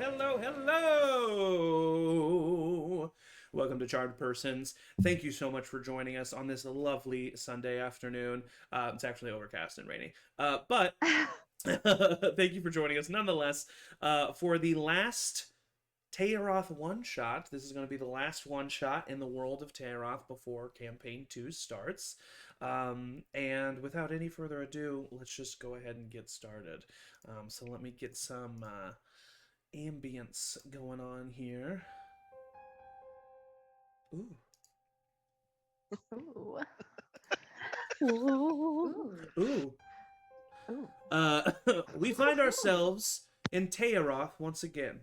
hello, hello! Welcome to Charmed Persons. Thank you so much for joining us on this lovely Sunday afternoon. It's actually overcast and rainy, but thank you for joining us nonetheless for the last Tayaroth one shot. This is going to be the last one shot in the world of Tayaroth before Campaign 2 starts. And without any further ado, let's just go ahead and get started. So let me get some ambience going on here. Ooh. Ooh. Ooh. Ooh. Ooh. Uh, we find ourselves in Tayaroth once again.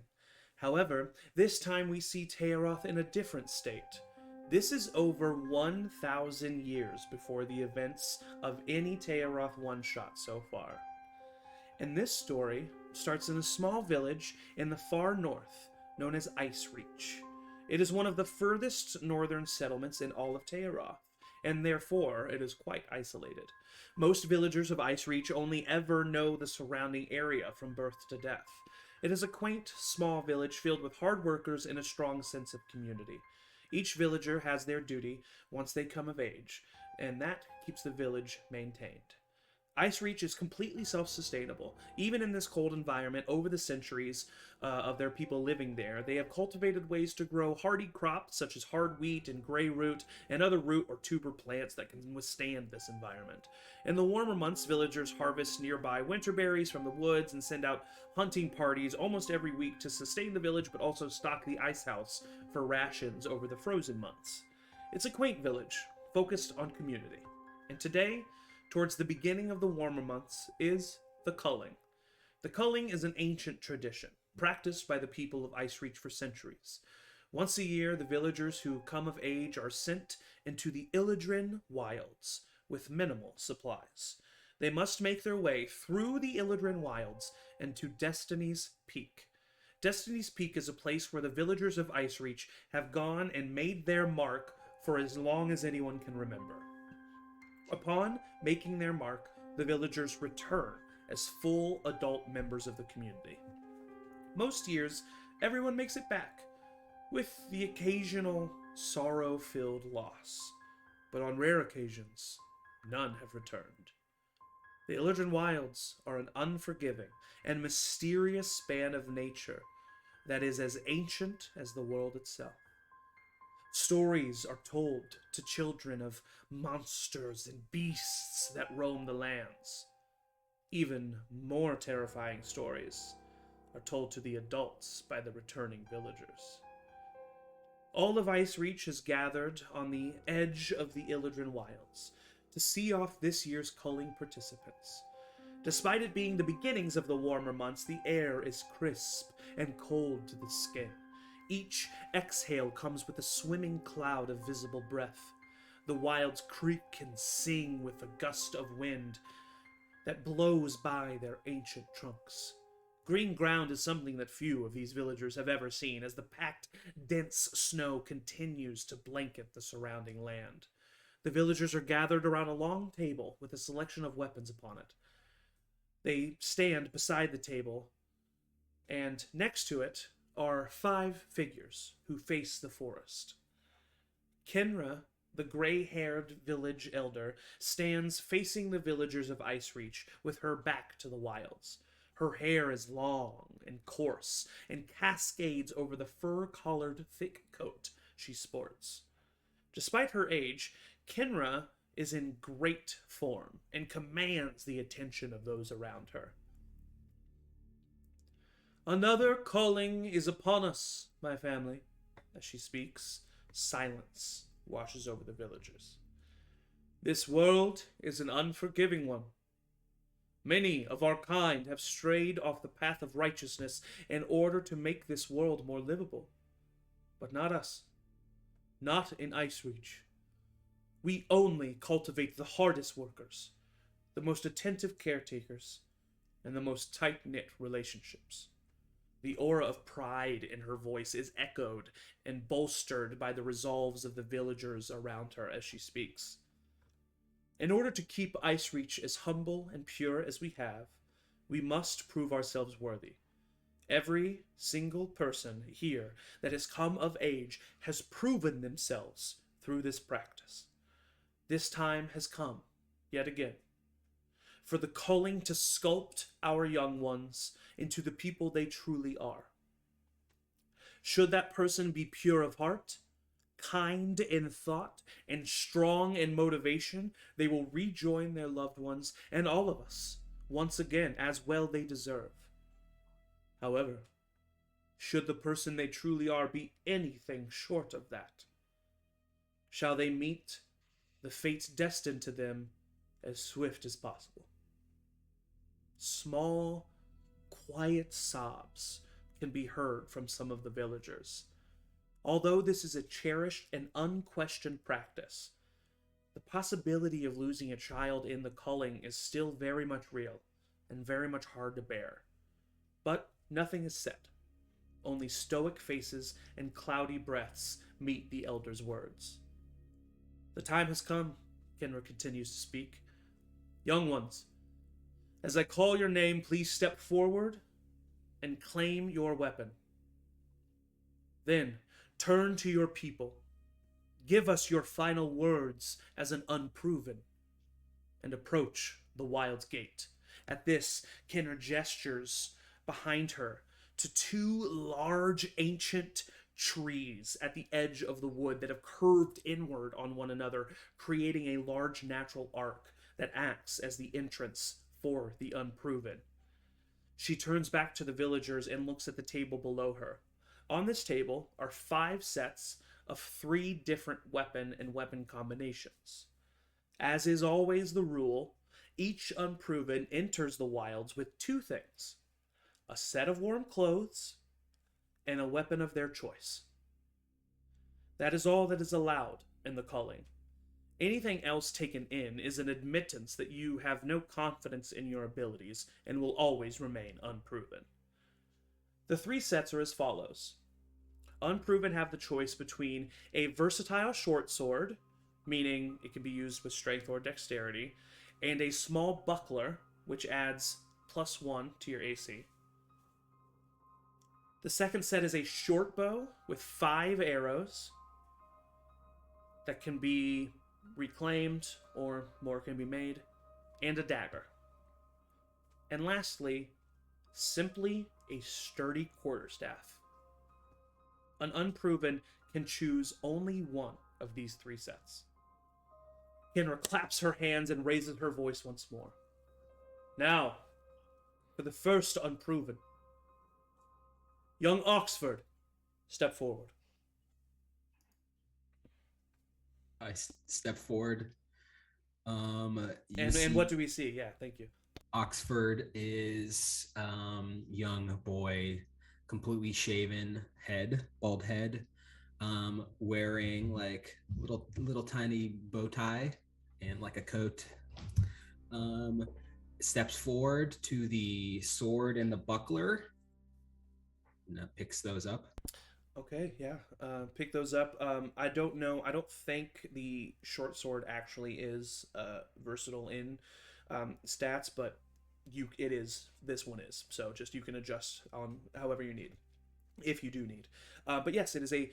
However, this time we see Tayaroth in a different state. This is over 1,000 years before the events of any Tayaroth one shot so far. And this story starts in a small village in the far north known as Ice Reach. It is one of the furthest northern settlements in all of Tayaroth, and therefore it is quite isolated. Most villagers of Ice Reach only ever know the surrounding area from birth to death. It is a quaint, small village filled with hard workers and a strong sense of community. Each villager has their duty once they come of age, and that keeps the village maintained. Ice Reach is completely self sustainable. Even in this cold environment, over the centuries of their people living there, they have cultivated ways to grow hardy crops such as hard wheat and gray root and other root or tuber plants that can withstand this environment. In the warmer months, villagers harvest nearby winter berries from the woods and send out hunting parties almost every week to sustain the village but also stock the ice house for rations over the frozen months. It's a quaint village, focused on community. And today, towards the beginning of the warmer months, is the culling. The culling is an ancient tradition, practiced by the people of Ice Reach for centuries. Once a year, the villagers who come of age are sent into the Illadrin wilds with minimal supplies. They must make their way through the Illadrin wilds and to Destiny's Peak. Destiny's Peak is a place where the villagers of Ice Reach have gone and made their mark for as long as anyone can remember. Upon making their mark, the villagers return as full adult members of the community. Most years, everyone makes it back, with the occasional sorrow filled loss. But on rare occasions, none have returned. The Illadrin Wilds are an unforgiving and mysterious span of nature that is as ancient as the world itself. Stories are told to children of monsters and beasts that roam the lands. Even more terrifying stories are told to the adults by the returning villagers. All of Ice Reach has gathered on the edge of the Illadrin Wilds to see off this year's culling participants. Despite it being the beginnings of the warmer months, the air is crisp and cold to the skin. Each exhale comes with a swimming cloud of visible breath. The wilds creak and sing with a gust of wind that blows by their ancient trunks. Green ground is something that few of these villagers have ever seen, as the packed, dense snow continues to blanket the surrounding land. The villagers are gathered around a long table with a selection of weapons upon it. They stand beside the table, and next to it are 5 figures who face the forest. Kenra, the gray-haired village elder, stands facing the villagers of Ice Reach with her back to the wilds. Her hair is long and coarse and cascades over the fur-collared thick coat she sports. Despite her age, Kenra is in great form and commands the attention of those around her. Another calling is upon us, my family. As she speaks, silence washes over the villagers. This world is an unforgiving one. Many of our kind have strayed off the path of righteousness in order to make this world more livable. But not us. Not in Ice Reach. We only cultivate the hardest workers, the most attentive caretakers, and the most tight-knit relationships. The aura of pride in her voice is echoed and bolstered by the resolves of the villagers around her as she speaks. In order to keep Ice Reach as humble and pure as we have, we must prove ourselves worthy. Every single person here that has come of age has proven themselves through this practice. This time has come, yet again, for the calling to sculpt our young ones into the people they truly are. Should that person be pure of heart, kind in thought, and strong in motivation, they will rejoin their loved ones and all of us once again, as well they deserve. However, should the person they truly are be anything short of that, shall they meet the fates destined to them as swift as possible. Small, quiet sobs can be heard from some of the villagers. Although this is a cherished and unquestioned practice, the possibility of losing a child in the culling is still very much real and very much hard to bear. But nothing is said. Only stoic faces and cloudy breaths meet the elder's words. The time has come, Kenra continues to speak. Young ones, as I call your name, please step forward and claim your weapon. Then turn to your people. Give us your final words as an unproven, and approach the Wild's Gate. At this, Kenra gestures behind her to two large ancient trees at the edge of the wood that have curved inward on one another, creating a large natural arc that acts as the entrance for the unproven. She turns back to the villagers and looks at the table below her. On this table are 5 sets of 3 different weapon and weapon combinations. As is always the rule, each unproven enters the wilds with 2 things: a set of warm clothes and a weapon of their choice. That is all that is allowed in the culling. Anything else taken in is an admittance that you have no confidence in your abilities and will always remain unproven. The 3 sets are as follows. Unproven have the choice between a versatile short sword, meaning it can be used with strength or dexterity, and a small buckler, which adds +1 to your AC. The second set is a short bow with 5 arrows that can be reclaimed or more can be made, and a dagger. And lastly, simply a sturdy quarterstaff. An unproven can choose only one of these 3 sets. Kenra claps her hands and raises her voice once more. Now, for the first unproven. Young Oxford, step forward. I step forward. And what do we see? Yeah, thank you. Oxford is young boy, completely shaven head, bald head, wearing like little tiny bow tie and like a coat. Um, Steps forward to the sword and the buckler, and picks those up. Okay, yeah. Pick those up. I don't know. I don't think the short sword actually is versatile in stats, but it is. This one is. So just you can adjust on however you need, if you do need. But yes, it is a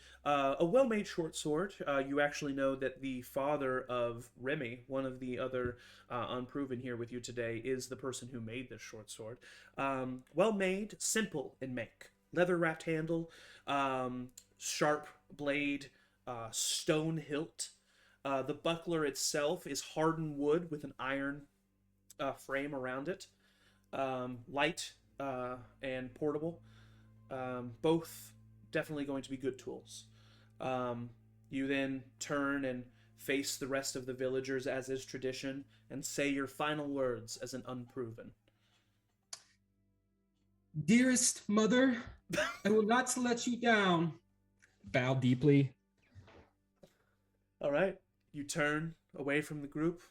well-made short sword. You actually know that the father of Remy, one of the other unproven here with you today, is the person who made this short sword. Well-made, simple in make, leather-wrapped handle, sharp blade, stone hilt. The buckler itself is hardened wood with an iron frame around it. Light and portable. Both definitely going to be good tools. You then turn and face the rest of the villagers as is tradition and say your final words as an unproven. Dearest mother, I will not let you down. Bow deeply. All right. You turn away from the group.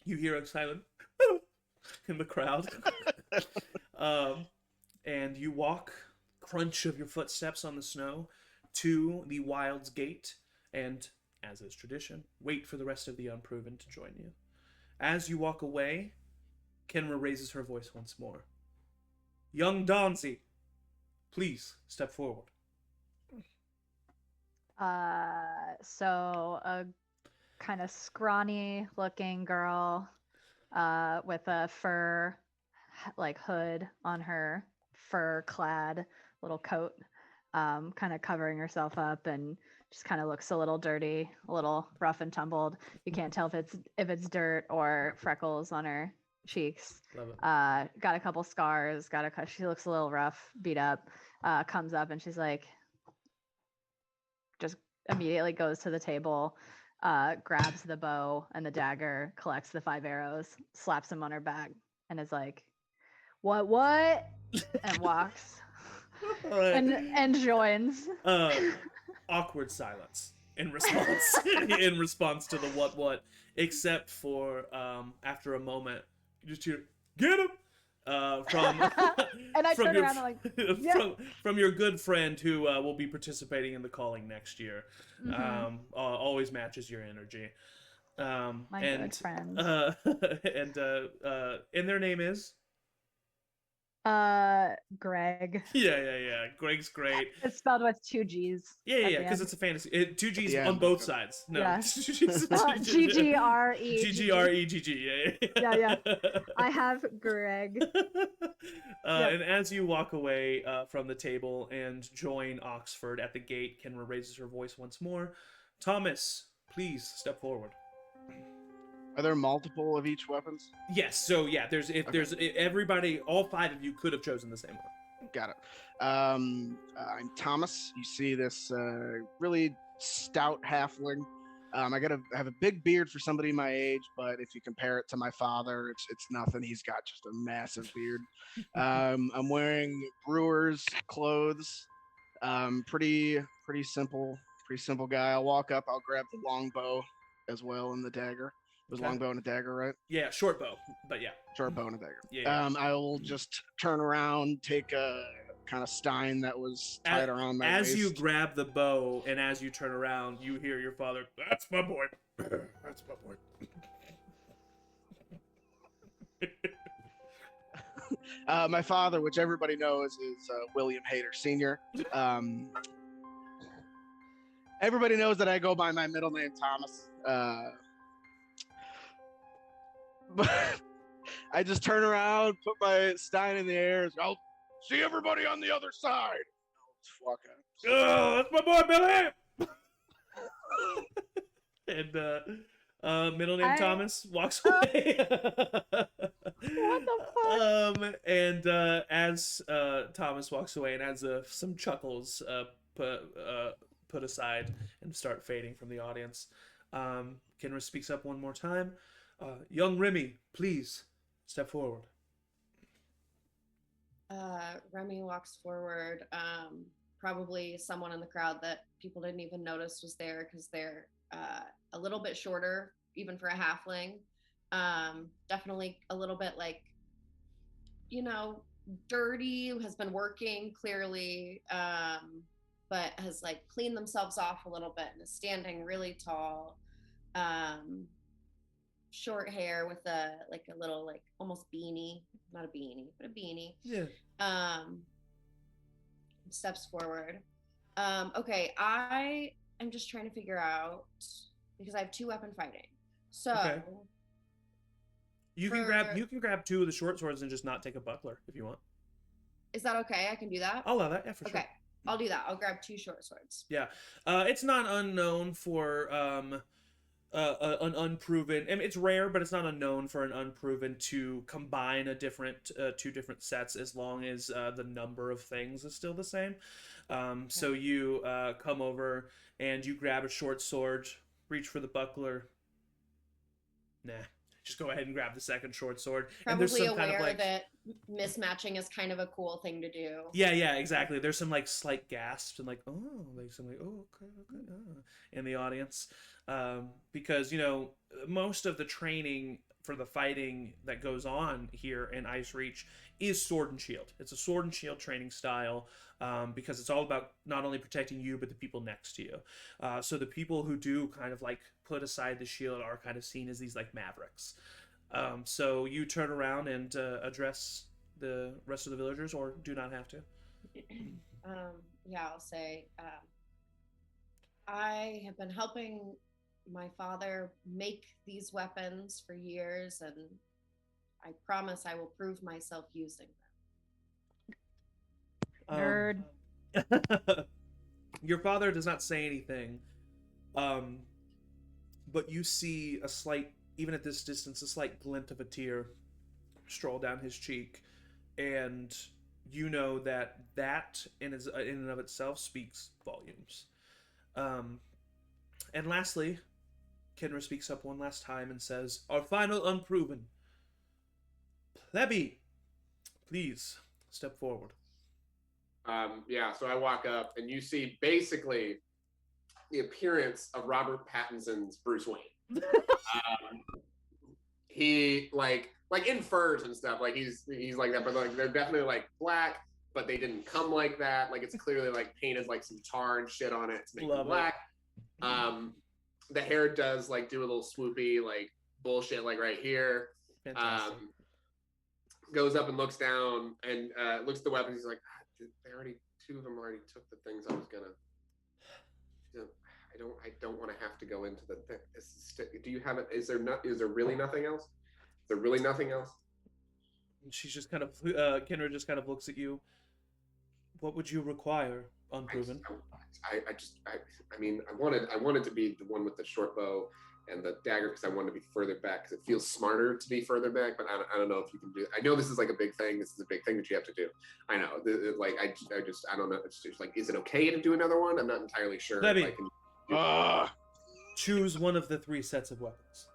You hear a silent in the crowd. um, and you walk, crunch of your footsteps on the snow, to the Wild's Gate, and, as is tradition, wait for the rest of the unproven to join you. As you walk away, Kenra raises her voice once more. Young Daunsey, please step forward. So a kind of scrawny looking girl with a fur like hood on her, fur clad little coat, kind of covering herself up and just kind of looks a little dirty, a little rough and tumbled. You can't tell if it's dirt or freckles on her cheeks. Love it. Got a couple scars, she looks a little rough, beat up. Comes up and she's like, just immediately goes to the table, grabs the bow and the dagger, collects the 5 arrows, slaps them on her back, and is like, what? And walks All right. and joins. Awkward silence in response in response to the what, except for after a moment, you just hear get him from And I from turn your, around and like, yeah. from your good friend who will be participating in the calling next year. Mhm. Always matches your energy. My and good friends. And their name is Greg. yeah. Greg's great. It's spelled with 2 G's. Yeah, because it's a fantasy. 2 G's Yeah, on both okay. sides. No, Yeah. GGRE. GGRE. Yeah. I have Greg. And as you walk away from the table and join Oxford at the gate, Kenra raises her voice once more. Thomas, please step forward. Are there multiple of each weapons? Yes. So yeah, there's everybody, all 5 of you could have chosen the same one. Got it. I'm Thomas. You see this really stout halfling. I have a big beard for somebody my age, but if you compare it to my father, it's nothing. He's got just a massive beard. I'm wearing brewer's clothes. Pretty simple guy. I'll walk up. I'll grab the longbow as well and the dagger. It was longbow and a dagger, right? Yeah, short bow, but yeah. Short bow and a dagger. Yeah. I will just turn around, take a kind of stein that was tied around my waist. As you grab the bow and as you turn around, you hear your father, "That's my boy. That's my boy." My father, which everybody knows, is William Hayter Sr. Everybody knows that I go by my middle name, Thomas. But I just turn around, put my stein in the air. I'll see everybody on the other side. I'll just walk out. Oh, that's my boy, Billy. And middle name Thomas walks away. What the fuck? And as Thomas walks away, and as some chuckles put aside and start fading from the audience, Kenra speaks up one more time. Young Remy, please step forward. Remy walks forward. Probably someone in the crowd that people didn't even notice was there because they're a little bit shorter, even for a halfling. Definitely a little bit like, dirty, has been working clearly, but has like cleaned themselves off a little bit and is standing really tall. Short hair with a little like almost beanie, not a beanie, but a beanie. Yeah. Steps forward. Okay, I am just trying to figure out because I have 2 weapon fighting. So okay. You can grab 2 of the short swords and just not take a buckler if you want. Is that okay? I can do that? I'll allow that, yeah, for sure. Okay, I'll do that. I'll grab 2 short swords. Yeah. It's not unknown for an unproven, I mean, it's rare, but it's not unknown for an unproven to combine a different 2 different sets as long as the number of things is still the same. So you come over and you grab a short sword, reach for the buckler. Nah, just go ahead and grab the second short sword. Probably and there's some aware kind of like that mismatching is kind of a cool thing to do. Yeah, exactly. There's some like slight gasps and like okay, in the audience, because most of the training for the fighting that goes on here in Ice Reach is sword and shield. It's a sword and shield training style, because it's all about not only protecting you but the people next to you. So the people who do kind of like put aside the shield are kind of seen as these like mavericks. So you turn around and address the rest of the villagers, or do not have to. Yeah, I'll say I have been helping my father make these weapons for years, and I promise I will prove myself using them. Nerd. Your father does not say anything, but you see a slight, even at this distance, a slight glint of a tear stroll down his cheek, and you know that in and of itself speaks volumes. Um, and lastly, Kenra speaks up one last time and says, "Our final unproven. Plebby, please step forward." Yeah, so I walk up and you see basically the appearance of Robert Pattinson's Bruce Wayne. He like in furs and stuff, like he's like that, but like they're definitely like black, but they didn't come like that. Like it's clearly like painted like some tar and shit on it to make them black. The hair does like do a little swoopy like bullshit like right here. Fantastic. Goes up and looks down and looks at the weapons. He's like, they already, two of them already took the things I was gonna. I don't want to have to go into the. Do you have it? Is there really nothing else? Is there really nothing else? And she's just kind of Kenra just kind of looks at you. What would you require, unproven? I mean, I wanted to be the one with the short bow and the dagger because I wanted to be further back because it feels smarter to be further back. But I don't know if you can do it. I know this is like a big thing. This is a big thing that you have to do. I know. Like I don't know. It's just like, is it okay to do another one? I'm not entirely sure. Debbie, if I can choose one of the 3 sets of weapons.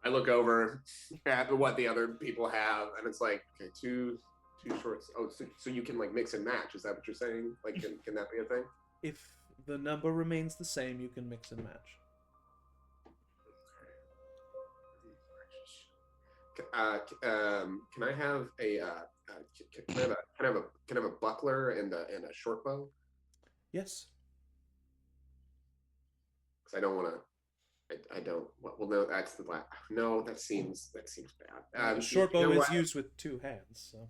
I look over at what the other people have, and it's like, okay, two shorts. Oh, so you can like mix and match. Is that what you're saying? Like, can that be a thing? If the number remains the same, you can mix and match. Can I have a buckler and a short bow? Yes. Because I don't want to. I don't. Well, no, that's the last. No, that seems bad. The short bow is used with 2 hands, so.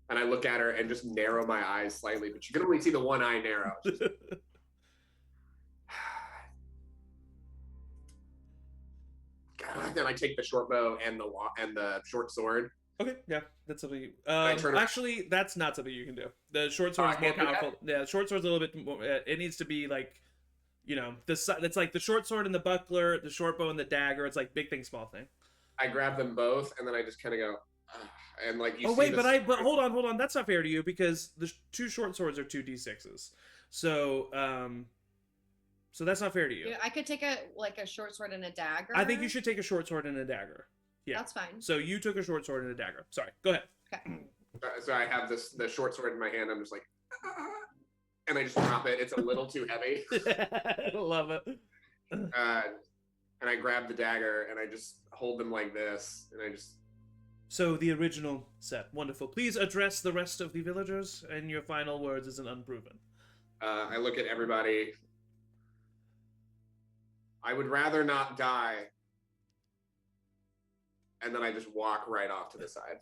And I look at her and just narrow my eyes slightly, but you can only see the one eye narrow. Then I take the short bow and the short sword. Okay, yeah, that's something. Actually, that's not something you can do. The short sword is more powerful. Yeah, the short sword's a little bit more. It needs to be like, you know, it's like the short sword and the buckler, the short bow and the dagger. It's like big thing, small thing. I grab them both and then I just kind of go, and like you. Oh wait, but hold on. That's not fair to you because the 2 short swords are 2d6s. So so that's not fair to you. Yeah, I could take a short sword and a dagger. I think you should take a short sword and a dagger. Yeah, that's fine. So you took a short sword and a dagger. Sorry, go ahead. Okay. So I have the short sword in my hand. I'm just like, and I just drop it. It's a little too heavy. I love it. And I grab the dagger and I just hold them like this, and I just. So the original set, wonderful. Please address the rest of the villagers, and your final words as an unproven. I look at everybody. I would rather not die. And then I just walk right off to the side.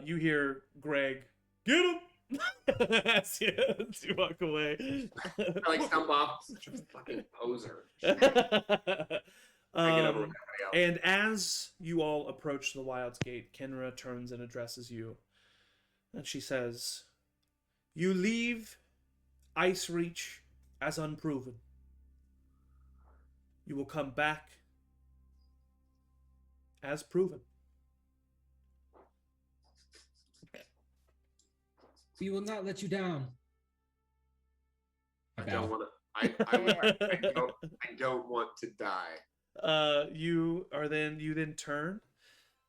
You hear Greg, get him! As you walk away. I like stump off. Such a fucking poser. I get over with everybody else. And as you all approach the Wild's Gate, Kenra turns and addresses you. And she says, "You leave Ice Reach as unproven. You will come back as proven." We will not let you down. I don't want to. I don't want to die. You then turn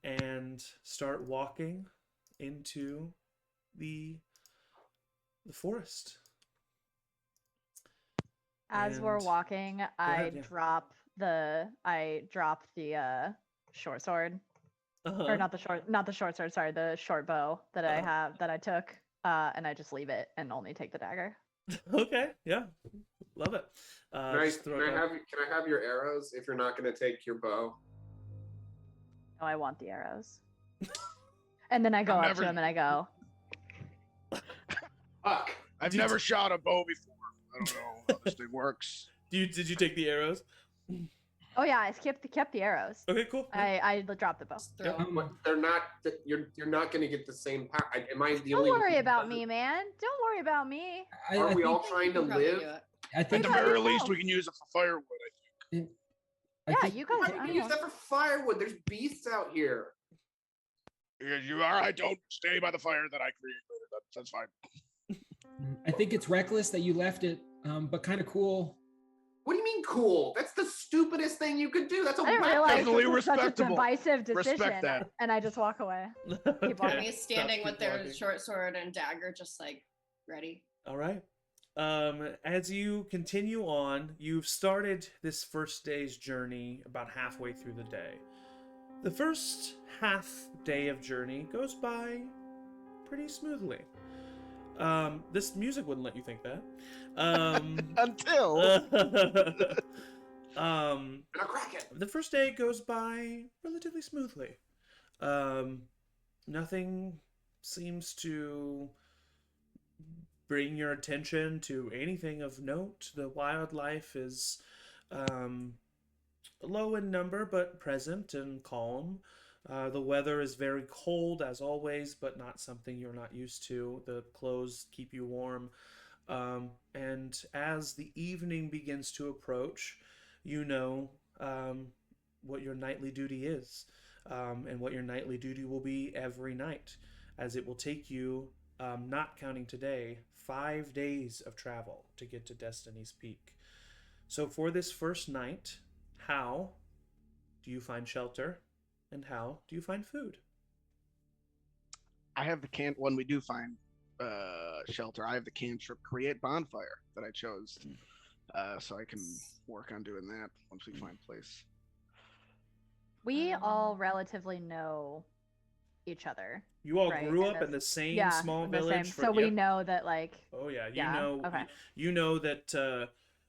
and start walking into the forest. As we're And- walking, ahead, I yeah. drop the short sword, or not the short sword. Sorry, the short bow that I took, and I just leave it and only take the dagger. Okay, yeah, love it. Can I Just throw it down. have your arrows if you're not going to take your bow? No, I want the arrows. And then I go I've up never- to him and I go, Fuck. I've Did- never shot a bow before. I don't know how this thing works. Did you take the arrows? "Oh yeah, I kept the arrows. Okay, cool. I dropped the bow. Just throw Yep. 'em. But they're not. You're not going to get the same power. Am I the Don't only? worry about me, man. Don't worry about me." Are we think, all trying to You can probably live? do it. I At think the Yeah, I very don't least, know. we can use it for firewood. I Yeah, think- you guys. Why I do don't you use know. that for firewood? There's beasts out here. Because you are. I don't stay by the fire that I create later. That's fine. I think it's reckless that you left it, but kind of cool. What do you mean cool? That's the stupidest thing you could do. That's a I didn't weapon. realize Definitely this was such a respectable. divisive decision, Respect that. and I just walk away. Okay. walking. Army is standing Stop with their walking. short sword and dagger, just like ready. All right. As you continue on, you've started this first day's journey about halfway through the day. The first half day of journey goes by pretty smoothly. This music wouldn't let you think that. Until Um, And a kraken. the first day goes by relatively smoothly. Nothing seems to bring your attention to anything of note. The wildlife is low in number, but present and calm. The weather is very cold, as always, but not something you're not used to. The clothes keep you warm. And as the evening begins to approach, you know what your nightly duty is, and what your nightly duty will be every night, as it will take you, not counting today, 5 days of travel to get to Destiny's Peak. So for this first night, how do you find shelter, and how do you find food? I have the can when we do find shelter. I have the cantrip create bonfire that I chose, so I can work on doing that once we find place. We all relatively know each other. You all Right, grew and up in the this- same Yeah, small the village. same. So we yep. know that, like, Oh yeah, you Yeah, know. okay. You know that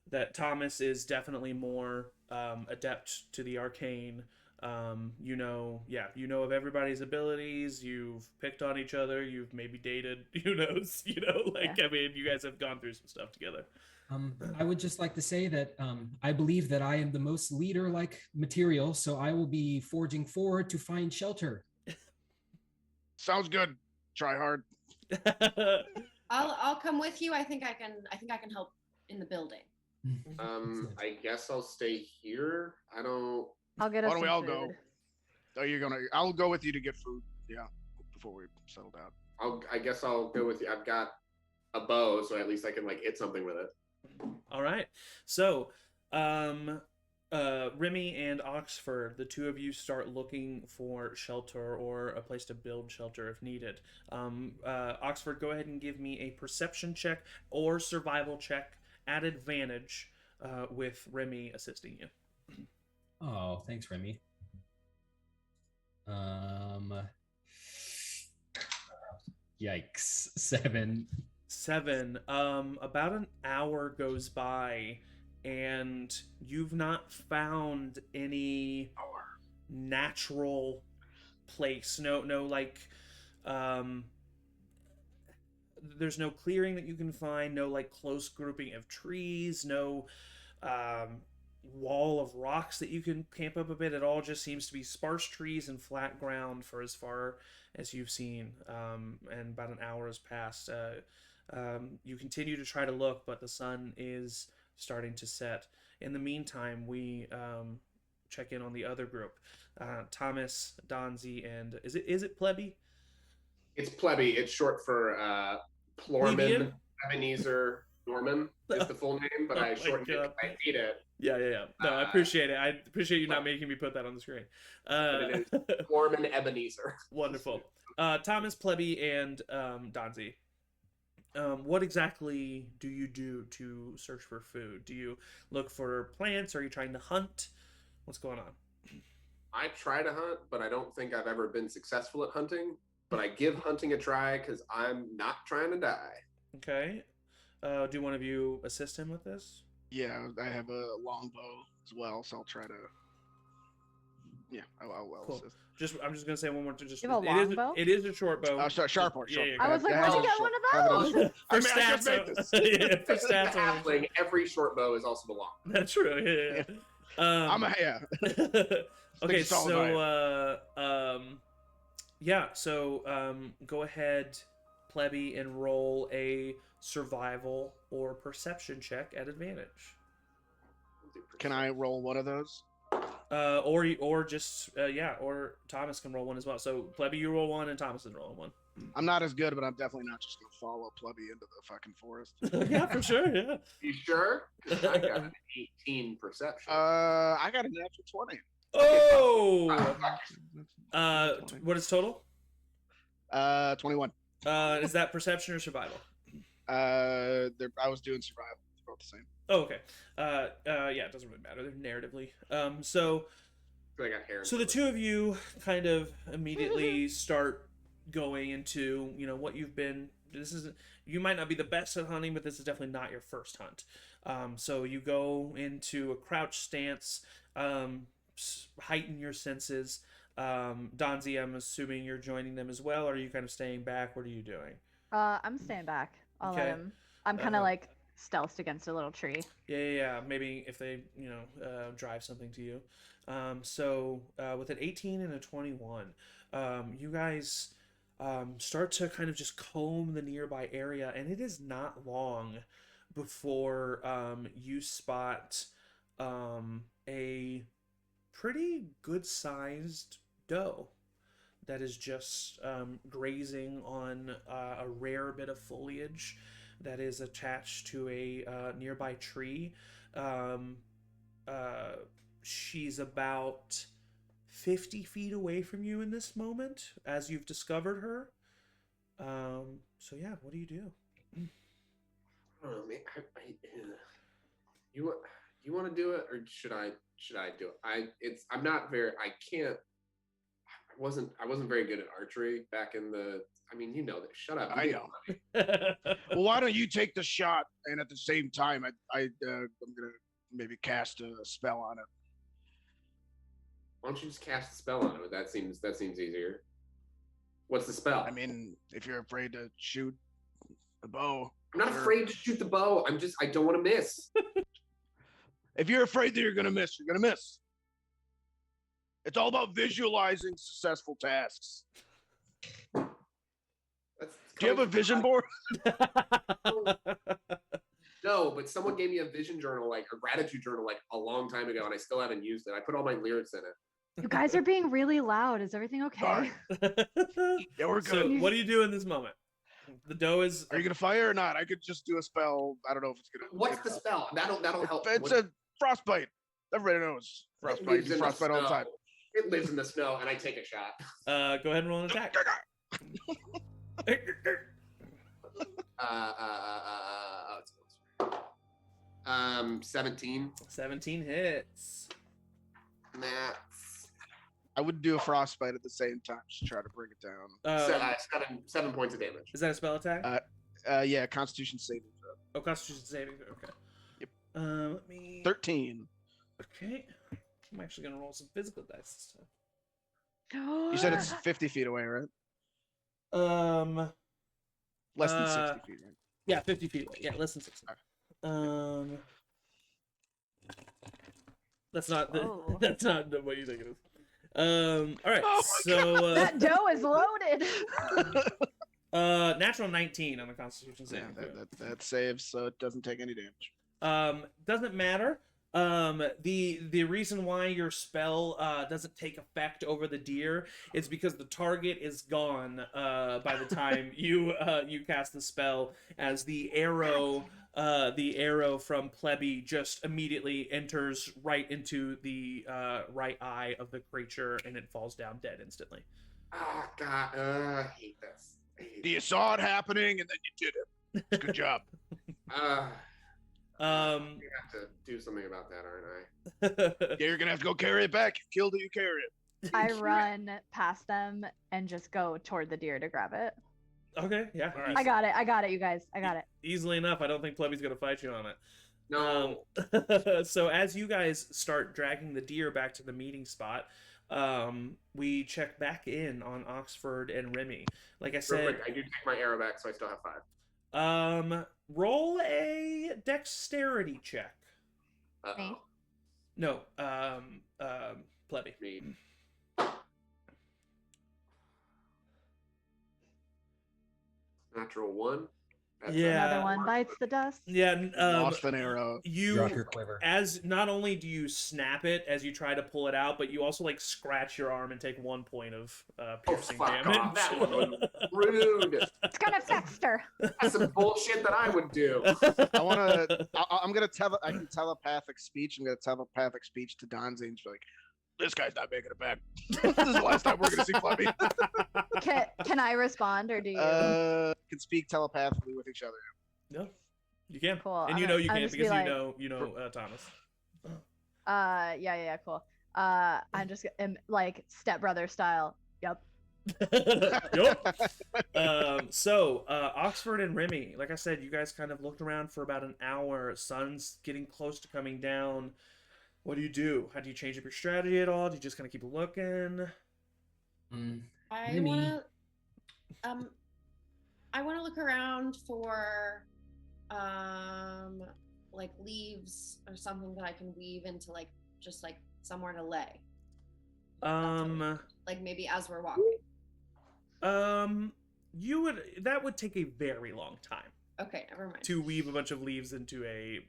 that Thomas is definitely more adept to the arcane. You know, yeah, you know of everybody's abilities. You've picked on each other. You've maybe dated. Who knows? You know, like Yeah. I mean, you guys have gone through some stuff together. I would just like to say that I believe that I am the most leader-like material, so I will be forging forward to find shelter. Sounds good. Try hard. I'll come with you. I think I can help in the building. I guess I'll stay here. I don't. I'll get us Why don't we some all go? food. Oh, you're gonna. I'll go with you to get food. Yeah, before we settle down. I guess I'll go with you. I've got a bow, so at least I can like hit something with it. All right. So, Remy and Oxford, the two of you start looking for shelter or a place to build shelter if needed. Oxford, go ahead and give me a perception check or survival check at advantage, with Remy assisting you. Oh, thanks, Remy. Yikes. 7. 7. About an hour goes by, and you've not found any natural place. No, like, there's no clearing that you can find. No, like, close grouping of trees. No, wall of rocks that you can camp up a bit. It all just seems to be sparse trees and flat ground for as far as you've seen. And about an hour has passed. You continue to try to look, but the sun is starting to set. In the meantime, we check in on the other group. Thomas, Donzi, and is it Plebby? It's plebby. It's short for Plebeian? Plorman Ebenezer Norman is the full name, but Oh I my shortened it. God. 'Cause I hate it. Yeah. No, I appreciate it. I appreciate you not making me put that on the screen. But it is Plorman Ebenezer. Wonderful. Thomas, Plebby, and Donzi. What exactly do you do to search for food? Do you look for plants? Are you trying to hunt? What's going on? I try to hunt, but I don't think I've ever been successful at hunting. But I give hunting a try because I'm not trying to die. Okay. Do one of you assist him with this? Yeah, I have a longbow as well, so I'll try to Yeah, I'll Cool. assist. I'm just gonna say one more. Just You have a it is longbow? it is a short bow. Sharp one. Yeah, yeah, I was like, Yeah, where'd you have get it one have it of as- those? For I mean, I just stats, made this. yeah, for This is the stats. halfling. Every short bow is also the long. That's true. Yeah. Yeah. Okay, Thing's all so go ahead, plebby, and roll a survival or perception check at advantage. Can I roll one of those? Or Thomas can roll one as well. So plebby, you roll one, and Thomas is rolling one. I'm not as good, but I'm definitely not just gonna follow Plebby into the fucking forest. Yeah, for sure. Yeah. You sure? 'Cause I got an 18 perception. I got a natural 20. Oh. That's What is total? 21. Is that perception or survival? I was doing survival. They're both the same. Oh, okay. Yeah, it doesn't really matter. They're narratively. So I got hair. the two of you kind of immediately start going into, what you've been. You might not be the best at hunting, but this is definitely not your first hunt. So you go into a crouch stance, heighten your senses. Donzi, I'm assuming you're joining them as well, or are you kind of staying back? What are you doing? I'm staying back. I'll let Okay. him. I'm kind of like stealthed against a little tree. Yeah. Maybe if they, drive something to you. So with an 18 and a 21, you guys start to kind of just comb the nearby area, and it is not long before you spot a pretty good-sized doe that is just grazing on a rare bit of foliage that is attached to a nearby tree. She's about 50 feet away from you in this moment as you've discovered her. So yeah, what do you do? I don't know, man. You want to do it, or should I do it? I'm not very. I can't. I wasn't very good at archery back in the. I mean, you know that. Shut up. I know. Well, why don't you take the shot, and at the same time, I'm gonna maybe cast a spell on it. Why don't you just cast a spell on it? That seems easier. What's the spell? I mean, if you're afraid to shoot the bow, I'm not sure. afraid to shoot the bow. I don't want to miss. If you're afraid that you're gonna miss, you're gonna miss. It's all about visualizing successful tasks. Do you have a vision board? No, but someone gave me a vision journal, like a gratitude journal, like a long time ago, and I still haven't used it. I put all my lyrics in it. You guys are being really loud. Is everything okay? Sorry. Yeah, we're So good. what do you do in this moment? The doe is. Are you gonna fire or not? I could just do a spell. I don't know if it's gonna. What's the spell? That'll help. It's a frostbite. Everybody knows It frostbite. lives You in the frostbite all the snow. time. It lives in the snow, and I take a shot. Go ahead and roll an attack. Oh, 17. 17 hits. That's I would do a frostbite at the same time to try to bring it down. 7 points of damage. Is that a spell attack? Yeah, Constitution saving throw. Oh, Constitution saving. Okay. Yep. Let me. 13. Okay. I'm actually gonna roll some physical dice this time. You said it's 50 feet away, right? Less than 60 feet, right? Yeah, 50 feet away. Yeah, less than 60. That's not Whoa. that's not what you think it is. All right. Oh my so That doe is loaded. natural 19 on the Constitution Yeah, saving. that saves, so it doesn't take any damage. Doesn't matter. The reason why your spell doesn't take effect over the deer is because the target is gone by the time you cast the spell, as the arrow from Plebby just immediately enters right into the right eye of the creature, and it falls down dead instantly. Ah, God, I hate this. You saw it happening and then you did it. Good job. We have to do something about that, aren't I? Yeah, you're gonna have to go carry it back. You killed it, you carry it. I run past them and just go toward the deer to grab it. Okay, yeah. All right. I got it, you guys. I got it. Easily enough. I don't think Plebby's gonna fight you on it. No. So as you guys start dragging the deer back to the meeting spot, we check back in on Oxford and Remy. Like I Real said, quick, I do take my arrow back, so I still have 5. roll a dexterity check. Me? No, plebby. Me. Natural 1. That's Yeah. Another one bites the dust. Yeah, Lost an arrow. you Drop your quiver. as not only do you snap it as you try to pull it out, but you also like scratch your arm and take 1 point of piercing fuck damage. off. That one was rude. It's gonna fester. That's some bullshit that I would do. I want to. I'm gonna tell. I can telepathic speech. I'm gonna telepathic speech to Donzi and be like, "This guy's not making it back. This is the last time we're gonna see Fluffy." Can I respond or do you? Can speak telepathically with each other. No, you can. Cool. And I'm you gonna- know you I'm can't just be because like- you know Thomas. Yeah, cool. I'm just like stepbrother style. Yep. Yup. So Oxford and Remy, like I said, you guys kind of looked around for about an hour. Sun's getting close to coming down. What do? How do you change up your strategy at all? Do you just kind of keep looking? I Remy. want to look around for like leaves or something that I can weave into like just like somewhere to lay. Like maybe as we're walking. That would take a very long time Okay, never mind. to weave a bunch of leaves into a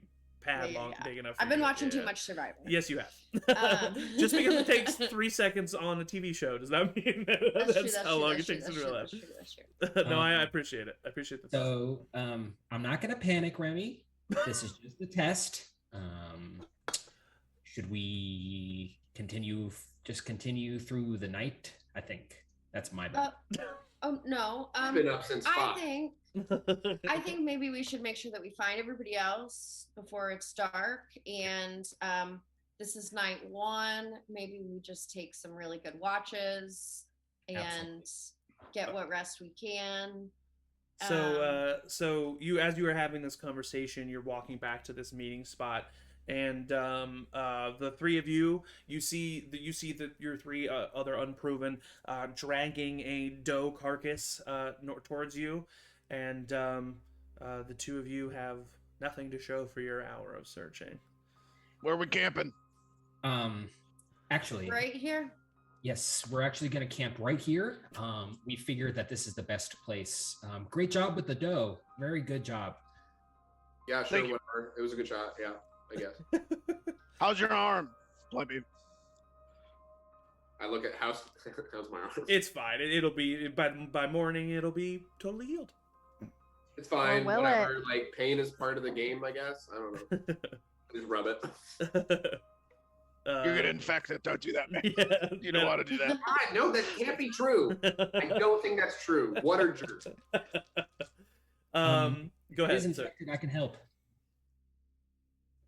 pad big enough. I've been watching too much Survivor. Yes, you have. Um. Just because it takes 3 seconds on a TV show does not mean that's how long it takes in real life. That's true. No, I appreciate it. I appreciate the thought. So I'm not gonna panic, Remy. This is just a test. Should we continue through the night? I think that's my bet. Oh no. I've been up since 5. I think maybe we should make sure that we find everybody else before it's dark. And this is night 1. Maybe we just take some really good watches and get what rest we can. So you, as you were having this conversation, you're walking back to this meeting spot, and the 3 of you, you see that your 3 other unproven dragging a doe carcass towards you, and the 2 of you have nothing to show for your hour of searching. Where are we camping? Actually, Right here. yes, we're actually gonna camp right here. We figured that this is the best place. Great job with the dough. Very good job. Yeah, sure, Thank you. whatever. It was a good shot. Yeah, I guess. How's your arm, Fluffy? I look at how's my arm. It's fine. It'll be by morning. It'll be totally healed. It's fine. will Whatever. Like pain is part of the game, I guess. I don't know. Just rub it. You're gonna infect it. Don't do that, man. Yeah, You don't want to do that. God, no, that can't be true. I don't think that's true. What are jerks? Go It is ahead. Sir. infected. I can help.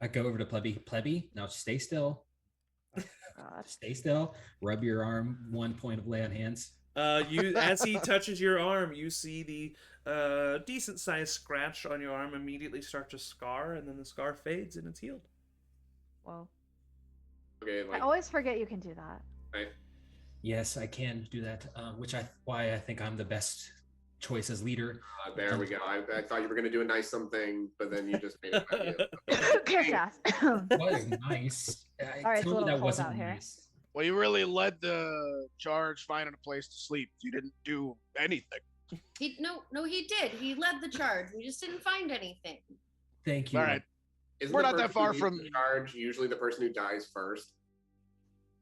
I go over to Plebby. Plebby, now stay still. God. Stay still. Rub your arm. 1 point of lay on hands. As he touches your arm, you see the decent sized scratch on your arm immediately start to scar, and then the scar fades and it's healed. Whoa. Okay, I like always forget you can do that. right. Yes, I can do that. Why I think I'm the best choice as leader. There we go. I thought you were gonna do a nice something, but then you just made it about you. Kiss ass. Was nice. All right, it's a Tell me little that cold wasn't out here. nice. Well, you really led the charge finding a place to sleep. You didn't do anything. He did. He led the charge. We just didn't find anything. Thank you. All right. Isn't We're the not that person far who leads from- the charge. Usually, the person who dies first.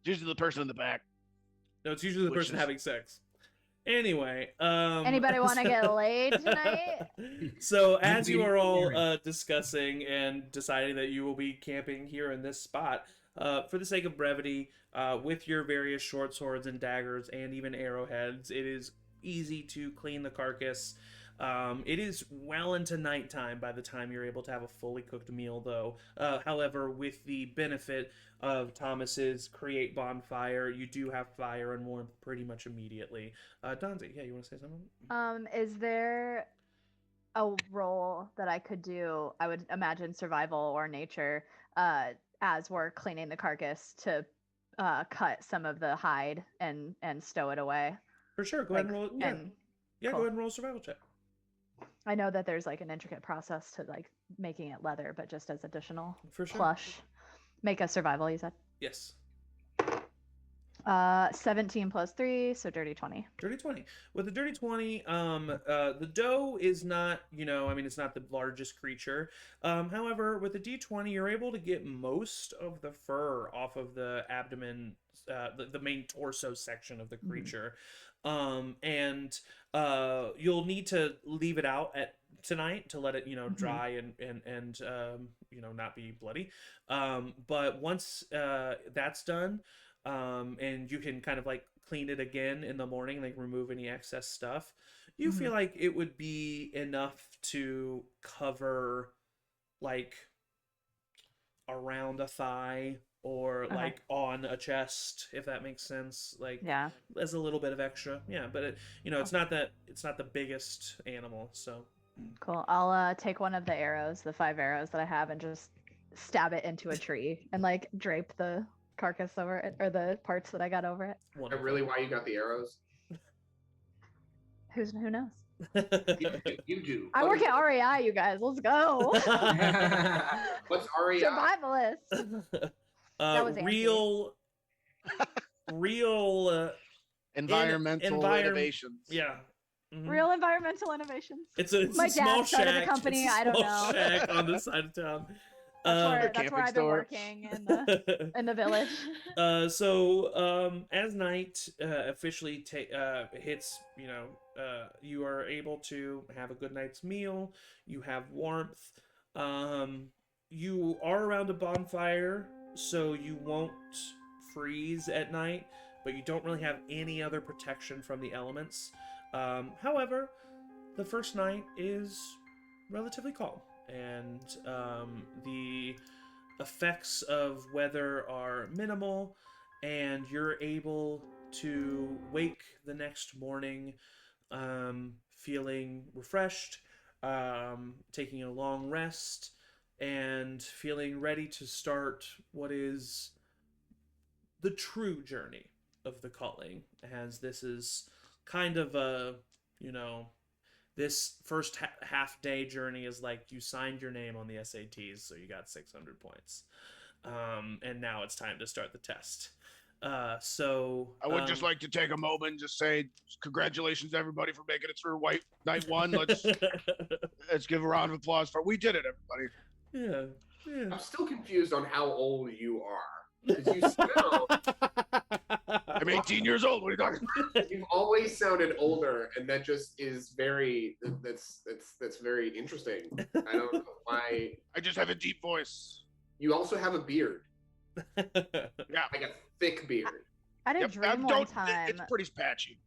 Usually the person in the back. No, it's usually the Which person is- having sex. Anyway, Anybody want to get laid tonight? So as I'm you are waiting all for Aaron. discussing and deciding that you will be camping here in this spot, for the sake of brevity, with your various short swords and daggers and even arrowheads, it is easy to clean the carcass. It is well into nighttime by the time you're able to have a fully cooked meal, though. However, with the benefit of Thomas's create bonfire, you do have fire and warmth pretty much immediately. Donzi, yeah, you want to say something? Is there a role that I could do? I would imagine survival or nature, as we're cleaning the carcass to cut some of the hide and stow it away. For sure. Go ahead and Like, roll. Yeah. and Yeah. cool. Go ahead and roll a survival check. I know that there's like an intricate process to like making it leather, but just as additional For sure. plush. Make a survival, you said. Yes. 17 plus 3, so dirty 20. Dirty 20. With the dirty 20, the doe is not, I mean, it's not the largest creature. However, with the D20, you're able to get most of the fur off of the abdomen, the main torso section of the creature. And you'll need to leave it out at tonight to let it, dry and not be bloody. But once that's done, and you can kind of like clean it again in the morning, like remove any excess stuff, you feel like it would be enough to cover like around a thigh or Okay. like on a chest, if that makes sense. Like, Yeah. as a little bit of extra. Yeah, but it's not the biggest animal, so Cool. I'll take one of the arrows, the 5 arrows that I have, and just stab it into a tree and like drape the carcass over it, or the parts that I got over it. Is that really why you got the arrows? Who knows? You do. I work at REI, you guys. Let's go. What's REI? Survivalist. That was real Environmental innovations. Yeah. Mhm. Real environmental innovations. It's a My small dad started a shack. company, It's a I don't small know. shack on the side of town. That's camping where I've been store. working in the village. So as night officially hits, you are able to have a good night's meal. You have warmth. You are around a bonfire, so you won't freeze at night, but you don't really have any other protection from the elements. However, the first night is relatively calm, and the effects of weather are minimal, and you're able to wake the next morning feeling refreshed, taking a long rest, and feeling ready to start what is the true journey of the calling, as this is kind of a, this first half day journey is like you signed your name on the SATs, so you got 600 points. And now it's time to start the test. So I would just like to take a moment and just say congratulations everybody for making it through night one. Let's give a round of applause for we did it, everybody. Yeah. I'm still confused on how old you are. Because you sound I'm 18 years old. What are you talking about? you've always sounded older, and that just is very that's very interesting. I don't know why. I just have a deep voice. You also have a beard. Yeah. Like a thick beard. I had a Yep, dream one time. It's pretty patchy.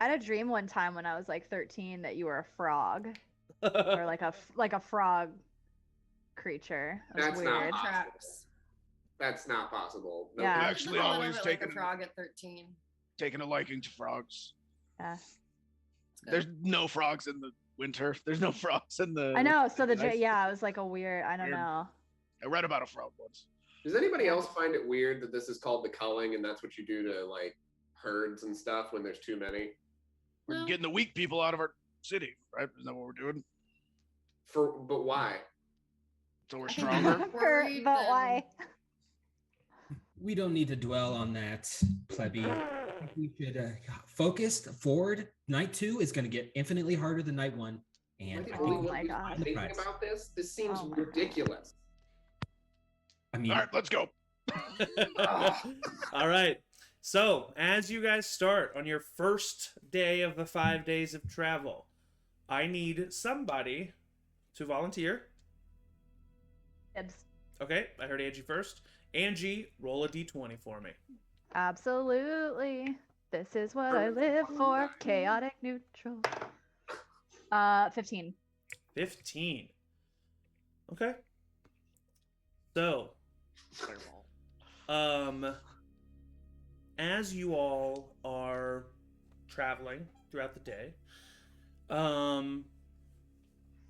I had a dream one time when I was like 13 that you were a frog, or like a frog creature. It was That's not weird. possible. Tracks. That's not possible. No, Yeah. I actually I'm a always little bit like taken a frog at 13. taken a liking to frogs. Yeah. It's good. There's no frogs in the winter. There's no frogs in the. I know. So Nice. it was like a weird. I don't Weird. know. I read about a frog once. Does anybody else find it weird that this is called the culling, and that's what you do to like herds and stuff when there's too many? We're No. getting the weak people out of our city, right? Isn't that what we're doing? But why? So we're I think stronger. I'm worried But that- why? We don't need to dwell on that, plebby. I think we should focus forward. Night 2 is going to get infinitely harder than night 1. Am I And the I only think Oh one my who's God. thinking Price. about this? This seems Oh my God. ridiculous. I mean, All right, let's go. All right. So, as you guys start on your first day of the 5 days of travel, I need somebody to volunteer. Dibs. Okay, I heard Angie first. Angie, roll a d20 for me. Absolutely. This is what I live for. Chaotic neutral. 15. 15. Okay. So, as you all are traveling throughout the day,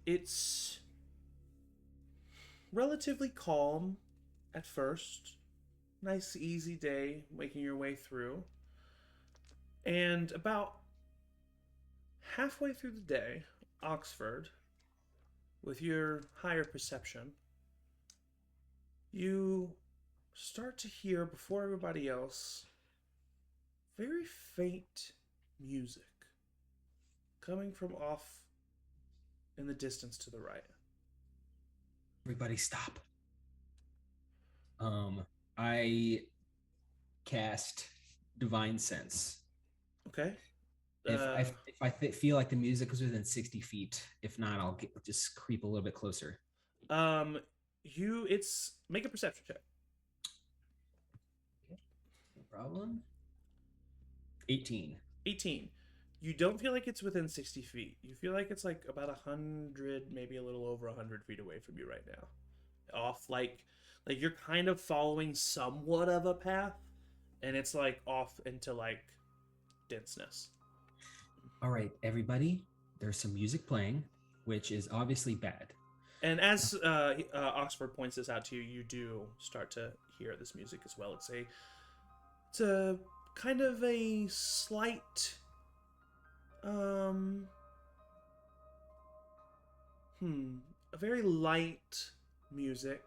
it's relatively calm at first. nice, easy day making your way through. And about halfway through the day, Oxford, with your higher perception, you start to hear, before everybody else, very faint music coming from off in the distance to the right. Everybody stop. I cast Divine Sense. Okay. If I feel like the music is within 60 feet, if not, I'll just creep a little bit closer. It's make a perception check. Okay, no problem. 18. 18. You don't feel like it's within 60 feet. You feel like it's like about 100, maybe a little over 100 feet away from you right now. Off, like you're kind of following somewhat of a path, and it's like off into like denseness. All right, everybody, there's some music playing, which is obviously bad. And as Oxford points this out to you, you do start to hear this music as well. It's a kind of a slight, a very light music,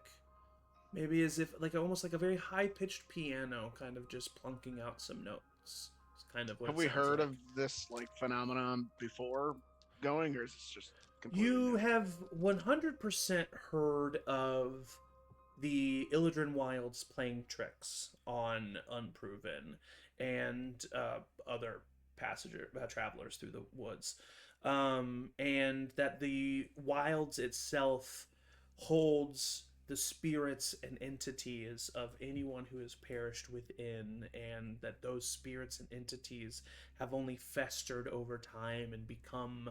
maybe as if like almost like a very high-pitched piano, kind of just plunking out some notes. It's kind of what Have it we sounds heard like. of this like phenomenon before going, or is this just completely You new? have 100% heard of the Illidan Wilds playing tricks on Unproven and other travelers through the woods, and that the Wilds itself holds the spirits and entities of anyone who has perished within, and that those spirits and entities have only festered over time and become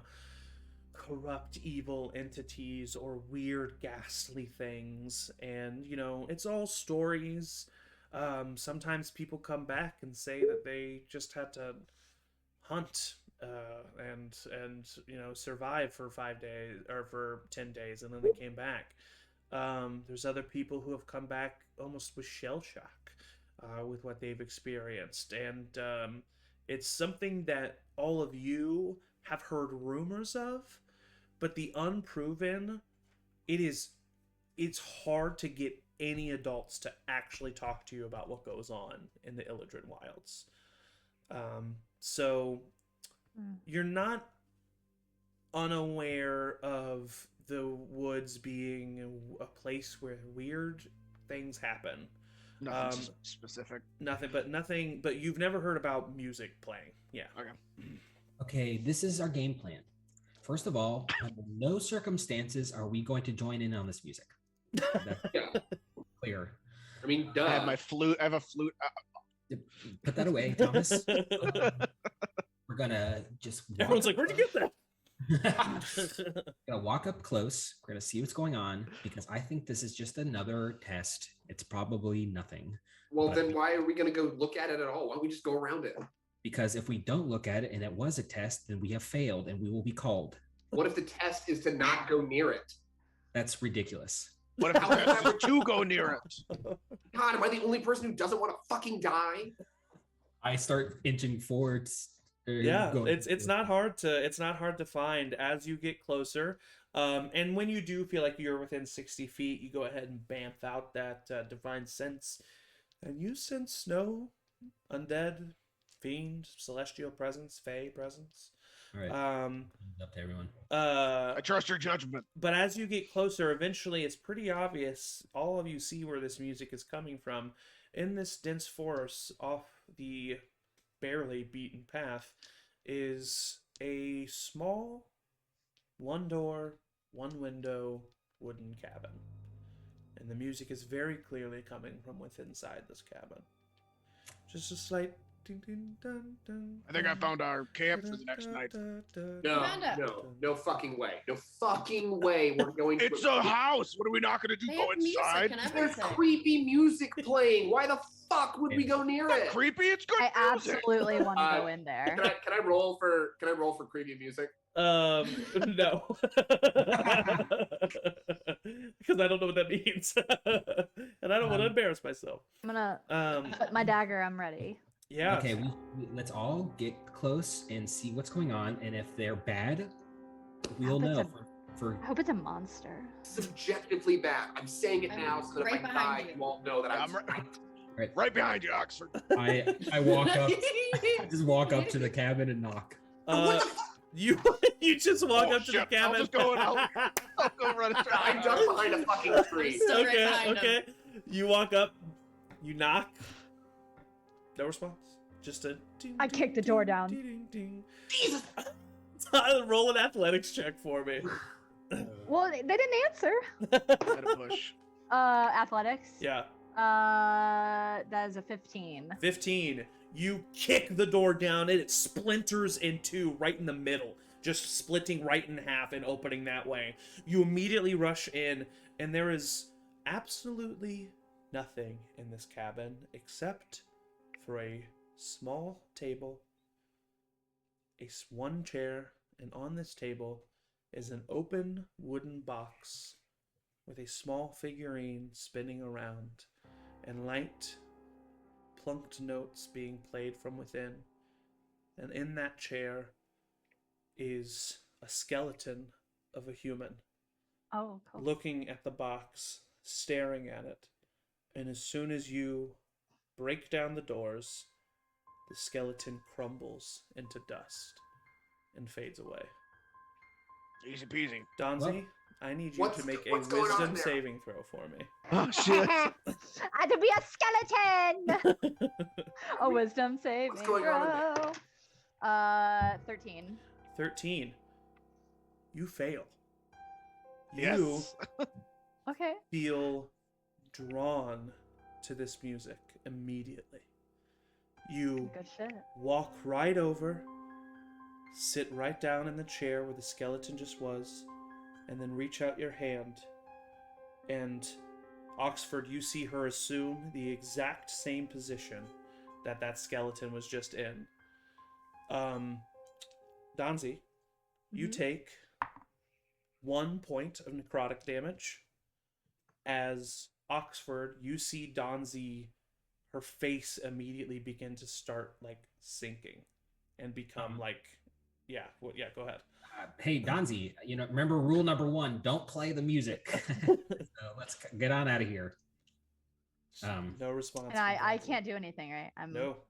corrupt evil entities or weird ghastly things. And it's all stories. Sometimes people come back and say that they just had to hunt and survive for 5 days or for 10 days, and then they came back. There's other people who have come back almost with shell shock with what they've experienced, and it's something that all of you have heard rumors of, but the Unproven, it's hard to get any adults to actually talk to you about what goes on in the Illidan Wilds. So you're not unaware of the woods being a place where weird things happen. Nothing specific. Nothing, but you've never heard about music playing. Yeah. Okay. Okay, this is our game plan. First of all, under no circumstances are we going to join in on this music. That's Yeah. clear. I mean, duh. I have my flute. I have a flute. Put that away, Thomas. We're gonna just Everyone's like, "Where'd you get that?" Gonna walk up close. We're gonna see what's going on because I think this is just another test. It's probably nothing. Well, But- then why are we going to go look at it at all? Why don't we just go around it? Because if we don't look at it and it was a test, then we have failed and we will be called. What if the test is to not go near it? That's ridiculous. What if I never to go near it? God, am I the only person who doesn't want to fucking die? I start inching forwards. Yeah, it's not hard to find as you get closer. And when you do feel like you're within 60 feet, you go ahead and bamf out that divine sense, and you sense no undead, fiend, celestial presence, fey presence. All right. Up to everyone. I trust your judgment. But as you get closer, eventually it's pretty obvious. All of you see where this music is coming from. In this dense forest, off the barely beaten path, is a small, one door, one window, wooden cabin. And the music is very clearly coming from within inside this cabin. Just a slight I think I found our camp for the next night. No fucking way. No fucking way we're going to. It's a house. What are we not going to do? They Go have music inside? and There's everything. creepy music playing. Why the fuck would we go near It's it? not creepy. It's good I music. absolutely want to go in there. Can I roll for creepy music? No. Because I don't know what that means. And I don't want to embarrass myself. I'm gonna Um, put my dagger. I'm ready. yeah. Okay, let's all get close and see what's going on, and if they're bad, we'll hope it's know. For I hope it's a monster. Subjectively bad. I'm saying it I'm now so that right if I die, behind you. you won't know that I'm Right behind you, Oxford. I walk up, just walk up to the cabin and knock. You just walk Oh, up to the shit. cabin. I'll just go and I'll go run it. I duck behind a fucking tree. Still right Okay, behind him. okay. You walk up, you knock. No response. Just a. Ding, I ding, kick the door ding, down. ding, ding. Jesus. Roll an athletics check for me. Well, they didn't answer. Had a push. Athletics. Yeah. That is a 15. 15. You kick the door down and it splinters in two right in the middle, just splitting right in half and opening that way. You immediately rush in, and there is absolutely nothing in this cabin except for a small table, one chair, and on this table is an open wooden box with a small figurine spinning around and light plunked notes being played from within. And in that chair is a skeleton of a human Oh, cool. looking at the box, staring at it. And as soon as you break down the doors, the skeleton crumbles into dust and fades away. Easy peasy. Donzi, Well, I need you to make a what's going on wisdom there? saving throw for me. Oh shit. I had to be a skeleton. A wisdom saving going on in throw. 13. 13. You fail. Yes. You Okay. feel drawn to this music immediately. You Good shit. walk right over, sit right down in the chair where the skeleton just was, and then reach out your hand. And Oxford, you see her assume the exact same position that skeleton was just in. Donzi, you Mhm. take 1 point of necrotic damage. As Oxford, you see Donzi, her face immediately begin to start like sinking and become like, yeah, go ahead. Hey, Donzi, remember rule number 1: don't play the music. So let's get on out of here. No response. And from I Donzi. can't do anything, right? I'm No.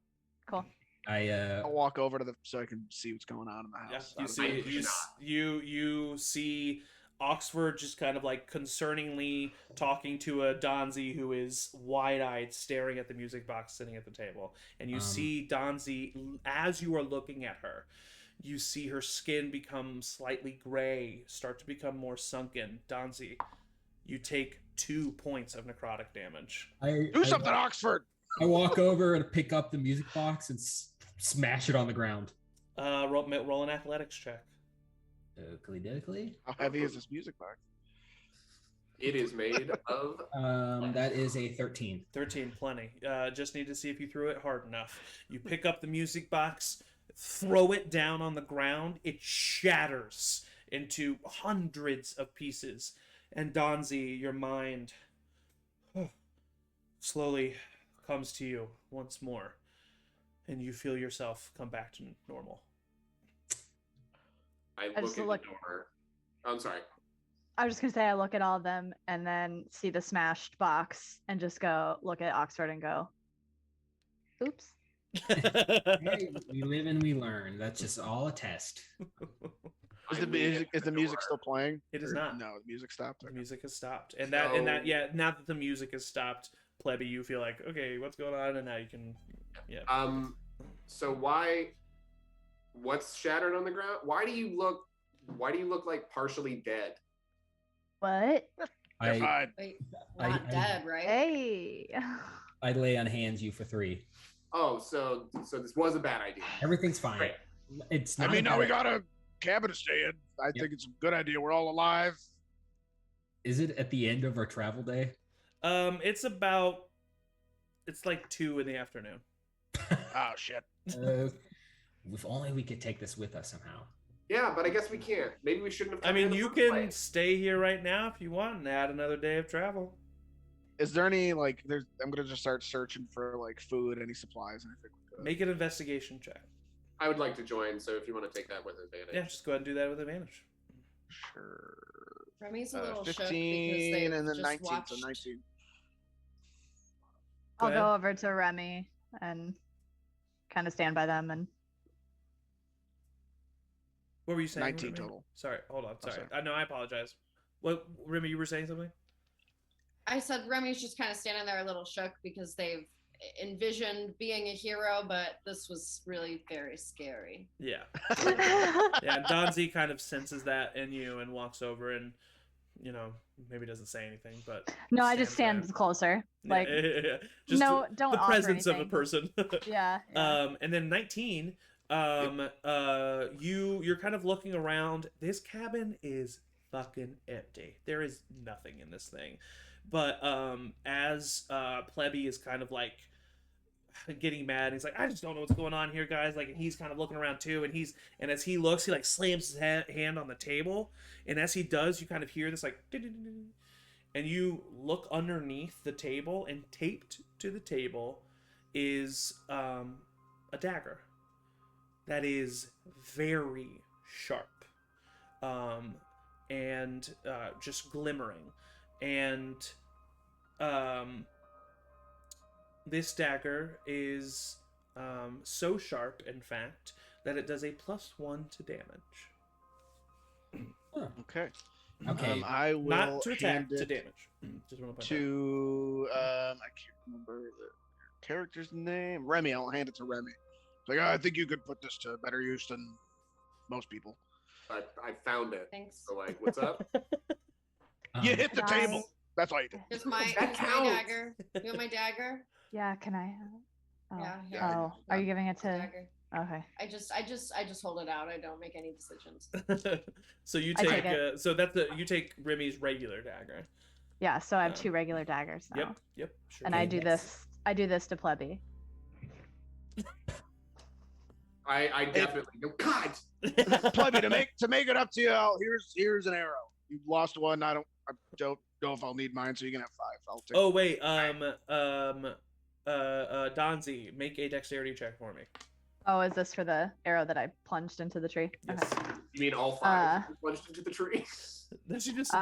cool. I'll walk over to so I can see what's going on in the Yeah, house. you Out of see, the- you see Oxford just kind of like concerningly talking to a Donzi who is wide-eyed, staring at the music box sitting at the table, and you see Donzi as you are looking at her. You see her skin become slightly gray, start to become more sunken. Donzi, you take 2 points of necrotic damage. Do something, Oxford. I walk over and pick up the music box and smash it on the ground. Roll an athletics check. Oakley dokley. How heavy is this music box? It is made of. That is a 13. 13, plenty. Just need to see if you threw it hard enough. You pick up the music box, throw it down on the ground. It shatters into hundreds of pieces. And Donzi, your mind slowly comes to you once more. And you feel yourself come back to normal. I I look just at look- the door. I'm sorry. I was just gonna say I look at all of them and then see the smashed box and just go look at Oxford and go, oops. Hey, we live and we learn. That's just all a test. Is the music still playing? It is Or- not. No, the music stopped. The music has stopped. And that, yeah, now that the music has stopped, Plebby, you feel like, okay, what's going on? And now you can, yeah. So what's shattered on the ground? Why do you look like partially dead? What? You're I, fine. Wait, I- not I- dead, right? Hey. I lay on hands you for 3. Oh, so this was a bad idea. Everything's fine. Great. It's I not. mean, a now we bad- got a cabin to stay in. I think it's a good idea. We're all alive. Is it at the end of our travel day? It's like 2 in the afternoon. Oh shit. If only we could take this with us somehow. Yeah, but I guess we can't. Maybe we shouldn't have. I come here mean, in the you first can place. stay here right now if you want and add another day of travel. Is there any like? There's. I'm gonna just start searching for like food, any supplies, anything. Make an investigation check. I would like to join, so if you want to take that with advantage. Yeah, just go ahead and do that with advantage. Sure. Remy's a little shook because 15 they and then just 19. watched. So 19. I'll Go go ahead. over to Remy and kind of stand by them and What were you saying? 19 Remy? total. Sorry, hold on. Sorry. sorry. No, I apologize. What, Remy, you were saying something? I said Remy's just kind of standing there a little shook because they've envisioned being a hero, but this was really very scary. Yeah. Yeah, and Donzi kind of senses that in you and walks over and, maybe doesn't say anything, but no, I just stands stand closer. there. Like, Yeah. Just no, don't the offer presence of a anything. person. Yeah. yeah. And then 19, you're kind of looking around. This cabin is fucking empty. There is nothing in this thing. But as Plebby is kind of like getting mad, he's like, I just don't know what's going on here, guys. Like, and he's kind of looking around too, and as he looks, he like slams his hand on the table, and as he does, you kind of hear this like, and you look underneath the table, and taped to the table is a dagger that is very sharp, and just glimmering, and this dagger is so sharp, in fact, that it does a +1 to damage. Okay. Okay. I will Not to attack, hand to it damage. Just want to point to I can't remember the character's name. Remy. I'll hand it to Remy. It's like, I think you could put this to better use than most people. I found it. Thanks. So like, what's up? You hit the Nice. table. That's all you did. Here's my That counts. dagger. You want my dagger? Yeah, can I have it? Oh. Yeah, here. Oh, are you giving it to? Dagger. Okay. I just hold it out. I don't make any decisions. So you I take, take it. so you take Remy's regular dagger. Yeah, so I have Oh. 2 regular daggers now. Yep, sure. And I Okay, do yes. this. I do this to Plebby. I definitely go. God. Plebby, to make it up to you, here's an arrow. You lost one. I don't know if I'll need mine, so you can have 5. I'll take. Oh wait, Donzi, make a dexterity check for me. Oh, is this for the arrow that I plunged into the tree? Yes. Okay. You mean all 5 plunged into the tree? No, she just said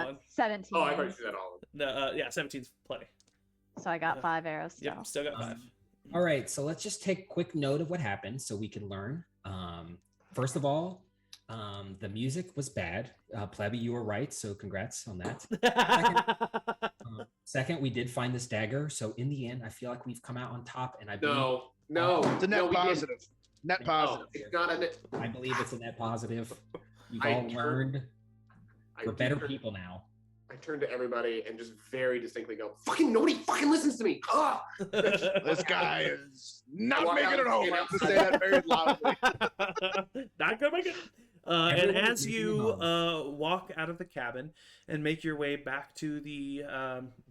one. 17. Oh, I thought you said all of them. No, yeah, 17's plenty. So I got 5 arrows still. Yep, still got 5. All right, so let's just take quick note of what happened so we can learn. First of all, the music was bad. Plebby, you were right, so congrats on that. Second, we did find this dagger, so in the end, I feel like we've come out on top, and I believe, No. It's a net no, we didn't. positive. Net No, positive. it's not a net. I believe it's a net positive. You've I all turned- learned. I We're do better turn- people now. I turn to everybody and just very distinctly go, "Fucking nobody fucking listens to me." Ah! This guy is not Walk making out it home. and I have to outside. say that very loudly. Not gonna make it. And Everyone as is making you it walk out of the cabin and make your way back to the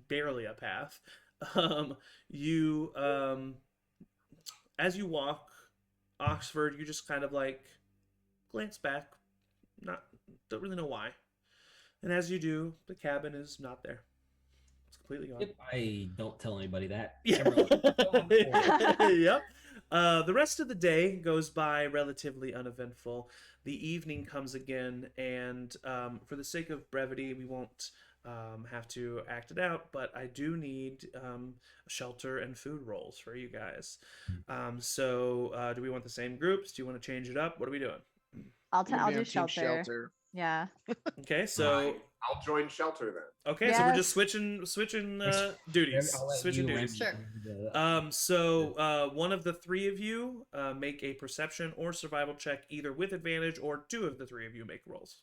Berlia path, you as you walk, Oxford, you just kind of like glance back, don't really know why. And as you do, the cabin is not there. It's completely gone. Yep, I don't tell anybody that. Yeah. Everyone- Yep. The rest of the day goes by relatively uneventful. The evening comes again, and for the sake of brevity, we won't have to act it out, but I do need shelter and food rolls for you guys. So do we want the same groups? Do you want to change it up? What are we doing? I'll Maybe I'll on do Team shelter. Yeah. Okay, so I'll join shelter then. okay, so we're Yes. just switching duties, I'll let switching you duties. run Sure. the- So one of the 3 of you make a perception or survival check, either with advantage, or 2 of the 3 of you make rolls.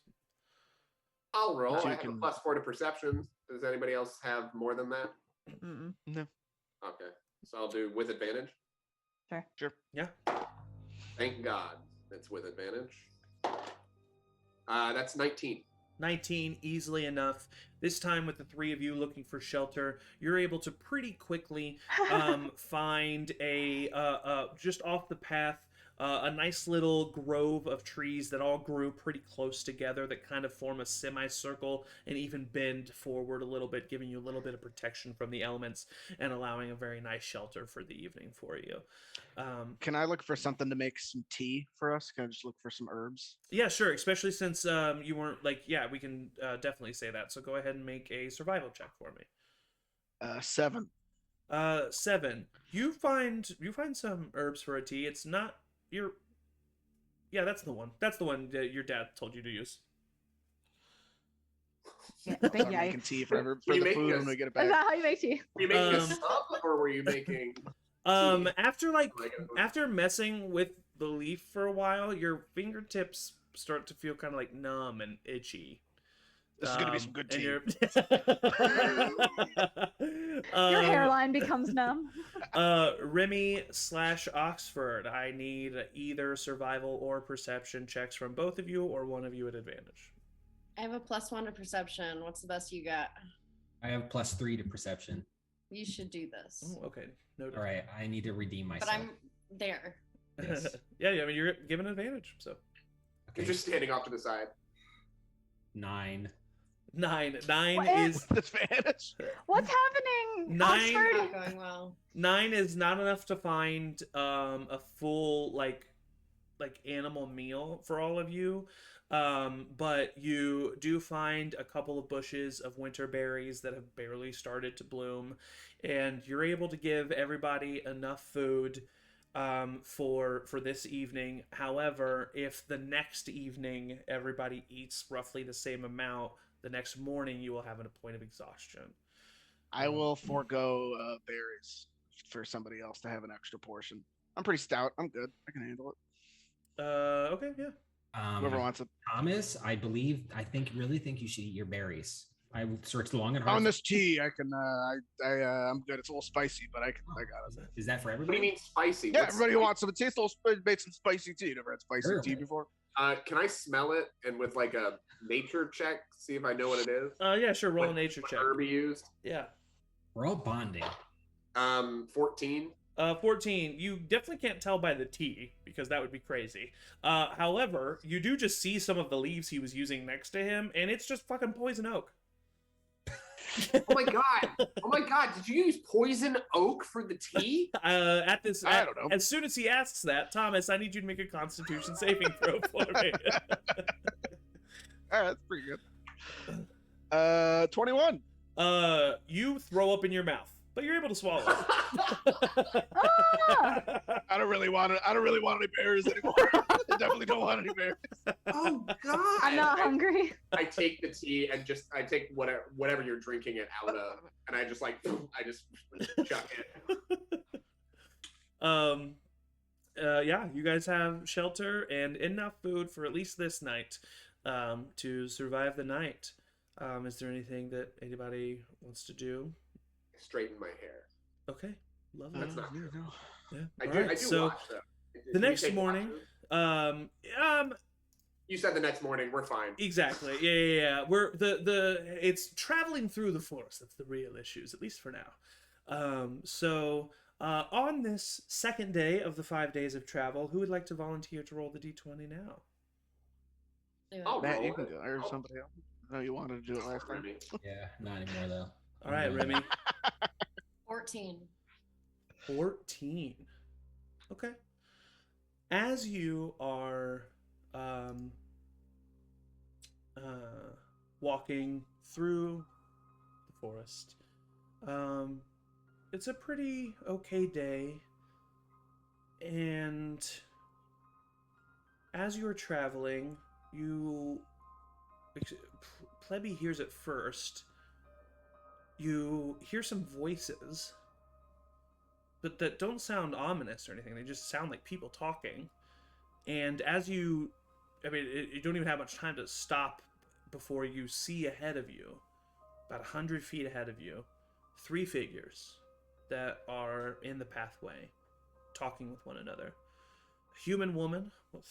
I'll roll. So I you have a can- +4 to perception. Does anybody else have more than that? Mm-mm. Okay, so I'll do with advantage. Sure. Yeah. Thank God that's with advantage. That's 19. 19, easily enough. This time, with the three of you looking for shelter, you're able to pretty quickly find just off the path, a nice little grove of trees that all grew pretty close together that kind of form a semicircle and even bend forward a little bit, giving you a little bit of protection from the elements and allowing a very nice shelter for the evening for you. Can I look for something to make some tea for us? Can I just look for some herbs? Yeah, sure. Especially since you weren't we can definitely say that. So go ahead and make a survival check for me. 7. 7. You find some herbs for a tea. It's not your. Yeah, that's the one. That's the one that your dad told you to use. Yeah, Start big making yikes. tea for You the make food us- when we get it Is back. that how you make tea? Were you making a Um, sub, or were you making? After messing with the leaf for a while, your fingertips start to feel kind of like numb and itchy. This is gonna be some good and tea. your Your hairline becomes numb. Remy/Oxford, I need either survival or perception checks from both of you or one of you at advantage. I have a +1 to perception. What's the best you got? I have +3 to perception. You should do this. Oh, okay. Noted. All right, I need to redeem But myself. I'm there. Yes. Yeah, I mean, you're given advantage, so. Okay. You're just standing off to the side. 9. 9 What? is Disadvantage. What's happening? 9 Oxford? Not going well. 9 is not enough to find a full like animal meal for all of you, but you do find a couple of bushes of winter berries that have barely started to bloom, and you're able to give everybody enough food for this evening. However, if the next evening everybody eats roughly the same amount, the next morning you will have a point of exhaustion. I will forego berries for somebody else to have an extra portion. I'm pretty stout. I'm good. I can handle it. Okay, yeah. Whoever wants it. Thomas, really think you should eat your berries. I searched long and hard. On this tea, I can. I'm good. It's a little spicy, but I got it. Is that for What do everybody? you mean spicy? Yeah, What's everybody who spicy? wants some. It tastes a little. Made some spicy tea. Never had spicy Sure. tea before. Can I smell it and with like a nature check, see if I know what it is? Yeah, sure. Roll a What- nature what check. herb he used? Yeah. We're all bonding. 14. 14. You definitely can't tell by the tea because that would be crazy. However, you do just see some of the leaves he was using next to him, and it's just fucking poison oak. Oh my god! Oh my god! Did you use poison oak for the tea? I don't know. As soon as he asks that, Thomas, I need you to make a Constitution saving throw for me. All right, that's pretty good. 21. You throw up in your mouth, but you're able to swallow it. Ah! I don't really want it. I don't really want any berries anymore. I definitely don't want any berries. Oh god! I'm not hungry. I take the tea and I take whatever you're drinking it out of, and I just chuck it. Yeah, you guys have shelter and enough food for at least this night, to survive the night. Is there anything that anybody wants to do? Straighten my hair. Okay, lovely. That's not true. Yeah. I All do. right, I do so watch though. the Do we next take morning, watches? You said the next morning. We're fine. exactly. Yeah. We're it's traveling through the forest that's the real issues, at least for now. So on this second day of the 5 days of travel, who would like to volunteer to roll the d20 now? Do it. Oh, Matt, you roll can it. go. Or somebody else. No, you wanted to do it last time. Remy. Yeah, not anymore though. All right, Remy. 14. 14. Okay. As you are walking through the forest, it's a pretty okay day, and as you are traveling, Plebby hears it first. You hear some voices, but that don't sound ominous or anything. They just sound like people talking. And as you don't even have much time to stop before you see ahead of you, about 100 feet ahead of you, 3 figures that are in the pathway. talking with one another. A human woman with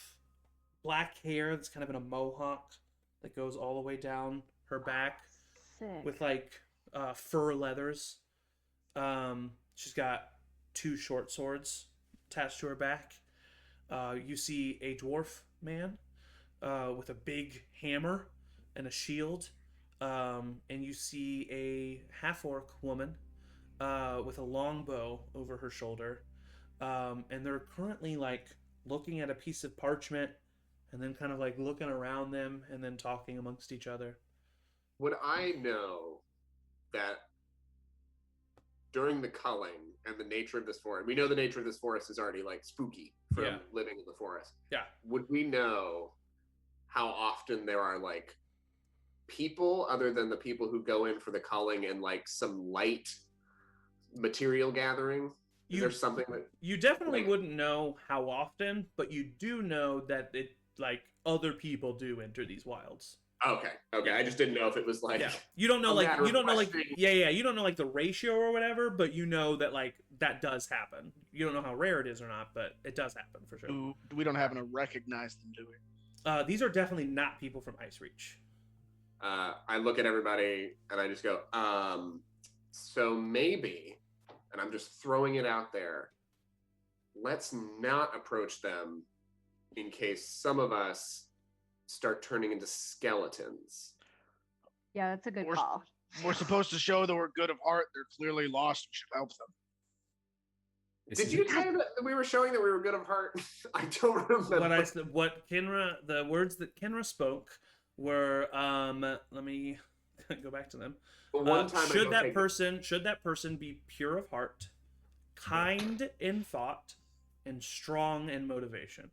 black hair that's kind of in a mohawk that goes all the way down her back Sick. with like fur leathers. She's got 2 short swords attached to her back. You see a dwarf man with a big hammer and a shield. And you see a half-orc woman with a long bow over her shoulder. And they're currently like looking at a piece of parchment and then kind of like looking around them and then talking amongst each other. Would I know that during the culling and the nature of this forest, we know the nature of this forest is already like spooky from Yeah. living in the forest. Yeah. Would we know how often there are like people other than the people who go in for the culling and like some light material gathering? Is there something that You definitely like- wouldn't know how often, but you do know that it like other people do enter these wilds. Okay. I just didn't know if it was like Yeah, you don't know a like matter you of don't know like questioning. you don't know like the ratio or whatever, but you know that like that does happen. You don't know how rare it is or not, but it does happen for sure. We don't happen to recognize them, do we? These are definitely not people from Ice Reach. I look at everybody and I just go, so maybe, and I'm just throwing it out there, let's not approach them in case some of us start turning into skeletons. Yeah, that's a good We're- call. We're supposed to show that we're good of heart. They're clearly lost. We should help them. This Did is- you say that we were showing that we were good of heart? I don't remember. What Kenra, the words that Kenra spoke were let me go back to them. But one time I should go, that "Hey, person be pure of heart, kind in thought, and strong in motivation.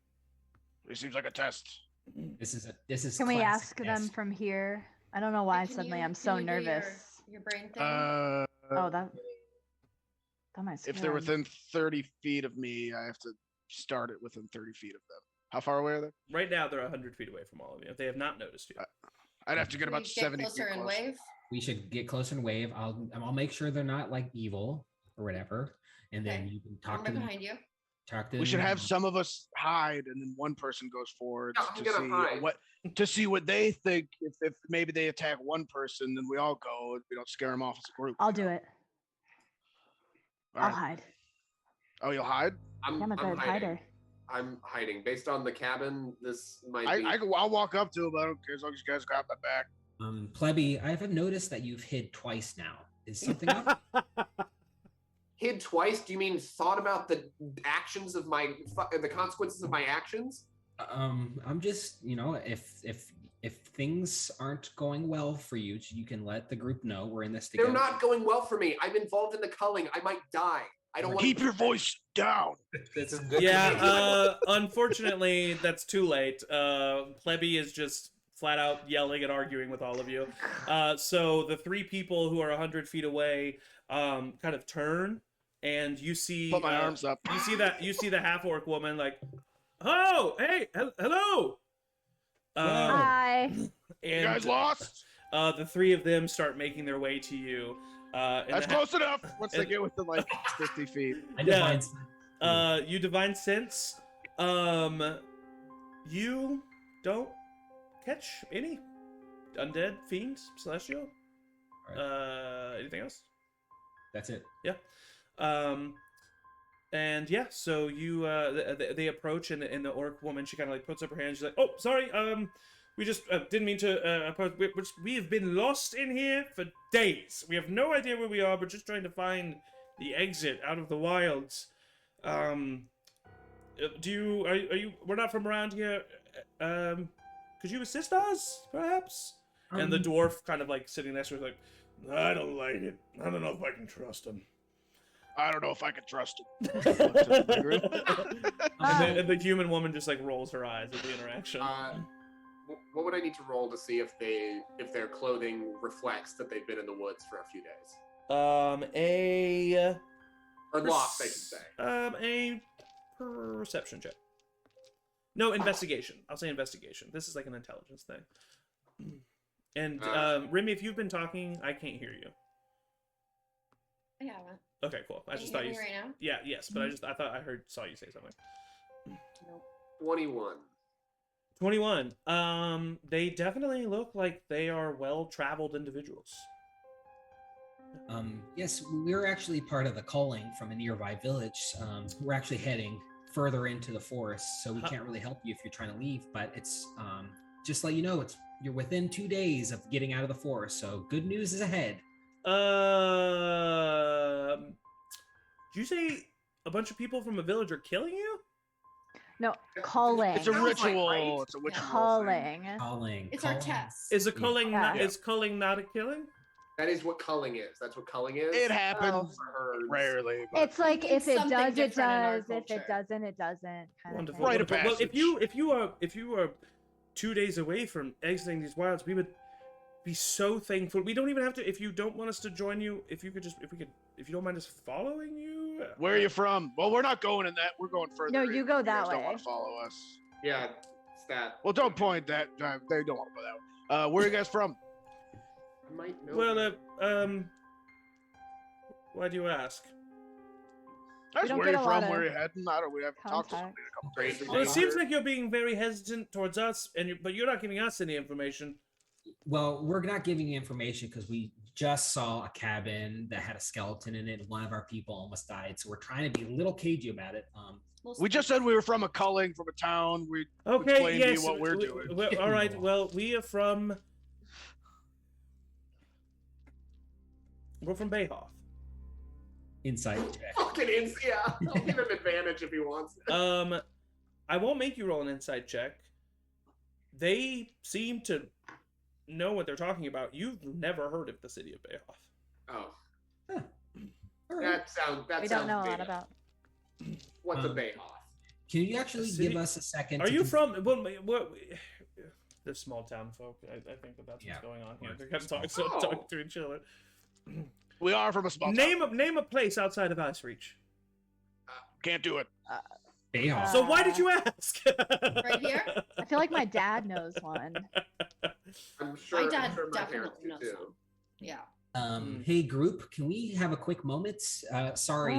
It seems like a test. This is. Can we classic ask them test. from here? I don't know why Can suddenly you- I'm can so you do nervous. Your brain thing. Oh, that might scare If they're them. within 30 feet of me, I have to start it within 30 feet of them. How far away are they? Right now, they're 100 feet away from all of you. If they have not noticed you, I'd have to get Can we about 70 closer feet and close. wave. We should get closer and wave. I'll make sure they're not like evil or whatever, and then Okay. you can I'm talk to right them. behind you. Talk to We should them, have some of us hide, and then one person goes forward Yeah, I'm to gonna see hide. what they think. If maybe they attack one person, then we all go. We don't scare them off as a group. I'll do it. All I'll right. hide. Oh, you'll hide? I'm a I'm good hiding. hider. I'm hiding. Based on the cabin, this might be. I'll walk up to him. I don't care as long as you guys got my back. Plebby, I have noticed that you've hid twice now. Is something up? Hid twice? Do you mean thought about the actions of the consequences of my actions? I'm just, if things aren't going well for you, you can let the group know we're in this together. They're not going well for me. I'm involved in the culling. I might die. I don't want Keep your voice down. This is good. yeah. Unfortunately, that's too late. Plebby is just flat out yelling and arguing with all of you. So the 3 people who are 100 feet away kind of turn, and you see. Put my arms up. You see the half orc woman like, oh, hey, hello. Hi. You And guys lost? the 3 of them start making their way to you. And That's the close enough. Once they and- get within like 50 feet. I Yeah. divine. You divine sense. You don't catch any undead, fiends, celestial. Anything else? That's it. And yeah, so you they approach, and the orc woman, she kind of like puts up her hand. She's like, "Oh, sorry, we just didn't mean to approach. We have been lost in here for days. We have no idea where we are. We're just trying to find the exit out of the wilds. Do you are you? We're not from around here. Could you assist us, perhaps?" And the dwarf kind of like sitting next to her, like, "I don't like it. I don't know if I can trust him." I don't know if I can trust him. And the human woman just like rolls her eyes at the interaction. What would I need to roll to see if their clothing reflects that they've been in the woods for a few days? A Or lost, I should say. A perception check. No, investigation. I'll say investigation. This is like an intelligence thing. And Remy, if you've been talking, I can't hear you. I haven't. Okay, cool. I Can just you thought hear you. me right now? Yeah, yes, but I thought I saw you say something. Nope. 21. 21. They definitely look like they are well-traveled individuals. Yes, we're actually part of the calling from a nearby village. We're actually heading further into the forest, so we can't really help you if you're trying to leave. But it's just to let you know, you're within 2 days of getting out of the forest, so good news is ahead. Did you say a bunch of people from a village are killing you? No, calling. It's a Sounds like, ritual. right? It's a ritual. Calling. Calling. It's our calling. test. Is a culling not? Yeah. Is culling not a killing? That is what culling is. That's what culling is. It happens For herds. rarely. But It's like It's if it something does, it different in our does. If it culture. doesn't, it doesn't. Kind Wonderful. of Rite thing. of Wonderful. Well, passage. if you are 2 days away from exiting these wilds, we would be so thankful. We don't even have to. If you don't want us to join you, if you don't mind us following you. where are you from? Well, we're not going in that. We're going further. No, in. you go guys that Don't way. want to follow us. Yeah, stat. Well, don't point that. They don't want to go that way. Where are you guys from? I might know. Well, why do you ask? That's don't where get you're a lot from. of Where you're heading? I don't. We haven't talked to contact. somebody in a couple Strangers days. Well, it Yeah. seems like you're being very hesitant towards us, but you're not giving us any information. Well, we're not giving you information because we just saw a cabin that had a skeleton in it, and one of our people almost died. So we're trying to be a little cagey about it. We just said we were from a culling, from a town. We Okay, explained to yes. you what we're doing. All right. Well, we're from Bayhoff. Insight check. Fucking yeah. I'll give him advantage if he wants. I won't make you roll an insight check. They seem to know what they're talking about. You've never heard of the city of Bayhoff. Oh, All right. that sounds. We don't know a lot about. What's a Um, Bayhoff? Can you actually city- give us a second? Are to you con- from? What? They're small town folk. I think that's Yeah, what's going on of here. course. They're kind of talking, Oh. talking to each other. We are from a small town. Name a place outside of Ice Reach. Can't do it. Bayhoff? So why did you ask? Right here? I feel like my dad knows one. I'm sure. My dad I'm sure my definitely parents do knows too. some. Yeah. Hey group, can we have a quick moment? Sorry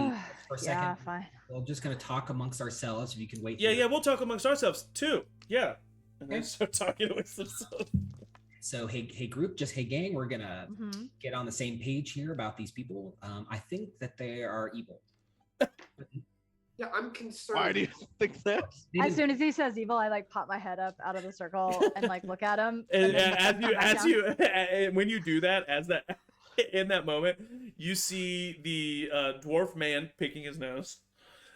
for a second. Yeah, fine. We're just gonna talk amongst ourselves. If you can wait. Yeah, here. yeah, we'll talk amongst ourselves too. Yeah. And they Okay. start talking amongst themselves. So hey group, just hey gang, we're gonna Hmm. get on the same page here about these people. I think that they are evil. Yeah, I'm concerned. Why do you think that? They As didn't- soon as he says evil, I like pop my head up out of the circle and like look at him. And, then as come you back as down. you and when you do that, in that moment, you see the dwarf man picking his nose.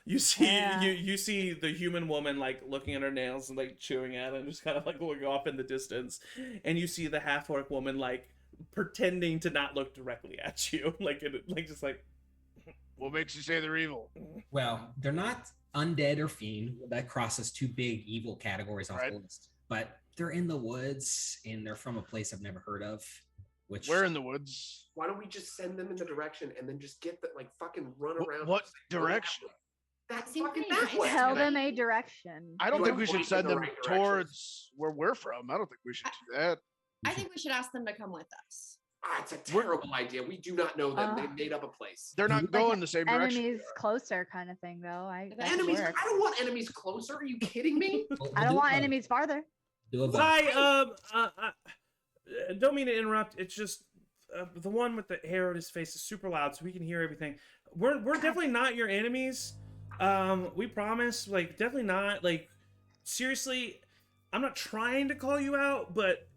You see Yeah. you see the human woman like looking at her nails and like chewing at it and just kind of like looking off in the distance, and you see the half orc woman like pretending to not look directly at you, just like. What makes you say they're evil? Well, they're not undead or fiend. That crosses two big evil categories off Right. the list. But they're in the woods and they're from a place I've never heard of. Which We're in the woods. Why don't we just send them in the direction and then just get the fucking run around? What and just go that direction? way? That's Seems fucking pretty that nice. way. Tell them a direction. I don't You think wanna we should point in send the them right direction. towards where we're from. I don't think we should do that. I think we should ask them to come with us. Ah, it's a terrible idea. We do not know them. They Uh, made up a place. They're not Like going the same direction. Enemies closer kind of thing, though. The That Enemies. works. I don't want enemies closer. Are you kidding me? We'll I don't do want a- enemies farther. do a vote. Hi, don't mean to interrupt. It's just the one with the hair on his face is super loud, so we can hear everything. We're definitely not your enemies. We promise. Like, definitely not. Like, seriously, I'm not trying to call you out, but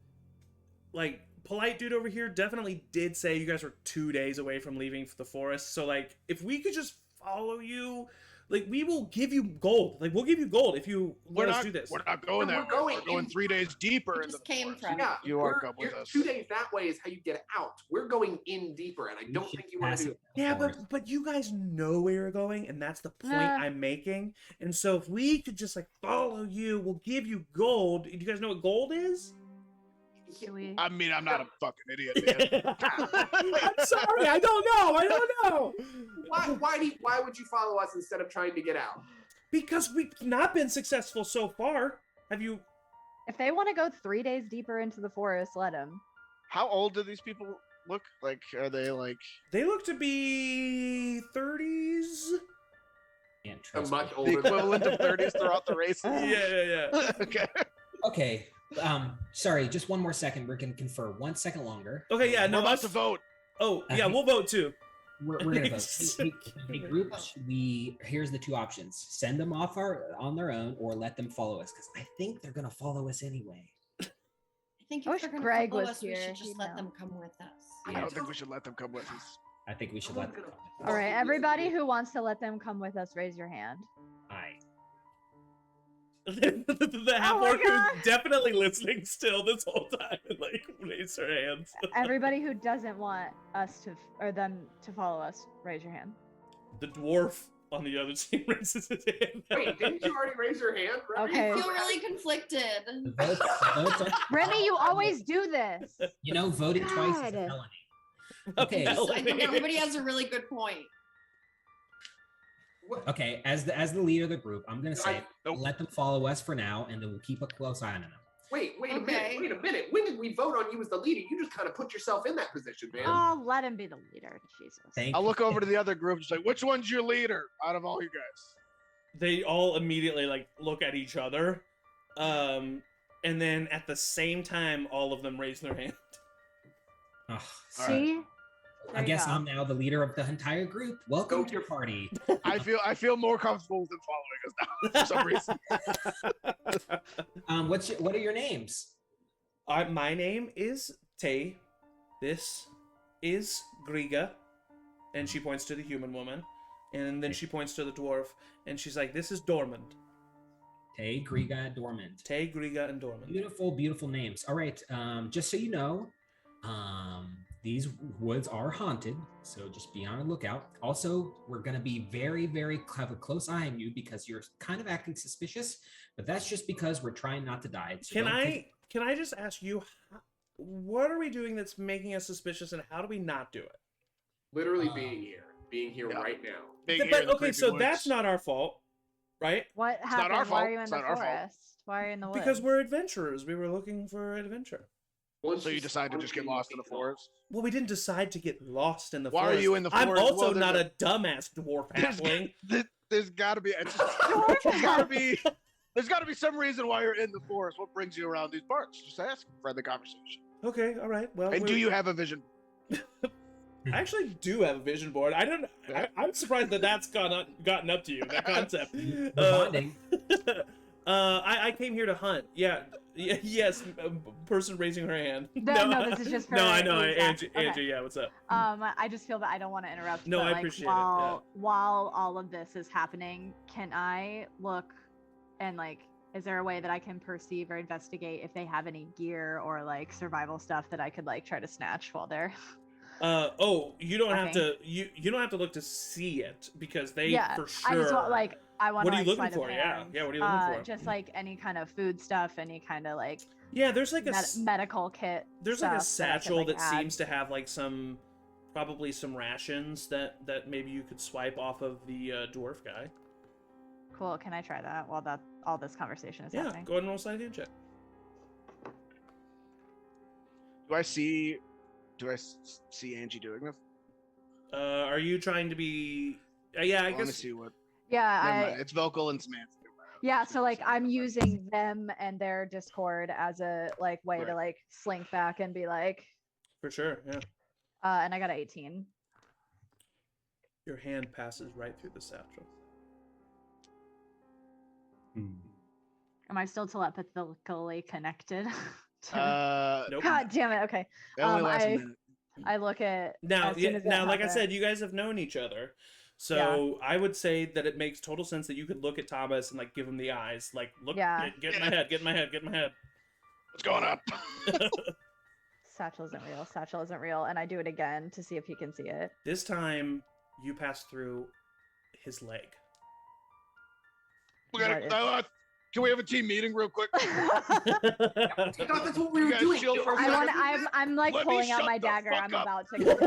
like, polite dude over here definitely did say you guys were 2 days away from leaving the forest. So like, if we could just follow you. Like, we will give you gold. Like, we'll give you gold if you We're let us not, do this. we're not going No, that we're way. going We're going in. 3 days deeper We into just the came forest. from- Yeah, You are come with you're us. 2 days that way is how you get out. We're going in deeper, and I We don't should think you want pass to do it it. Yeah, forest. but you guys know where you're going, and that's the point Nah. I'm making. And so if we could just like follow you, we'll give you gold. Do you guys know what gold is? Do we? I mean, I'm not a fucking idiot, man. I'm sorry, I don't know. I don't know. Why would you follow us instead of trying to get out? Because we've not been successful so far. Have you? If they want to go 3 days deeper into the forest, let them. How old do these people look? Like, are they like? They look to be 30s. Can't A trust much me. The older. equivalent of 30s throughout the races. Yeah. Okay. Okay. Sorry, just one more second. We're gonna confer 1 second longer. Okay, yeah, We're no, about us. to vote. Oh, yeah, we'll vote too. We're gonna vote. Hey, groups, here's the two options: send them off on their own, or let them follow us. Because I think they're gonna follow us anyway. I think I if wish they're going Greg to follow was us, we here, should just he'd let know. them come with us. I don't think we should let them come with us. I think we should let them. All right, everybody who wants to let them come with us, raise your hand. Aye. The half Oh my orc God. who's definitely listening still this whole time and like raise their hands. Everybody who doesn't want us to or them to follow us, raise your hand. The dwarf on the other team raises his hand. Wait, didn't you already raise your hand? Remy? Okay. I feel really conflicted. The votes are, Remy, you always do this. voting twice is a God. felony. Okay. I think everybody has a really good point. What? Okay, as the leader of the group, I'm gonna say Nope. let them follow us for now, and then we'll keep a close eye on them. Wait a Okay. minute. Wait a minute. When did we vote on you as the leader? You just kind of put yourself in that position, man. Oh, let him be the leader. Jesus. Thank I'll you. look over to the other group and say, which one's your leader out of all you guys? They all immediately like look at each other. And then at the same time all of them raise their hand. Ugh, All See? I There you guess go. I'm now the leader of the entire group. Welcome Go. to your party. I feel more comfortable with them following us now for some reason. What are your names? My name is Tay. This is Griga. And she points to the human woman. And then she points to the dwarf. And she's like, this is Dormand. Tay, Griga, Dormant. Tay, Griga, and Dormand. Beautiful, beautiful names. All right. Just so you know, these woods are haunted, so just be on the lookout. Also, we're gonna be have a close eye on you because you're kind of acting suspicious, but that's just because we're trying not to die. So Can don't take- I just ask you, what are we doing that's making us suspicious, and how do we not do it? Literally Uh, being here yeah. right now. Being here But in the okay, creepy so woods. that's not our fault, right? What not happened? our Why fault. are you in It's the not our fault. forest? Why are you in the woods? Because we're adventurers. We were looking for adventure. Once So you decide to just get lost in the forest? Well, we didn't decide to get lost in the Why are forest. you in the I'm forest? also Well, then not a dumbass dwarf halfling. There's got to be. There's got to be some reason why you're in the forest. What brings you around these parts? Just ask. Friendly conversation. Okay, all right. Well, And do you have a vision? I actually do have a vision board. I don't. I'm surprised that that's gotten up to you. That concept. We're bonding. I came here to hunt. Yeah. Yes. Person raising her hand. No, this is just for No, I know. the exact- Angie, okay. Angie, yeah. What's up? I just feel that I don't want to interrupt. No, but, I like, appreciate it, while all of this is happening, can I look and like, is there a way that I can perceive or investigate if they have any gear or like survival stuff that I could like try to snatch while they're? You don't have Okay. to. You don't have to look to see it because they Yeah, for sure. I just want like I want. What are like, you looking sleight of for? Yeah, hand. yeah. What are you looking for? Just like any kind of food stuff, any kind of like Yeah, there's like a medical kit. there's like a stuff that I could, satchel like, that add. seems to have like probably some rations that maybe you could swipe off of the dwarf guy. Cool. Can I try that while all this conversation is Yeah, happening? go ahead and roll sleight of hand check. Do I see Angie doing this? Are you trying to be? Yeah, I Let me guess. see what. Yeah, Never mind. It's vocal and Samantha. yeah. So like I'm using them and their Discord as a like way to Right. like slink back and be like, For sure, yeah. and I got an 18. Your hand passes right through the satchel. Am I still telepathically connected? to- Nope. God damn it. Okay. That only lasts a I- minute. I look at Now, as soon yeah, as that now, like I happens. said, you guys have known each other, so I would say that it makes total sense that you could look at Thomas and like give him the eyes, like look, Yeah. get in my head, get in my head, get in my head. What's going on? Satchel isn't real. Satchel isn't real, and I do it again to see if he can see it. This time, you pass through his leg. We gotta, What can we have a team meeting real quick? I thought that's what we You were guys doing. chill for a I second. want. I'm like Let me pulling out shut my the dagger. fuck I'm up. about to kill.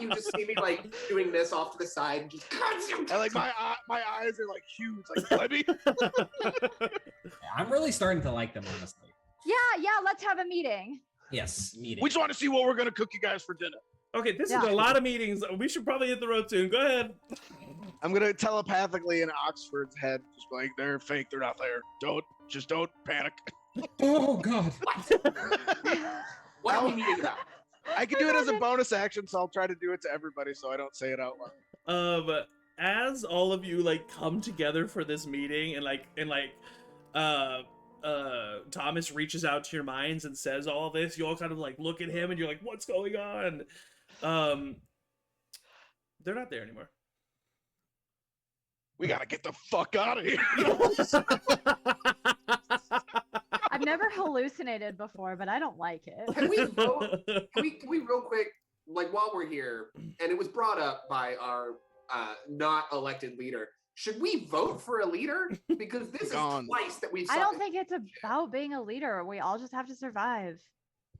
You just see me like doing this off to the side and just. And like my eyes are like huge. Like let me. I'm really starting to like them, honestly. Yeah. Let's have a meeting. Yes, meeting. We just want to see what we're gonna cook you guys for dinner. Okay, this Yeah. is a lot of meetings. We should probably hit the road soon. Go ahead. I'm gonna telepathically in Oxford's head, just like they're fake, they're not there. Don't panic. Oh God. What are we meeting about? I can do it as a bonus action, so I'll try to do it to everybody, so I don't say it out loud. As all of you like come together for this meeting Thomas reaches out to your minds and says all this, you all kind of like look at him and you're like, what's going on? They're not there anymore. We gotta get the fuck out of here. I've never hallucinated before, but I don't like it. Can we vote? Can we real quick, like while we're here, and it was brought up by our not elected leader. Should we vote for a leader? Because this is Gone. twice that we've. I don't think it's about being a leader. We all just have to survive.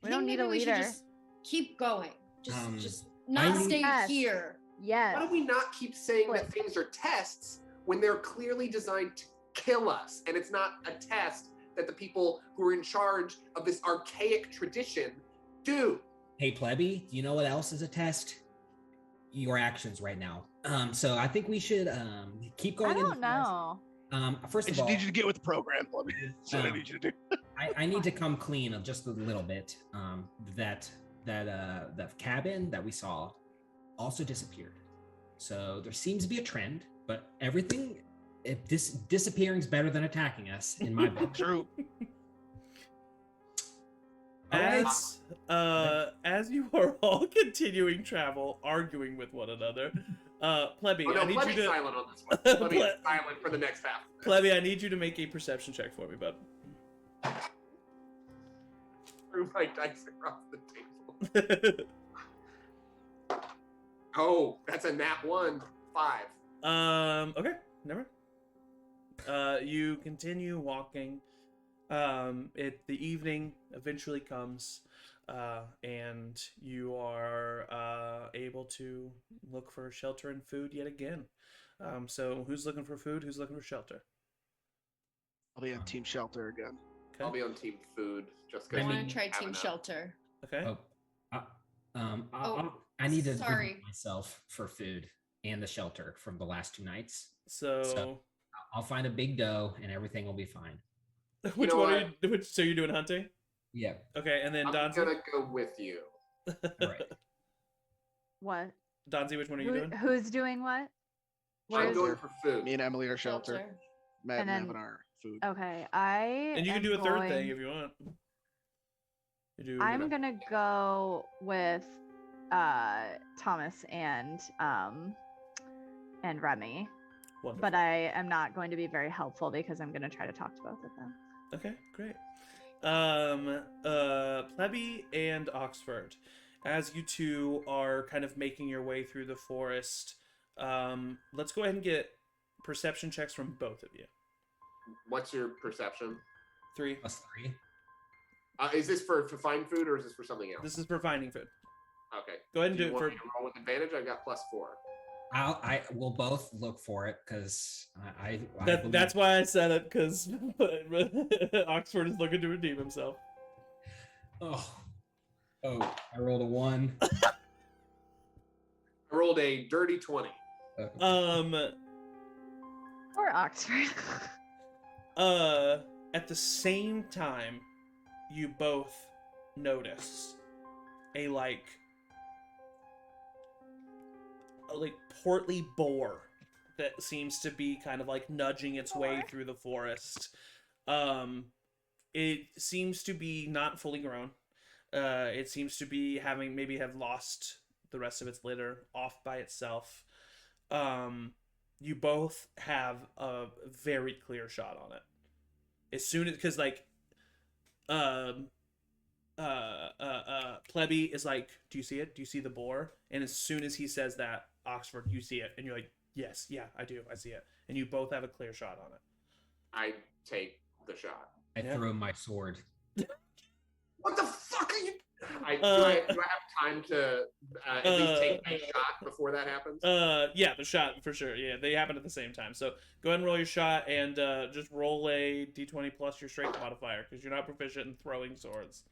We I don't think need maybe a we should leader. just keep going. Just I not need- stay Yes. here. Yes. Why do we not keep saying that Flip. things are tests when they're clearly designed to kill us, and it's not a test that the people who are in charge of this archaic tradition do? Hey, plebby, do you know what else is a test? Your actions right now. So I think we should keep going. I in the don't know. First I of just all, need you to get with the program, Plummy. That's what I need you to do. I need to come clean of just a little bit. That cabin that we saw also disappeared. So there seems to be a trend, but everything, disappearing's better than attacking us in my book. True. As you are all continuing travel, arguing with one another, Plebby, Oh no, I need Plebby's you to silent on this one. Plebby is silent for the next half. Plebby, I need you to make a perception check for me, bud. Threw my dice across the table. Oh, that's a nat 1. 5. Okay, never. You continue walking. The evening eventually comes, and you are able to look for shelter and food yet again. So who's looking for food? Who's looking for shelter? I'll be on Team Shelter again. I'll Okay. be on team food just I because. want to try team shelter. Okay. I need to sorry. reward myself for food and the shelter from the last 2 nights. So, I'll find a big doe and everything will be fine. which know one are what? you? So you're doing hunting? Yeah. Okay, and then I'm Donzi. gonna go with you. All right. What? Donzi, which one are you doing? Who's doing what? I'm Where's- going for food. Me and Emily are Shelter. Matt And and then- Evan are food. Okay, I. And you can am do a third going- thing if you want. You do. I'm whatever. gonna go with Thomas and Remy, Wonderful. but I am not going to be very helpful because I'm gonna try to talk to both of them. Okay, great. Plebby and Oxford, as you two are kind of making your way through the forest, let's go ahead and get perception checks from both of you. What's your perception? 3. +3. Is this for find food or is this for something else? This is for finding food. Okay. Go ahead and do you it want for. me to roll with advantage? I've got +4. I will both look for it because I That's why I said it, because Oxford is looking to redeem himself. Oh, I rolled a 1. I rolled a dirty 20. Or Oxford. At the same time, you both notice a like portly boar that seems to be kind of like nudging its way through the forest. It seems to be not fully grown. It seems to be have lost the rest of its litter off by itself. You both have a very clear shot on it. As soon as, because like, Plebby is like, do you see it? Do you see the boar? And as soon as he says that, Oxford, you see it, and you're like, yes, yeah, I do, I see it, and you both have a clear shot on it. I take the shot. I threw my sword. What the fuck are you? Do I have time to at least take my shot before that happens? Yeah, the shot for sure. Yeah, they happen at the same time. So go ahead and roll your shot, and just roll a d20 plus your strength modifier because you're not proficient in throwing swords.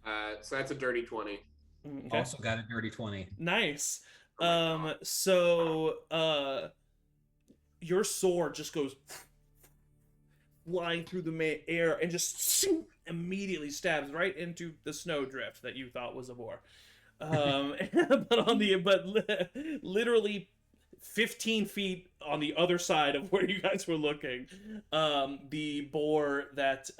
So that's a dirty 20. Okay. Also got a dirty 20. Nice. Oh my God. So your sword just goes flying through the air and just immediately stabs right into the snowdrift that you thought was a boar. But literally 15 feet on the other side of where you guys were looking, the boar that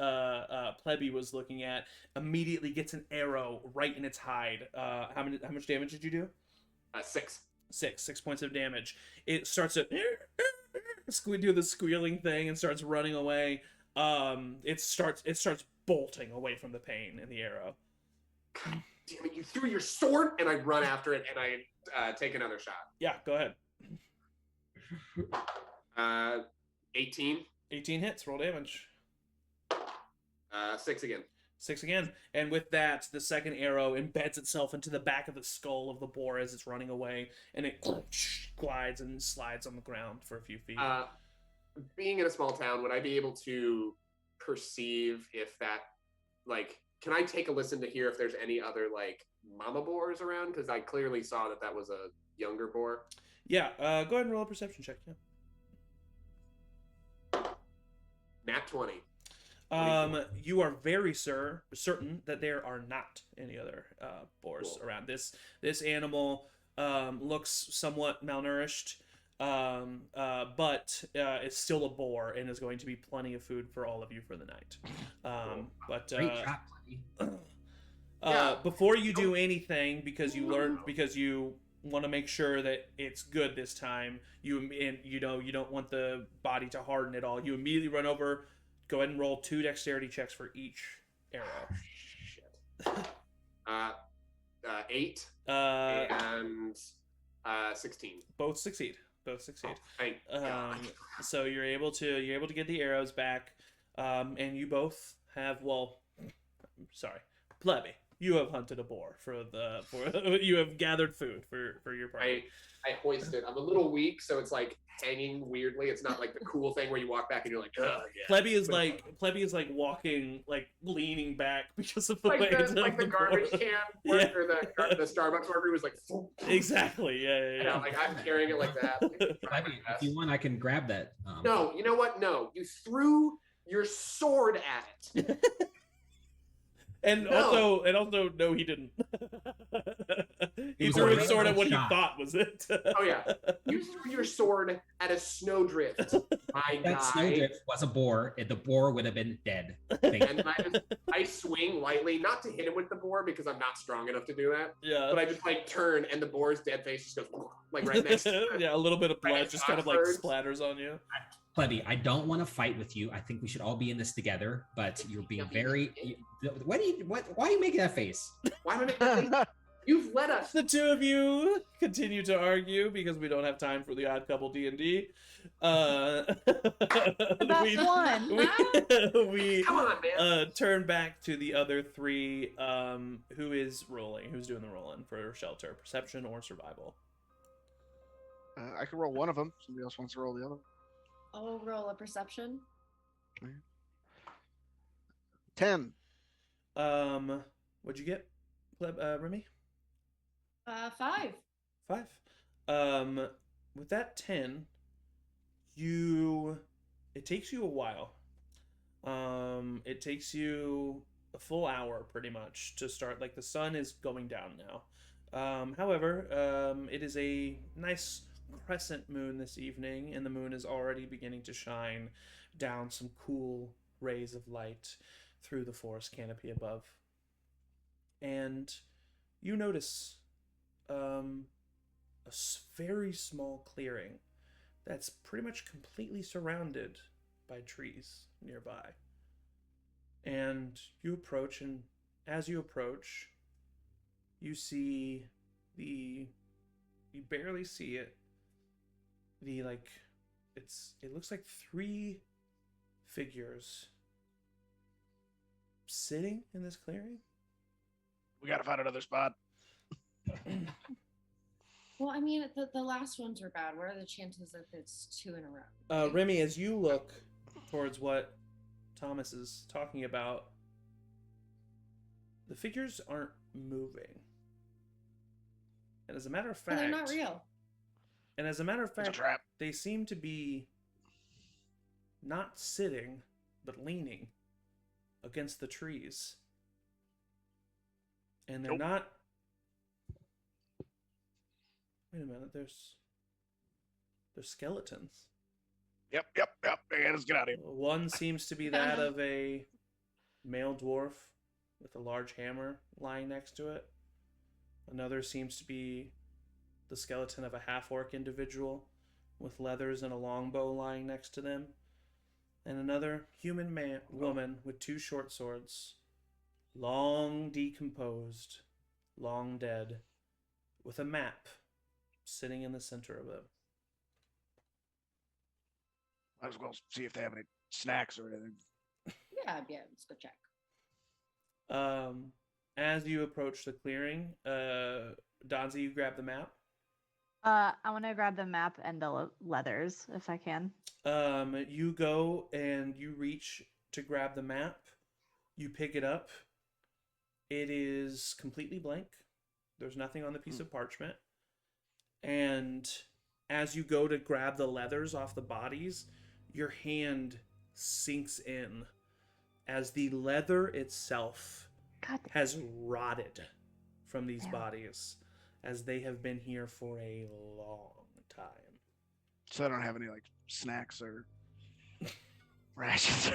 Plebby was looking at immediately gets an arrow right in its hide. How much damage did you do? 6. 6 points of damage. It starts to do the squealing thing and starts running away. It starts bolting away from the pain in the arrow. Damn it, you threw your sword, and I run after it, and I take another shot. Yeah, go ahead. 18. 18 hits. Roll damage. 6 again. 6 again. And with that, the second arrow embeds itself into the back of the skull of the boar as it's running away, and it glides and slides on the ground for a few feet. Being in a small town, would I be able to perceive if that, like, can I take a listen to hear if there's any other, like, mama boars around? Because I clearly saw that was a younger boar. Yeah, go ahead and roll a perception check. Yeah. Nat 20. You are very certain that there are not any other boars Cool. around. This animal looks somewhat malnourished, but it's still a boar and is going to be plenty of food for all of you for the night. But Great job, Plebby. Yeah. before you do anything, because you want to make sure that it's good this time, you don't want the body to harden at all. You immediately run over. Go ahead and roll 2 dexterity checks for each arrow. Shit. 8 and 16. Both succeed. Oh, thank God. So you're able to get the arrows back, and you both have Plebby, you have hunted a boar you have gathered food for your party. I hoist it. I'm a little weak, so it's like hanging weirdly. It's not like the cool thing where you walk back and you're like, oh yeah. Plebby is like walking, like leaning back because of the Like weight the, like the garbage boar. can Yeah. or the Starbucks order was like Exactly. Yeah. yeah, like I'm carrying it like that. Like, Plebby, if you want, I can grab that. no, you know what? No, you threw your sword at it. And No. also, no, he didn't. He was threw a his sword at what shot. he thought was it. Oh yeah, you threw your sword at a snowdrift. My That guy. snowdrift was a boar, and the boar would have been dead. Thank And I swing lightly, not to hit him with the boar because I'm not strong enough to do that. Yeah. But I just like turn, and the boar's dead face just goes like right next to it. Yeah, a little bit of blood Right, just kind of like Oxfords. splatters on you. Plebby, I don't want to fight with you. I think we should all be in this together. But you're being very. Why are you making that face? Why am I making that face? You've led us. The two of you continue to argue because we don't have time for the Odd Couple D&D. The best one. We Come on, man. turn back to the other three. Who's doing the rolling for shelter, perception, or survival? I can roll one of them. Somebody else wants to roll the other. I'll roll a perception. 10. What'd you get, Remy? 5. 5. With that 10, it takes you a while. It takes you a full hour pretty much to start. Like the sun is going down now. However, it is a nice crescent moon this evening, and the moon is already beginning to shine down some cool rays of light through the forest canopy above. And you notice a very small clearing that's pretty much completely surrounded by trees nearby. And you approach, and as you approach, you see you barely see it. It looks like 3 figures sitting in this clearing. We gotta find another spot. Well, I mean, the last ones were bad. What are the chances that it's 2 in a row? Remy, as you look towards what Thomas is talking about, the figures aren't moving. And as a matter of So fact, they're not real. And as a matter of It's a fact, trap. they seem to be not sitting, but leaning against the trees. And they're Nope. not. Wait a minute, there's skeletons. Yep. Hey, let's get out of here. One seems to be that of a male dwarf with a large hammer lying next to it. Another seems to be the skeleton of a half-orc individual with leathers and a longbow lying next to them. And another human woman with two short swords, long decomposed, long dead, with a map sitting in the center of it. Might as well see if they have any snacks or anything. Yeah, let's go check. As you approach the clearing, Donzi, you grab the map. I want to grab the map and the leathers if I can. You go and you reach to grab the map. You pick it up. It is completely blank. There's nothing on the piece of parchment. And as you go to grab the leathers off the bodies, your hand sinks in as the leather itself has rotted from these bodies, as they have been here for a long time. So I don't have any like snacks or rations,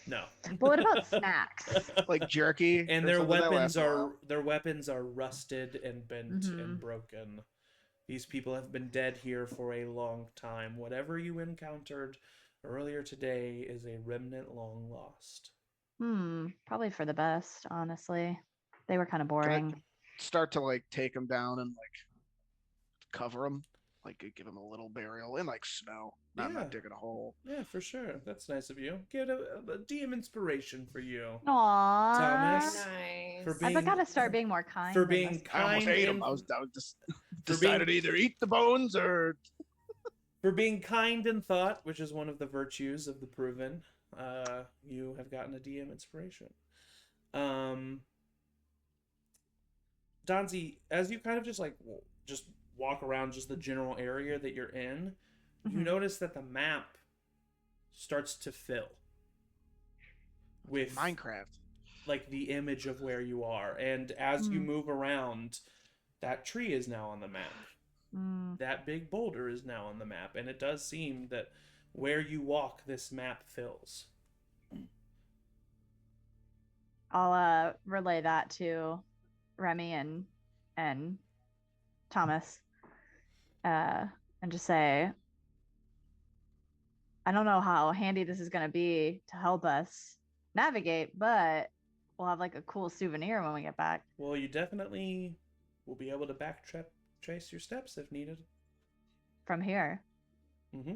No. But what about snacks? like jerky. And or their something that weapons lasts a while? are rusted and bent and broken. These people have been dead here for a long time. Whatever you encountered earlier today is a remnant long lost. Probably for the best, honestly. They were kind of boring. Start to like take them down and like cover them, like give them a little burial in like snow. I'm Yeah. not digging a hole. Yeah, for sure. That's nice of you. Get a DM inspiration for you, Aww. Thomas. Nice. For I being gotta start being more kind. for in being this. I almost kind ate them. and I was just for decided being- to either eat the bones or for being kind in thought, which is one of the virtues of the proven. You have gotten a DM inspiration. Donzi, as you kind of just walk around just the general area that you're in, you notice that the map starts to fill with Minecraft. like the image of where you are, and as you move around, that tree is now on the map. That big boulder is now on the map, and it does seem that where you walk, this map fills. I'll relay that to Remy and Thomas, and just say, I don't know how handy this is going to be to help us navigate, but we'll have like a cool souvenir when we get back. Well, you definitely will be able to trace your steps if needed. From here. Mm-hmm.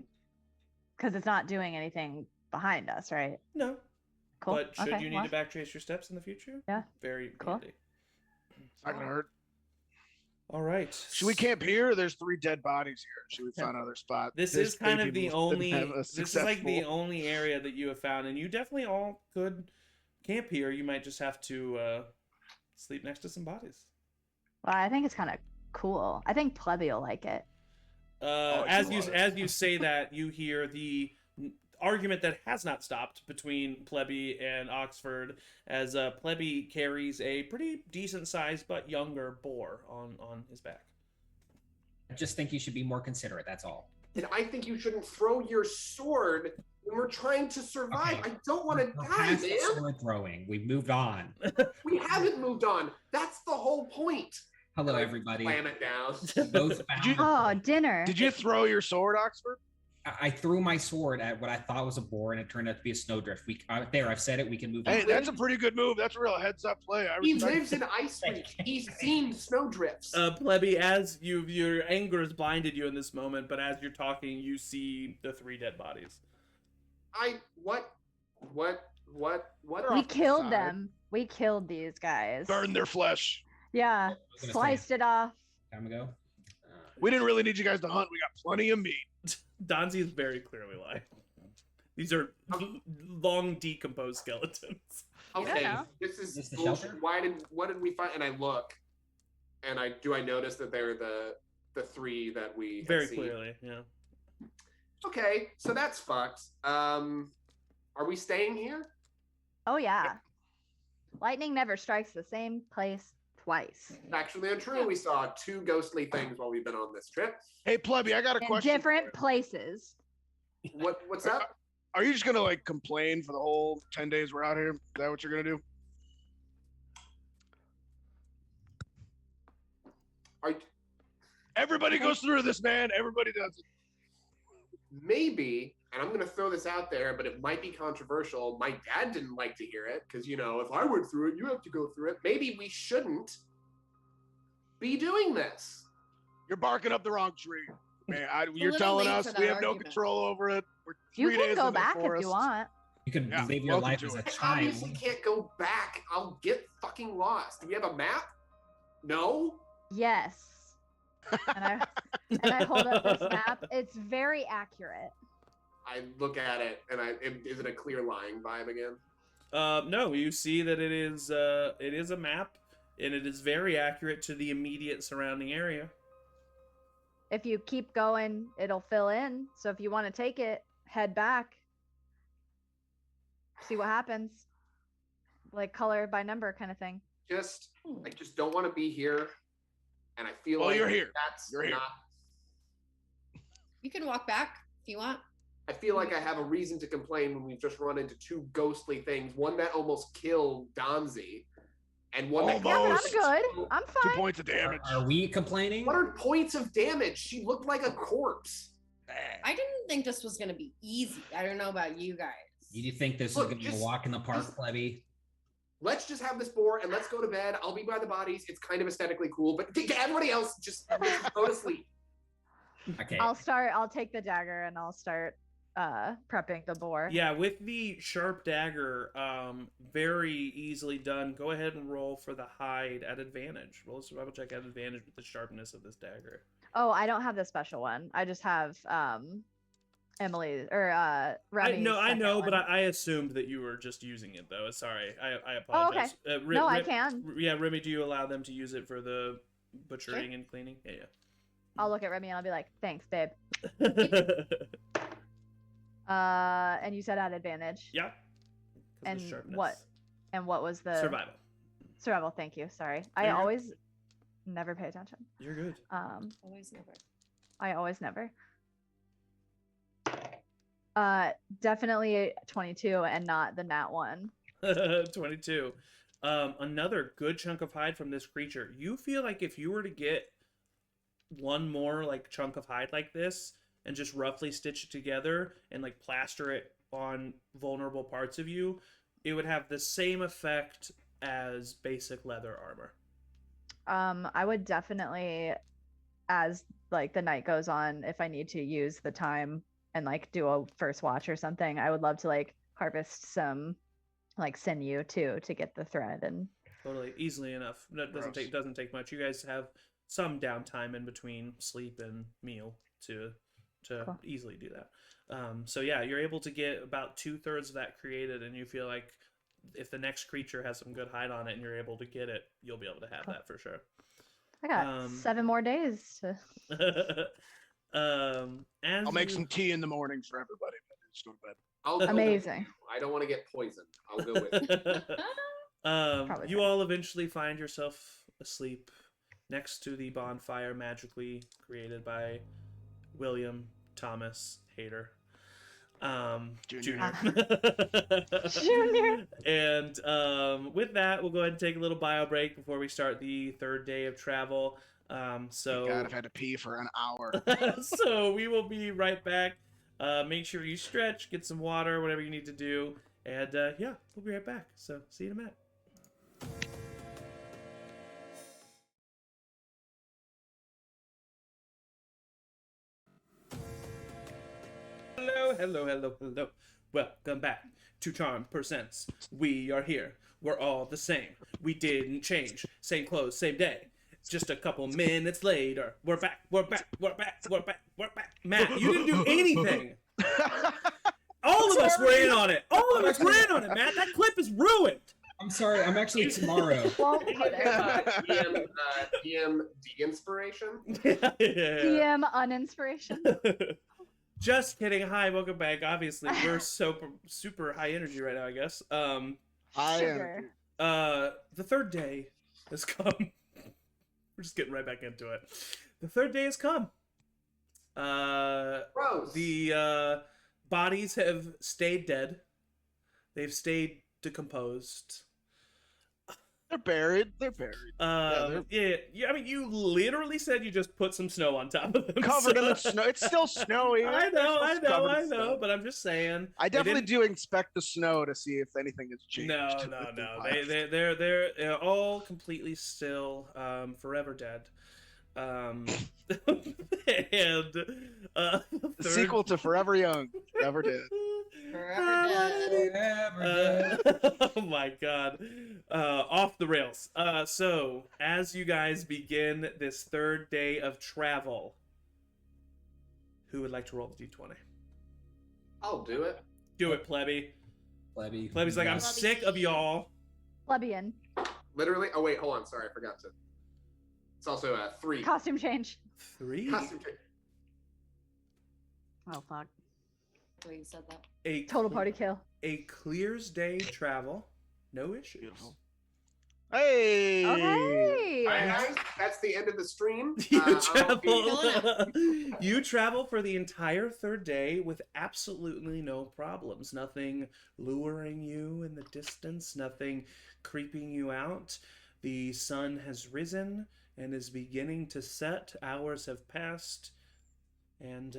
Because it's not doing anything behind us, right? No. Cool. But should Okay, you need well, to backtrace your steps in the future? Yeah. Very Cool. handy. It's not gonna hurt. All right. Should we camp here? There's 3 dead bodies here. Should we Yeah. find another spot? This There's is kind 3 of the people who didn't only. have a This is like the successful- only area that you have found, and you definitely all could camp here. You might just have to sleep next to some bodies. well, I think it's kind of cool. I think Plebby will like it. As love it. you say that, you hear the argument that has not stopped between Plebby and Oxford, as Plebby carries a pretty decent sized but younger boar on his back. I just think you should be more considerate. That's all. And I think you shouldn't throw your sword when we're trying to survive. Okay. I don't want to We're die, past the man. sword throwing. We've moved on. We haven't moved on. That's the whole point. Hello, Like, everybody. Slam it down. Both found Oh, dinner. Did you throw your sword, Oxford? I threw my sword at what I thought was a boar, and it turned out to be a snowdrift. I've said it. We can move on. Hey, that's a pretty good move. That's a real heads-up play. I He respect lives in Ice Reach. He's seen snowdrifts. Plebby, as your anger has blinded you in this moment, but as you're talking, you see the 3 dead bodies. What? We killed them. We killed these guys. Burn their flesh. Yeah. gonna Sliced it off. Time ago. We didn't really need you guys to hunt. We got plenty of meat. Donzi is very clearly lying. These are long decomposed skeletons. You don't Okay, know. this is Is this the bullshit. shelter? What did we find? And I look, and I notice that they're the three that we had Very seen. clearly, yeah. Okay, so that's fucked. Are we staying here? Oh yeah. Lightning never strikes the same place twice. Actually, untrue. We saw two ghostly things while we've been on this trip. Hey, Plebby, I got a In question. different places. What's up? Are you just gonna like complain for the whole 10 days we're out here? Is that what you're gonna do? Everybody goes through this, man. Everybody does it. Maybe, and I'm gonna throw this out there, but it might be controversial. My dad didn't like to hear it because if I went through it, you have to go through it. Maybe we shouldn't be doing this. You're barking up the wrong tree, man. You're little telling late us for we that have no argument. control over it. We're You 3 can days go in the back if forest. you want. You can Yeah, live your welcome life to as a it. I child. obviously can't go back. I'll get fucking lost. Do we have a map? No. Yes. And I hold up this map. It's very accurate. I look at it, and is it a clear lying vibe again? No, you see that it is a map, and it is very accurate to the immediate surrounding area. If you keep going, it'll fill in. So if you want to take it, head back. See what happens. Like color by number kind of thing. I just don't want to be here, and I feel Well, like you're here. That's You're here. not. You can walk back if you want. I feel like I have a reason to complain when we've just run into two ghostly things. One that almost killed Donzi, and one that. Yeah, but Almost. I'm good. I'm 2 fine. points of damage. Are we complaining? What are points of damage? She looked like a corpse. I didn't think this was going to be easy. I don't know about you guys. Do you think this Look, is going to be a just- walk in the park, just- plebby? Let's just have this boar and let's go to bed. I'll be by the bodies. It's kind of aesthetically cool, but everybody else just go to sleep. Okay. I'll take the dagger and I'll start prepping the boar. Yeah, with the sharp dagger, very easily done. Go ahead and roll for the hide at advantage. Roll a survival check at advantage with the sharpness of this dagger. Oh, I don't have the special one. I just have Emily or Remy's I know, second but one. I assumed that you were just using it though. Sorry, I Oh, okay. apologize. No, I can. Yeah, Remy, do you allow them to use it for the butchering and cleaning? Yeah, I'll look at Remy and I'll be like, "Thanks, babe." yeah. And you said at advantage. Yeah. 'Cause of And the sharpness. what? And what was the Survival. Survival. Thank you. Sorry, I There you go. always never pay attention. You're good. Always never. I always never. Definitely 22 and not the nat one. 22. Another good chunk of hide from this creature. You feel like if you were to get one more like chunk of hide like this and just roughly stitch it together and like plaster it on vulnerable parts of you, it would have the same effect as basic leather armor. I would definitely, as like the night goes on, if I need to use the time and like do a first watch or something, I would love to like harvest some like sinew too to get the thread and Totally, easily enough. That Gross. doesn't take much. You guys have some downtime in between sleep and meal to Cool. easily do that. So yeah, you're able to get about 2/3 of that created, and you feel like if the next creature has some good hide on it and you're able to get it, you'll be able to have Cool. that for sure. I got 7 more days to. As I'll make you- some tea in the morning for everybody. Just go to bed. I'll go with Amazing. you. I don't want to get poisoned. I'll go with you. Probably you fair. all eventually find yourself asleep next to the bonfire magically created by William Thomas Hayter. Junior. Junior. And with that, we'll go ahead and take a little bio break before we start the third day of travel. So God, I've had to pee for an hour. so we will be right back. Make sure you stretch, get some water, whatever you need to do. And yeah, we'll be right back. So see you in a minute. Hello. Welcome back to Charm Percents. We are here. We're all the same. We didn't change. Same clothes, same day. Just a couple minutes later. We're back. Matt, you didn't do anything. All of us were in on it. Matt. That clip is ruined. I'm sorry. I'm actually tomorrow. Won't be there. DM de-inspiration. Yeah. DM uninspiration. Just kidding. Hi, welcome back. Obviously, we're so super high energy right now, I guess. Sugar. The third day has come. We're just getting right back into it. The third day has come. Gross. The bodies have stayed dead. They've stayed decomposed. They're buried. They're buried. Yeah. I mean, you literally said you just put some snow on top of them. Covered in so- the snow. It's still snowy. I They're know, still covered I in know, snow. but I'm just saying. I they definitely didn't- do inspect the snow to see if anything has changed. No. They're all completely still, forever dead. And The third- sequel to Forever Young. Forever Dead. Forever dead. Oh my god. Off the rails. So, as you guys begin this third day of travel, who would like to roll the d20? I'll do it. Do it, plebby. Plebby. Plebby's like, I'm Plebby. sick of y'all. Plebeian. Literally. Oh wait, hold on. Sorry, I forgot to. It's also 3. Costume change. 3? Costume change. Oh fuck. The way you said that. A Total party kill. A clears day travel. No issues. Beautiful. Hey. Oh hey. All right, guys, that's the end of the stream. You I'll travel. be- You travel for the entire third day with absolutely no problems. Nothing luring you in the distance. Nothing creeping you out. The sun has risen and is beginning to set. Hours have passed, and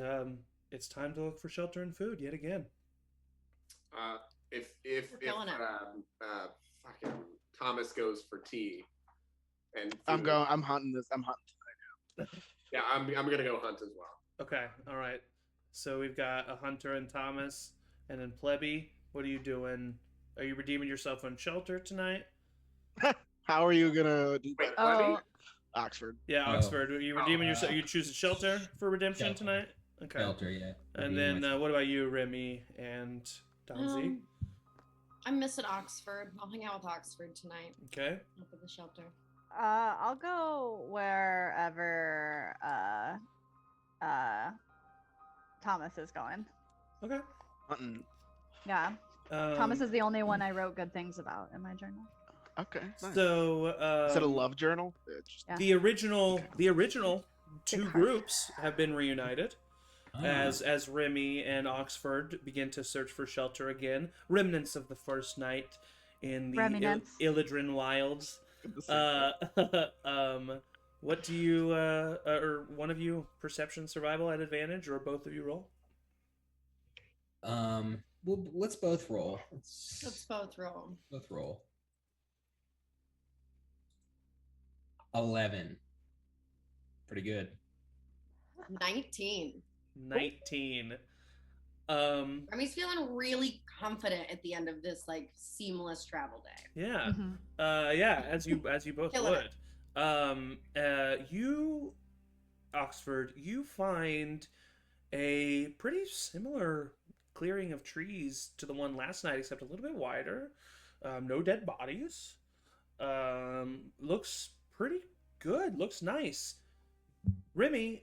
it's time to look for shelter and food yet again. If We're killing it. fucking Thomas goes for tea, and I'm food, going. I'm hunting this. I'm hunting. Yeah, I'm gonna go hunt as well. Okay, all right. So we've got a hunter and Thomas, and then Plebby. What are you doing? Are you redeeming yourself on shelter tonight? How are you gonna do Wait, that? Oh, Oxford. Yeah, Oh. Oxford. Are you redeeming yourself? You choosing shelter for redemption Shelter. tonight? Okay. Shelter, yeah. And then what about you, Remy and Donzi? I'm missing Oxford. I'll hang out with Oxford tonight. Okay. Up at the shelter. I'll go wherever Thomas is going. Okay. Hunting. Yeah. Thomas is the only one I wrote good things about in my journal. Okay. Nice. So Is it a love journal? It's just- Yeah. the original two heart. groups have been reunited. Ah. As Remy and Oxford begin to search for shelter again, remnants of the first night in the Remnants. Illidan wilds. Good to see. What do you or one of you perception survival at advantage, or both of you roll? Well, let's both roll. Let's both roll. Both roll. 11. Pretty good. 19. 19. Remy's feeling really confident at the end of this like seamless travel day. Yeah. Mhm. Yeah, as you both Killing would. You, Oxford, you find a pretty similar clearing of trees to the one last night, except a little bit wider. No dead bodies. Looks pretty good. Looks nice. Remy,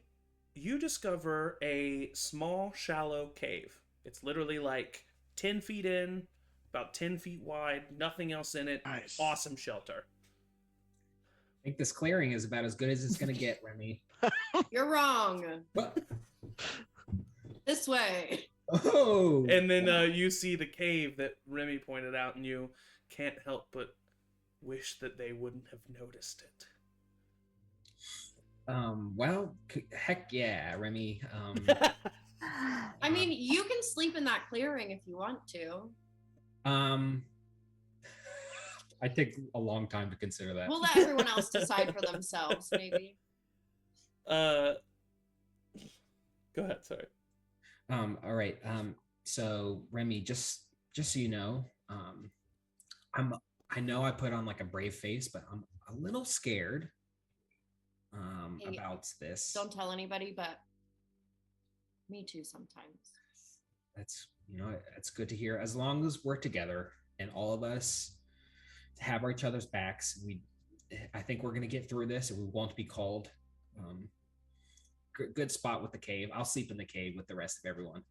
you discover a small, shallow cave. It's literally like 10 feet in, about 10 feet wide, nothing else in it. Nice. Awesome shelter. I think this clearing is about as good as it's gonna get, Remy. You're wrong. What? This way. Oh! And then you see the cave that Remy pointed out, and you can't help but wish that they wouldn't have noticed it. Well, heck yeah, Remy. I mean, you can sleep in that clearing if you want to. I take a long time to consider that. We'll let everyone else decide for themselves, maybe. Go ahead, sorry. All right. So Remy, just so you know, I know I put on like a brave face, but I'm a little scared Hey, about this. Don't tell anybody, but me too sometimes. That's it's good to hear. As long as we're together and all of us have each other's backs. I think we're gonna get through this, and we won't be called. Good spot with the cave. I'll sleep in the cave with the rest of everyone.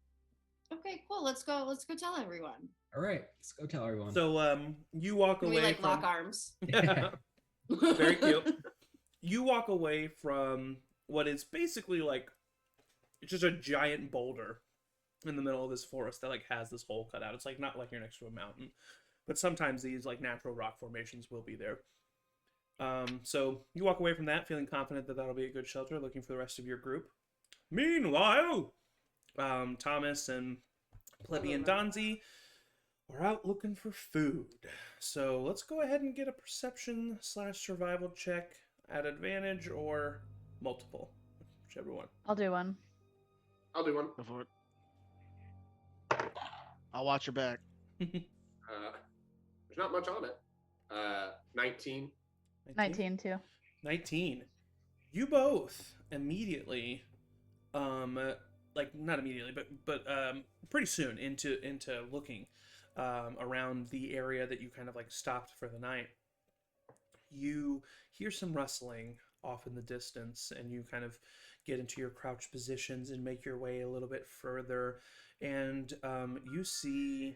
Okay, cool. Let's go. Let's go tell everyone. All right, let's go tell everyone. So you walk Can away we like from lock arms? very cute. You walk away from what is basically like it's just a giant boulder in the middle of this forest that like has this hole cut out. It's like not like you're next to a mountain, but sometimes these like natural rock formations will be there. So you walk away from that feeling confident that that'll be a good shelter, looking for the rest of your group. Meanwhile, Thomas and Plebeian Donzi are out looking for food. So let's go ahead and get a perception/survival check at advantage or multiple, whichever one. I'll do one. I'll do one. Go for it. I'll watch your back. There's not much on it. 19. 19 too. 19. You both immediately, like not immediately, but pretty soon into looking around the area that you kind of like stopped for the night. You hear some rustling off in the distance, and you kind of get into your crouch positions and make your way a little bit further, and you see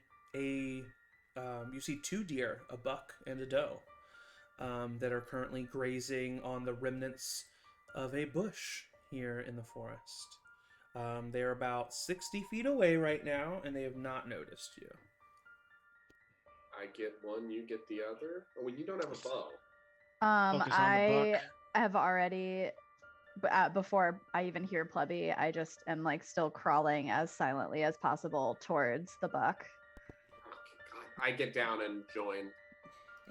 two deer, a buck and a doe, that are currently grazing on the remnants of a bush here in the forest. They're about 60 feet away right now, and they have not noticed you. I get one, you get the other. Oh, well, you don't have a bow. Focus on the I buck. have already, before I even hear Plebby, I just am like still crawling as silently as possible towards the buck. Okay, God. I get down and join.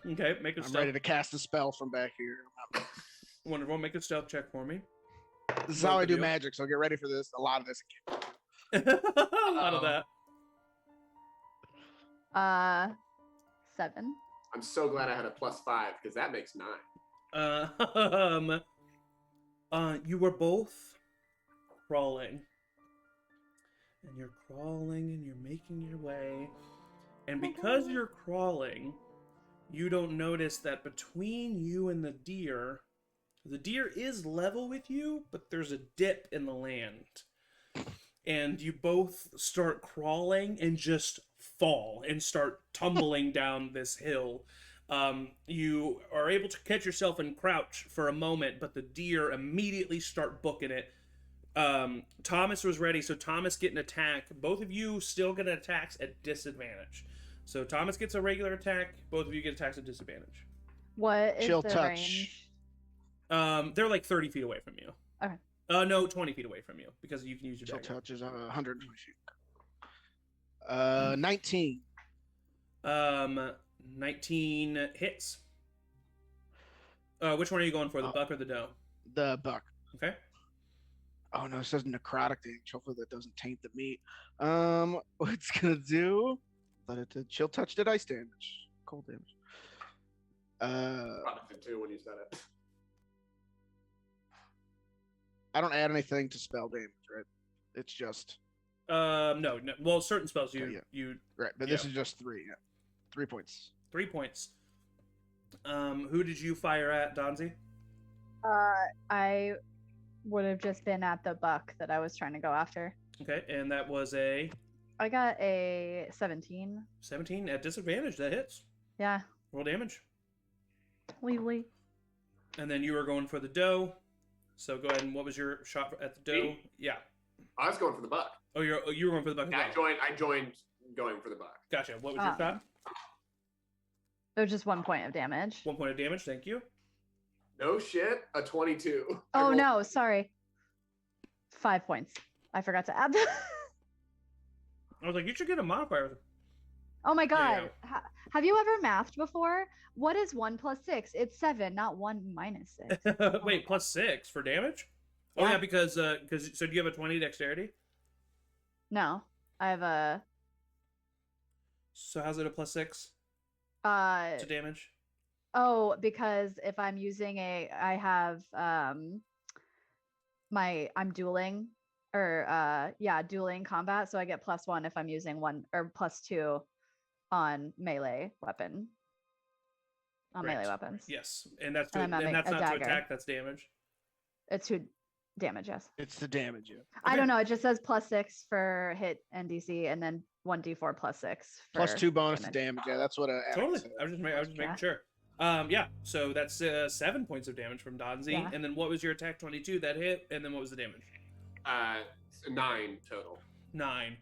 Okay, make a I'm stealth. ready to cast a spell from back here. Wonderful, make a stealth check for me. This is Both how I of do you. magic, so get ready for this. A lot of this. A lot of that. 7. I'm so glad I had a +5 because that makes 9. You were both crawling. And you're crawling and you're making your way. And because you're crawling, you don't notice that between you and the deer is level with you, but there's a dip in the land. And you both start crawling and just fall and start tumbling down this hill. You are able to catch yourself and crouch for a moment, but the deer immediately start booking it. Thomas was ready, so Thomas get an attack. Both of you still get attacks at disadvantage. So Thomas gets a regular attack. Both of you get attacks at disadvantage. What is Chill the touch. range? They're like 30 feet away from you. Okay. No, 20 feet away from you because you can use your Chill dagger. touch is 120 feet. 19. 19 hits. Which one are you going for, the buck or the doe? The buck. Okay. Oh no, it says necrotic damage. Hopefully that doesn't taint the meat. What it's gonna do? Let it did chill touch did ice damage. Cold damage. Probably did too when you said it. I don't add anything to spell damage, right? It's just No. Well, certain spells Okay, yeah. you right, but this is just 3. Yeah. 3 points. 3 points. Who did you fire at, Donzi? I would have just been at the buck that I was trying to go after. Okay, and that was a I got a 17. 17 at disadvantage. That hits. Yeah. Roll damage. Wee. And then you were going for the doe. So go ahead and what was your shot at the doe? Me? Yeah. I was going for the buck. Oh, you were going for the buck as Yeah, well. I joined going for the buck. Gotcha. What was your shot? It was just 1 point of damage. 1 point of damage. Thank you. No shit, a 22. I Oh rolled- no, sorry. 5 points. I forgot to add that. I was like, you should get a modifier. Oh my Yeah, god. Have you ever mathed before? What is 1 plus 6? It's 7, not 1 minus 6. Wait, +6 for damage? Oh Yeah. yeah, because so do you have a 20 dexterity? No. I have a So how's it a +6 to damage? oh, because if I'm using I have I'm dueling or dueling combat, so I get +1 if I'm using 1 or +2 on melee weapon. on Right. melee weapons. Yes, and that's And I'm and that's a not to dagger. attack. That's damage. It's 2 damage, yes. It's the damage. Yeah. I Okay. don't know. It just says +6 for hit and DC, and then 1d4 +6 for Plus 2 bonus to damage. damage. Yeah, that's what. Totally. I was just making Yeah. sure. Yeah. So that's 7 points of damage from Donzi, Yeah. and then what was your attack? 22 that hit, and then what was the damage? 9 total. 9.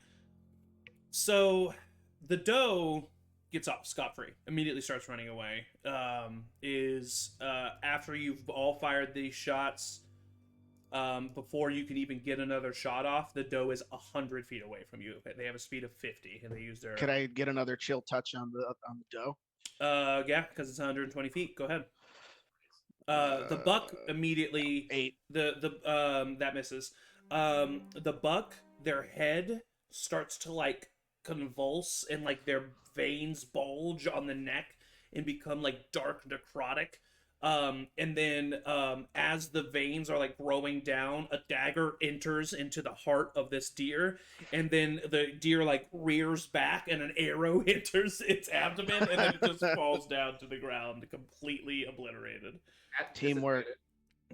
So the doe gets off scot-free, immediately starts running away. After you've all fired these shots, before you can even get another shot off, the doe is 100 feet away from you. They have a speed of 50, and they use their. Could I get another chill touch on the doe? Yeah, because it's 120 feet. Go ahead. The buck immediately 8. that misses. The buck, their head starts to like convulse and like their veins bulge on the neck and become like dark necrotic. And then as the veins are like growing down, a dagger enters into the heart of this deer, and then the deer like rears back and an arrow enters its abdomen, and then it just falls down to the ground, completely obliterated. At Teamwork.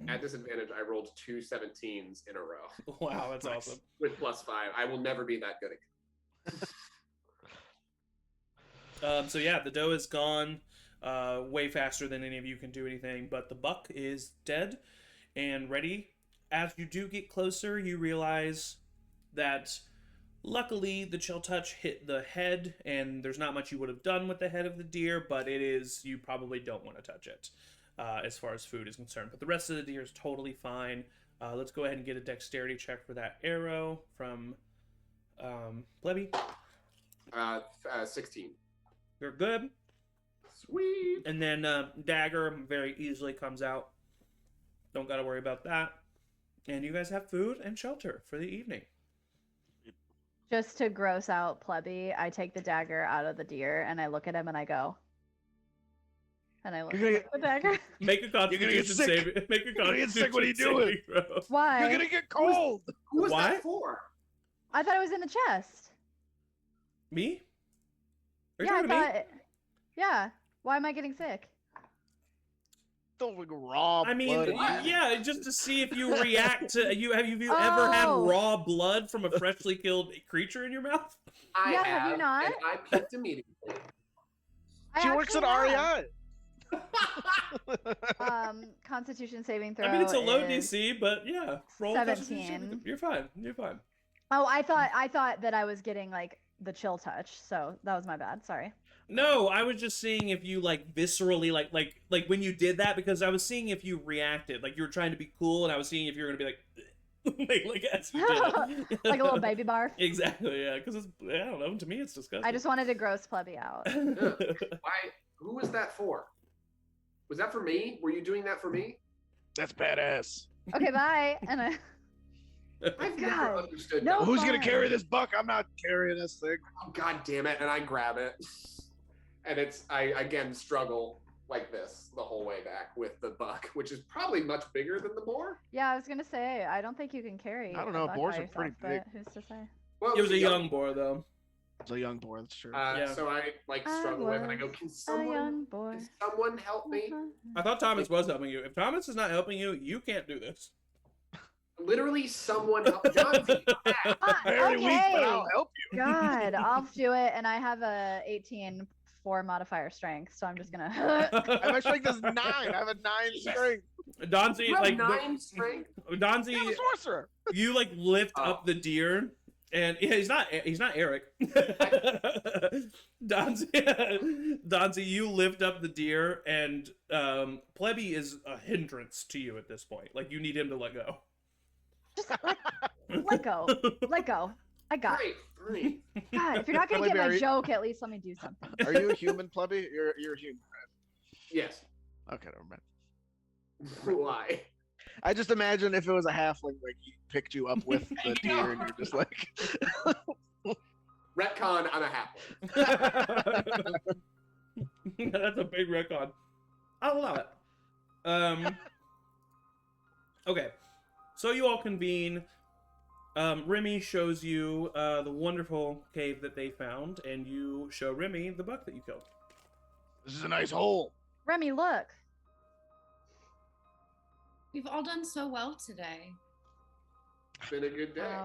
At disadvantage, I rolled 2 17s in a row Wow, that's Nice. awesome. with +5. I will never be that good again. So yeah, the doe is gone way faster than any of you can do anything, but the buck is dead and ready. As you do get closer, you realize that luckily the chill touch hit the head, and there's not much you would have done with the head of the deer, but it is, you probably don't want to touch it as far as food is concerned. But the rest of the deer is totally fine. Let's go ahead and get a dexterity check for that arrow from Plebby. 16. You're good. Sweet. And then dagger very easily comes out. Don't got to worry about that. And you guys have food and shelter for the evening. Just to gross out Plebby, I take the dagger out of the deer and I look at him and I go. And I look You're gonna at the dagger. Make a You're gonna get constitution sick. save. Make a You're gonna get constitution sick. What are you doing? saving throw. Why? You're gonna get cold. Who was Why? that for? I thought it was in the chest. Me? Are you Yeah, I talking to me? thought. Yeah. Why am I getting sick? Don't like raw I mean, blood. yeah, just to see if you react to you. Have you ever had Oh. raw blood from a freshly killed creature in your mouth? I Yeah, have you not? And I picked immediately. I She works at actually have. REI. Constitution saving throw. I mean, it's a low is- DC, but yeah, roll a constitution 17. saving throw. You're fine. You're fine. Oh, I thought that I was getting like the chill touch, so that was my bad. Sorry. No, I was just seeing if you like viscerally like when you did that, because I was seeing if you reacted, like you were trying to be cool, and I was seeing if you were gonna be like like as you did it. Like a little baby barf. Exactly, yeah, because it's, I don't know, to me it's disgusting. I just wanted to gross Plebby out. Why? Who was that for? Was that for me? Were you doing that for me? That's badass. Okay, bye. And I. I've never God. understood. No. that. Who's gonna fun. carry this buck? I'm not carrying this thing. Oh, God damn it! And I grab it, and I again struggle like this the whole way back with the buck, which is probably much bigger than the boar. Yeah, I was gonna say I don't think you can carry. I don't a know, buck boars by are pretty yourself, but Who's to say? Well, It was a young boar though. It's a young boy. That's true. Yeah. So I like I struggle with, it, and I go, was "Can A someone, young boy. can someone help me?" I thought Thomas was helping you. If Thomas is not helping you, you can't do this. Literally, someone help. Johnson, Very weak, but I'll help you. God, I'll do it, and I have a 18 for modifier strength, so I'm just gonna. My strength is 9. I have a 9 strength. Donzi, you have like 9 strength. Donzi, I'm a sorcerer. you like lift Oh. up the deer, and yeah, he's not Eric. Donzi, you lift up the deer, and Plebby is a hindrance to you at this point. Like you need him to let go. Just let go. Let go. I got it. Great. God, if you're not gonna Plebby, get are my you- joke, at least let me do something. Are you a human, Plebby? You're a human. Yes. Okay, never mind. Why? I just imagine if it was a halfling, like he picked you up with the deer, and you're just like, Retcon. I'm a halfling. That's a big retcon. I'll allow it. Okay, so you all convene. Remy shows you the wonderful cave that they found, and you show Remy the buck that you killed. "This is a nice hole." Remy, look. We've all done so well today. It's been a good day.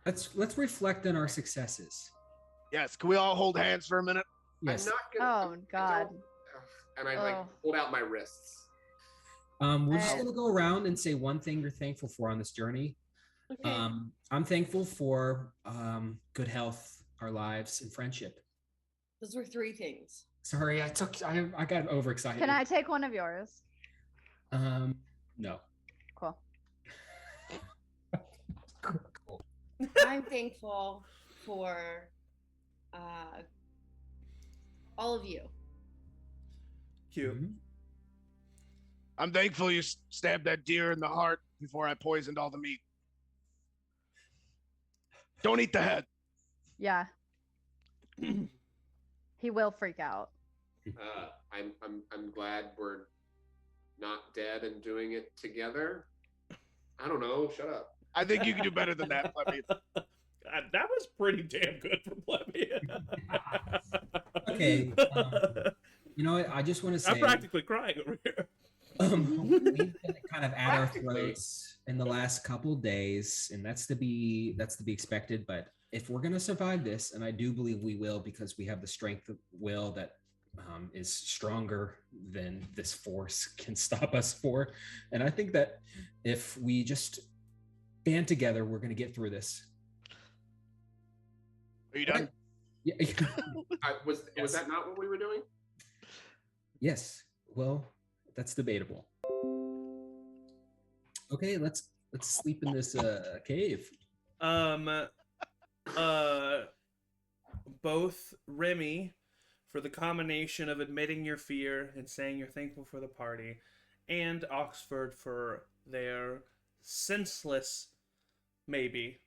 Let's reflect on our successes. Yes. Can we all hold hands for a minute? Yes. I'm not gonna. Oh God. And I like Oh. hold out my wrists. We're just I- gonna go around and say one thing you're thankful for on this journey. Okay. I'm thankful for good health, our lives, and friendship. Those were 3 things. Sorry, I got overexcited. Can I take one of yours? No. Cool. Cool. I'm thankful for all of you. Cute. Mhm. I'm thankful you stabbed that deer in the heart before I poisoned all the meat. Don't eat the head. Yeah. He will freak out. I'm glad we're not dead and doing it together. I don't know. Shut up. I think you can do better than that, Plebby. God, that was pretty damn good for Plebby. Okay. You know what? I just want to say I'm practically crying over here. we've been kind of at our Practically. throats in the last couple days, and that's to be expected. But if we're gonna survive this, and I do believe we will, because we have the strength of will that is stronger than this force can stop us for, and I think that if we just band together, we're gonna get through this. Are you done? Yeah. Was Yes. that not what we were doing? Yes. Well, that's debatable. Okay, let's sleep in this cave. Both Remy for the combination of admitting your fear and saying you're thankful for the party, and Oxford for their senseless, maybe,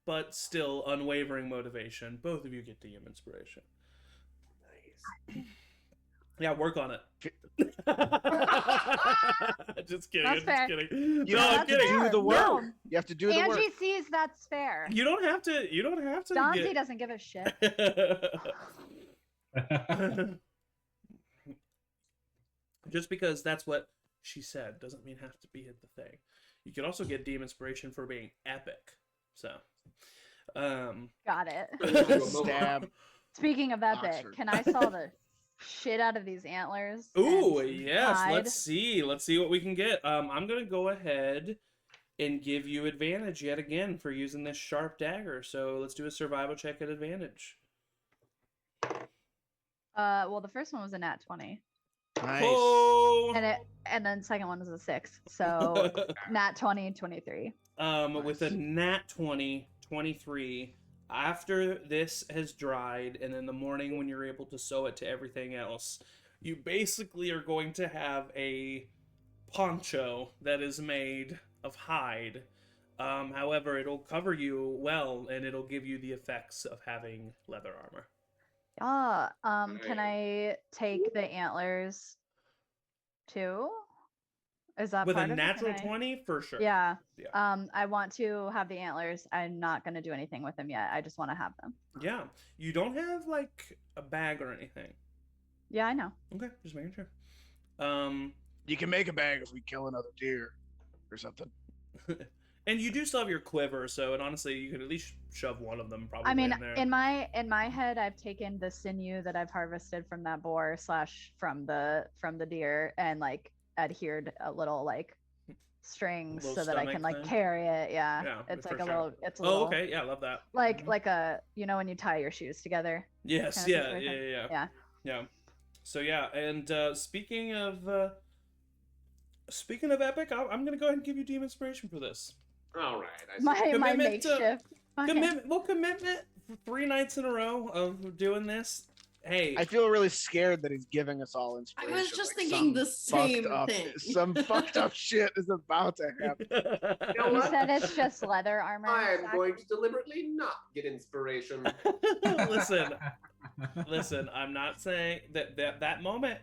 but still unwavering motivation. Both of you get DM inspiration. Nice. Yeah, work on it. Just kidding. That's I'm fair. just kidding. You No, have I'm to kidding. do the work. No. You have to do the work. Angie sees that's fair. You don't have to. You don't have to. Donzi get... doesn't give a shit. Just because that's what she said doesn't mean have to be the thing. You can also get DM inspiration for being epic. So, Got it. Stab. Speaking of epic, Oxford. can I saw the shit out of these antlers? Ooh, and yes. hide? Let's see. Let's see what we can get. I'm gonna go ahead and give you advantage yet again for using this sharp dagger. So let's do a survival check at advantage. Well, the first one was a nat 20, Nice. Oh! and then second one was a 6. So nat 20, 23. With a nat 20, 23, after this has dried, and in the morning when you're able to sew it to everything else, you basically are going to have a poncho that is made of hide. However, it'll cover you well, and it'll give you the effects of having leather armor. Can I take the antlers too? Is that With a part of it? Can natural I- 20, for sure. Yeah. Yeah. I want to have the antlers. I'm not gonna do anything with them yet. I just want to have them. Yeah. You don't have, like, a bag or anything. Yeah, I know. Okay, just making sure. You can make a bag if we kill another deer or something. And you do still have your quiver, so and honestly, you could at least shove one of them probably I mean, in there. in my head, I've taken the sinew that I've harvested from that boar / from the deer and like adhered a little like strings Little so that I can stomach like thing? carry it. Yeah, Yeah, it's for like a sure. little. It's a Oh, little. okay, yeah, I love that. Like Mhm. like a when you tie your shoes together. Yes, kinda yeah, situation. yeah. Yeah. Yeah. So yeah, and speaking of epic, I'm gonna go ahead and give you DM inspiration for this. All right. I see. My Commitment to- makeshift. Okay. Commitment for 3 nights in a row of doing this. Hey, I feel really scared that he's giving us all I inspiration. was just like thinking the some fucked same up- thing. Some fucked up shit is about to happen. You know You what? said it's just leather armor. I'm Zach? going to deliberately not get inspiration. listen, I'm not saying that moment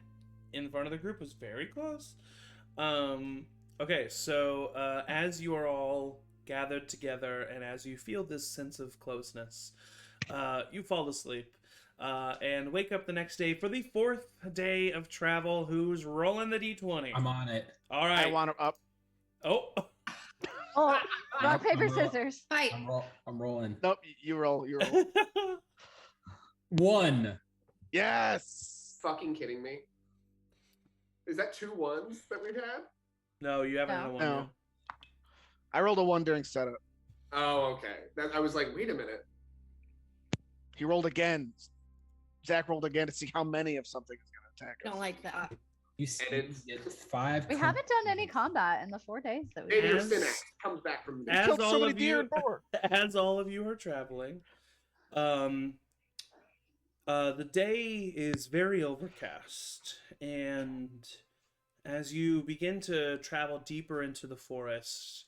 in front of the group was very close. Okay, so as you are all gathered together and as you feel this sense of closeness, you fall asleep. and wake up the next day for the 4th day of travel. Who's rolling the d20? I'm on it. All right. I want to up. Oh. Oh, rock, Yep, paper, I'm roll- scissors. Fight. I'm rolling. Nope, you roll. You roll. 1. Yes. Fucking kidding me? Is that 2 1s that we've had? No, you haven't No. had one No. yet. I rolled a 1 during setup. Oh, okay. I was like, wait a minute. He rolled again. Zach rolled again to see how many of something is going to attack us. Don't like that. You see, it's- it's 5. We haven't done any combat in the 4 days that we Maybe your As- Synax comes back from the as Killed all so many of deer you- and boar. As all of you are traveling, the day is very overcast, and as you begin to travel deeper into the forest,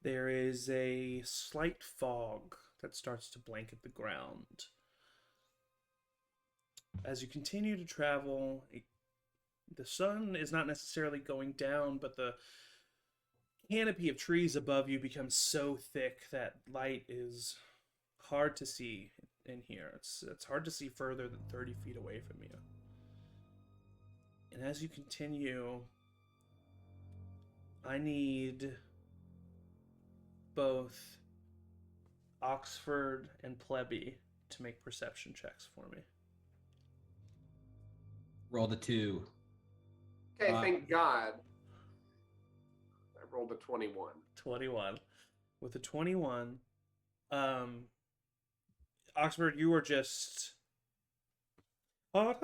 there is a slight fog that starts to blanket the ground. As you continue to travel, the sun is not necessarily going down, but the canopy of trees above you becomes so thick that light is hard to see in here. It's hard to see further than 30 feet away from you. And as you continue, I need both Oxford and Plebby to make perception checks for me. Roll the 2. Okay, thank God. I rolled a 21. 21. With a 21, Oxford, you were just... You're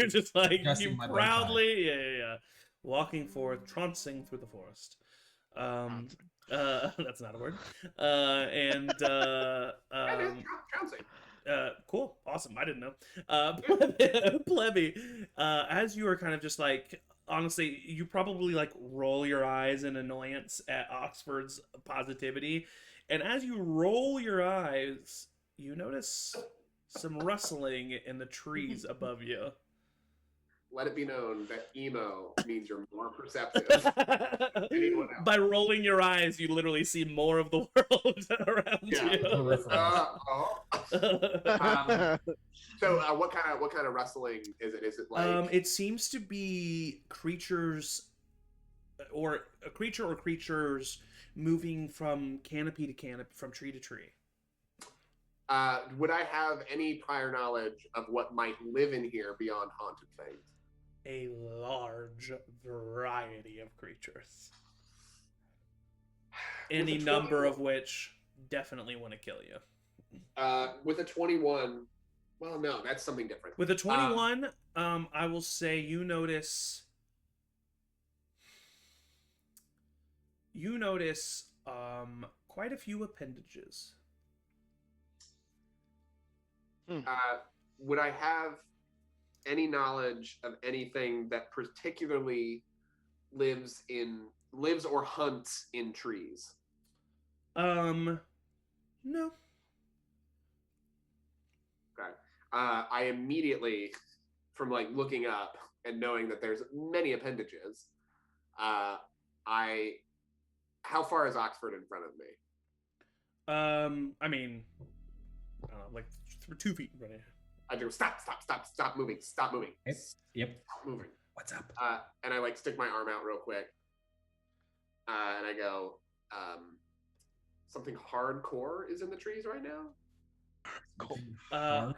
just like, Adjusting you my bow proudly, yeah, walking forth, trouncing through the forest. That's not a word. Trouncing. Cool, awesome. I didn't know. Plebby, as you are kind of just like, honestly, you probably like roll your eyes in annoyance at Oxford's positivity, and as you roll your eyes, you notice some rustling in the trees above you. Let it be known that emo means you're more perceptive than anyone else. By rolling your eyes, you literally see more of the world around Yeah. you. So what kind of rustling is it? Is it like It seems to be creatures, or a creature or creatures moving from canopy to canopy, from tree to tree. would I have any prior knowledge of what might live in here beyond haunted things? A large variety of creatures. Any With a number 21 of which definitely want to kill you. With a 21, well, no, that's something different. With a 21, I will say you notice quite a few appendages. Would I have any knowledge of anything that particularly lives or hunts in trees? No. Okay. I immediately, from like looking up and knowing that there's many appendages, how far is Oxford in front of me? I mean, I don't know, like 2 feet in front of you. I do stop moving, stop moving, Yep. stop moving. What's up? And I like stick my arm out real quick, and I go, something hardcore is in the trees right now.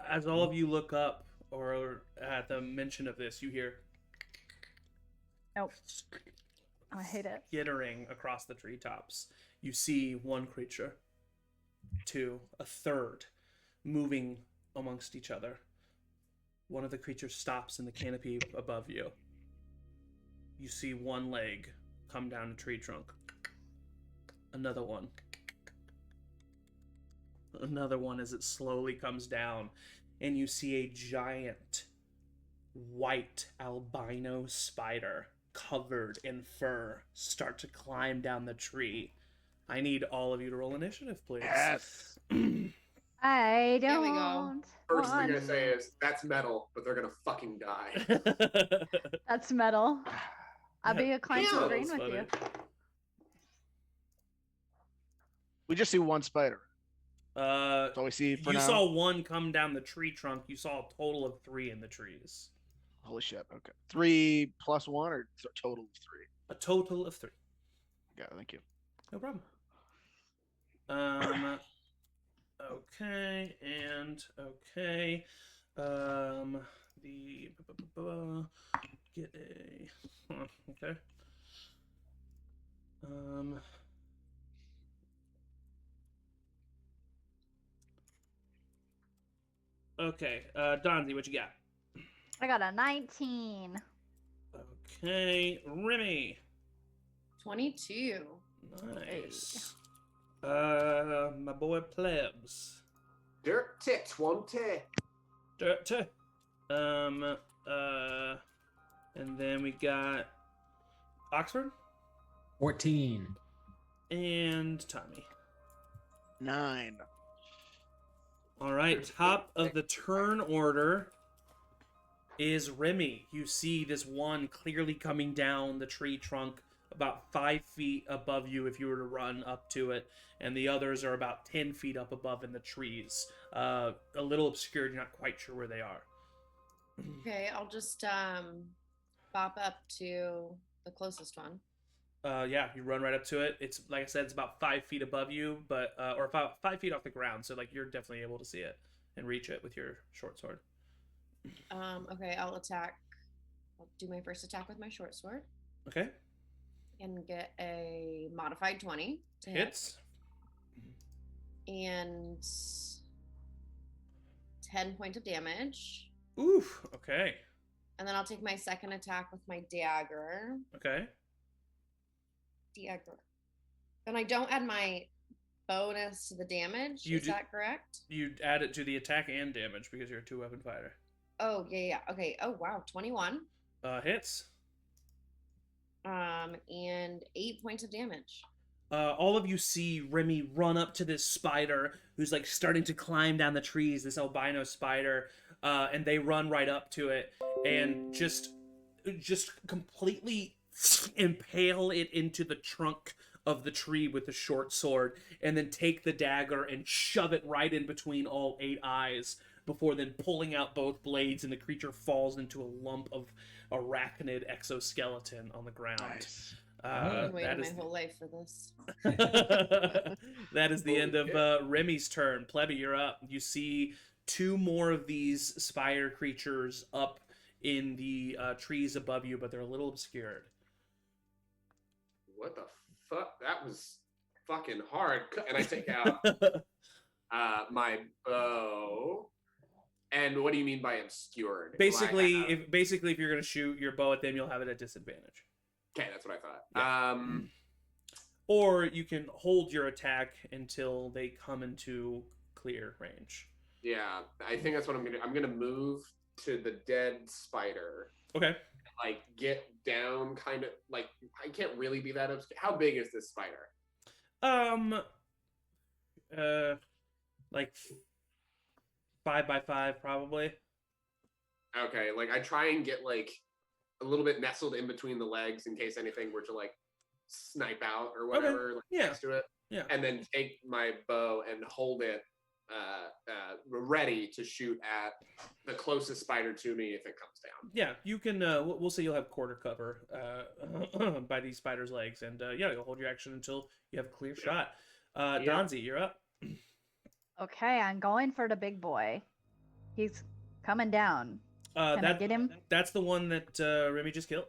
As all of you look up, or at the mention of this, you hear Nope. I hate it. skittering across the treetops. You see one creature, two, a third, moving amongst each other. One of the creatures stops in the canopy above you. You see one leg come down a tree trunk. Another one. Another one as it slowly comes down, and you see a giant white albino spider covered in fur start to climb down the tree. I need all of you to roll initiative, please. Yes. I There we go. don't. First thing I want- say is that's metal, but they're gonna fucking die. That's metal. I'll be inclined to Yeah, agree that's with you. funny. We just see one spider. That's all we see for You now. saw one come down the tree trunk. You saw a total of 3 in the trees. Holy shit. Okay. 3 plus 1 or total of 3? A total of 3. Yeah, thank you. No problem. Okay, and okay. The get a okay. Okay, Donzi, what you got? I got a 19. Okay, Remy. 22. Nice. My boy Plebs. Dirty 20. Dirty. And then we got Oxford 14. and Tommy. 9. All right, top of the turn order is Remy. You see this one clearly coming down the tree trunk about 5 feet above you if you were to run up to it, and the others are about 10 feet up above in the trees. A little obscured, you're not quite sure where they are. Okay, I'll just bop up to the closest one. Yeah, you run right up to it. It's like I said, it's about 5 feet above you, but or about 5 feet off the ground. So like you're definitely able to see it and reach it with your short sword. Okay, I'll attack. I'll do my first attack with my short sword Okay, and get a modified 20 to hit. hits. And 10 points of damage. Oof. Okay. And then I'll take my second attack with my dagger. Okay. Dagger. And I don't add my bonus to the damage. You Is do- that correct? You add it to the attack and damage because you're a 2-weapon fighter. Oh, yeah. Okay. Oh, wow. 21. Hits. And 8 points of damage. All of you see Remy run up to this spider who's like starting to climb down the trees, this albino spider, and they run right up to it and just completely impale it into the trunk of the tree with the short sword, and then take the dagger and shove it right in between all 8 eyes before then pulling out both blades, and the creature falls into a lump of arachnid exoskeleton on the ground. Nice. I've been waiting That my is whole life for this. that is the Holy end of Remy's turn. Plebby, you're up. You see 2 more of these spider creatures up in the trees above you, but they're a little obscured. What the fuck? That was fucking hard. And I take out my bow. And what do you mean by obscured? Basically, if you're gonna shoot your bow at them, you'll have it at disadvantage. Okay, that's what I thought. Yeah. Or you can hold your attack until they come into clear range. Yeah, I think that's what I'm gonna do. I'm gonna move to the dead spider. Okay. Like get down, kind of like I can't really be that obscure. How big is this spider? Like 5 by 5 probably. Okay, like I try and get like a little bit nestled in between the legs in case anything were to like snipe out or whatever like, Yeah. next to it. Yeah. And then take my bow and hold it ready to shoot at the closest spider to me if it comes down. Yeah, you can. We'll say you'll have quarter cover by these spiders' legs, and yeah, you'll hold your action until you have a clear shot. Donzi, you're up. Okay, I'm going for the big boy. He's coming down. Can I get him? That's the one that Remy just killed.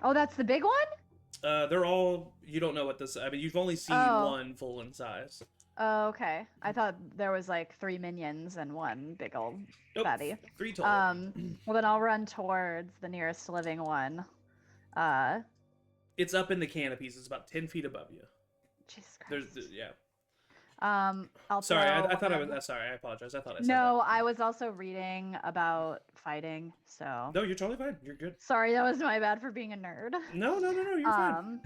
Oh, that's the big one? They're all. You don't know what this. I mean, you've only seen one full in size. Oh, okay. I thought there was like 3 minions and one big old Nope, fatty. 3 total. Well then I'll run towards the nearest living one. It's up in the canopies. It's about 10 feet above you. Jesus Christ. Yeah. I'll Sorry, throw I thought I one- was. Sorry, I apologize. I thought I said No, I was also reading about fighting, so. that. No, you're totally fine. You're good. Sorry, that was my bad for being a nerd. No, you're fine.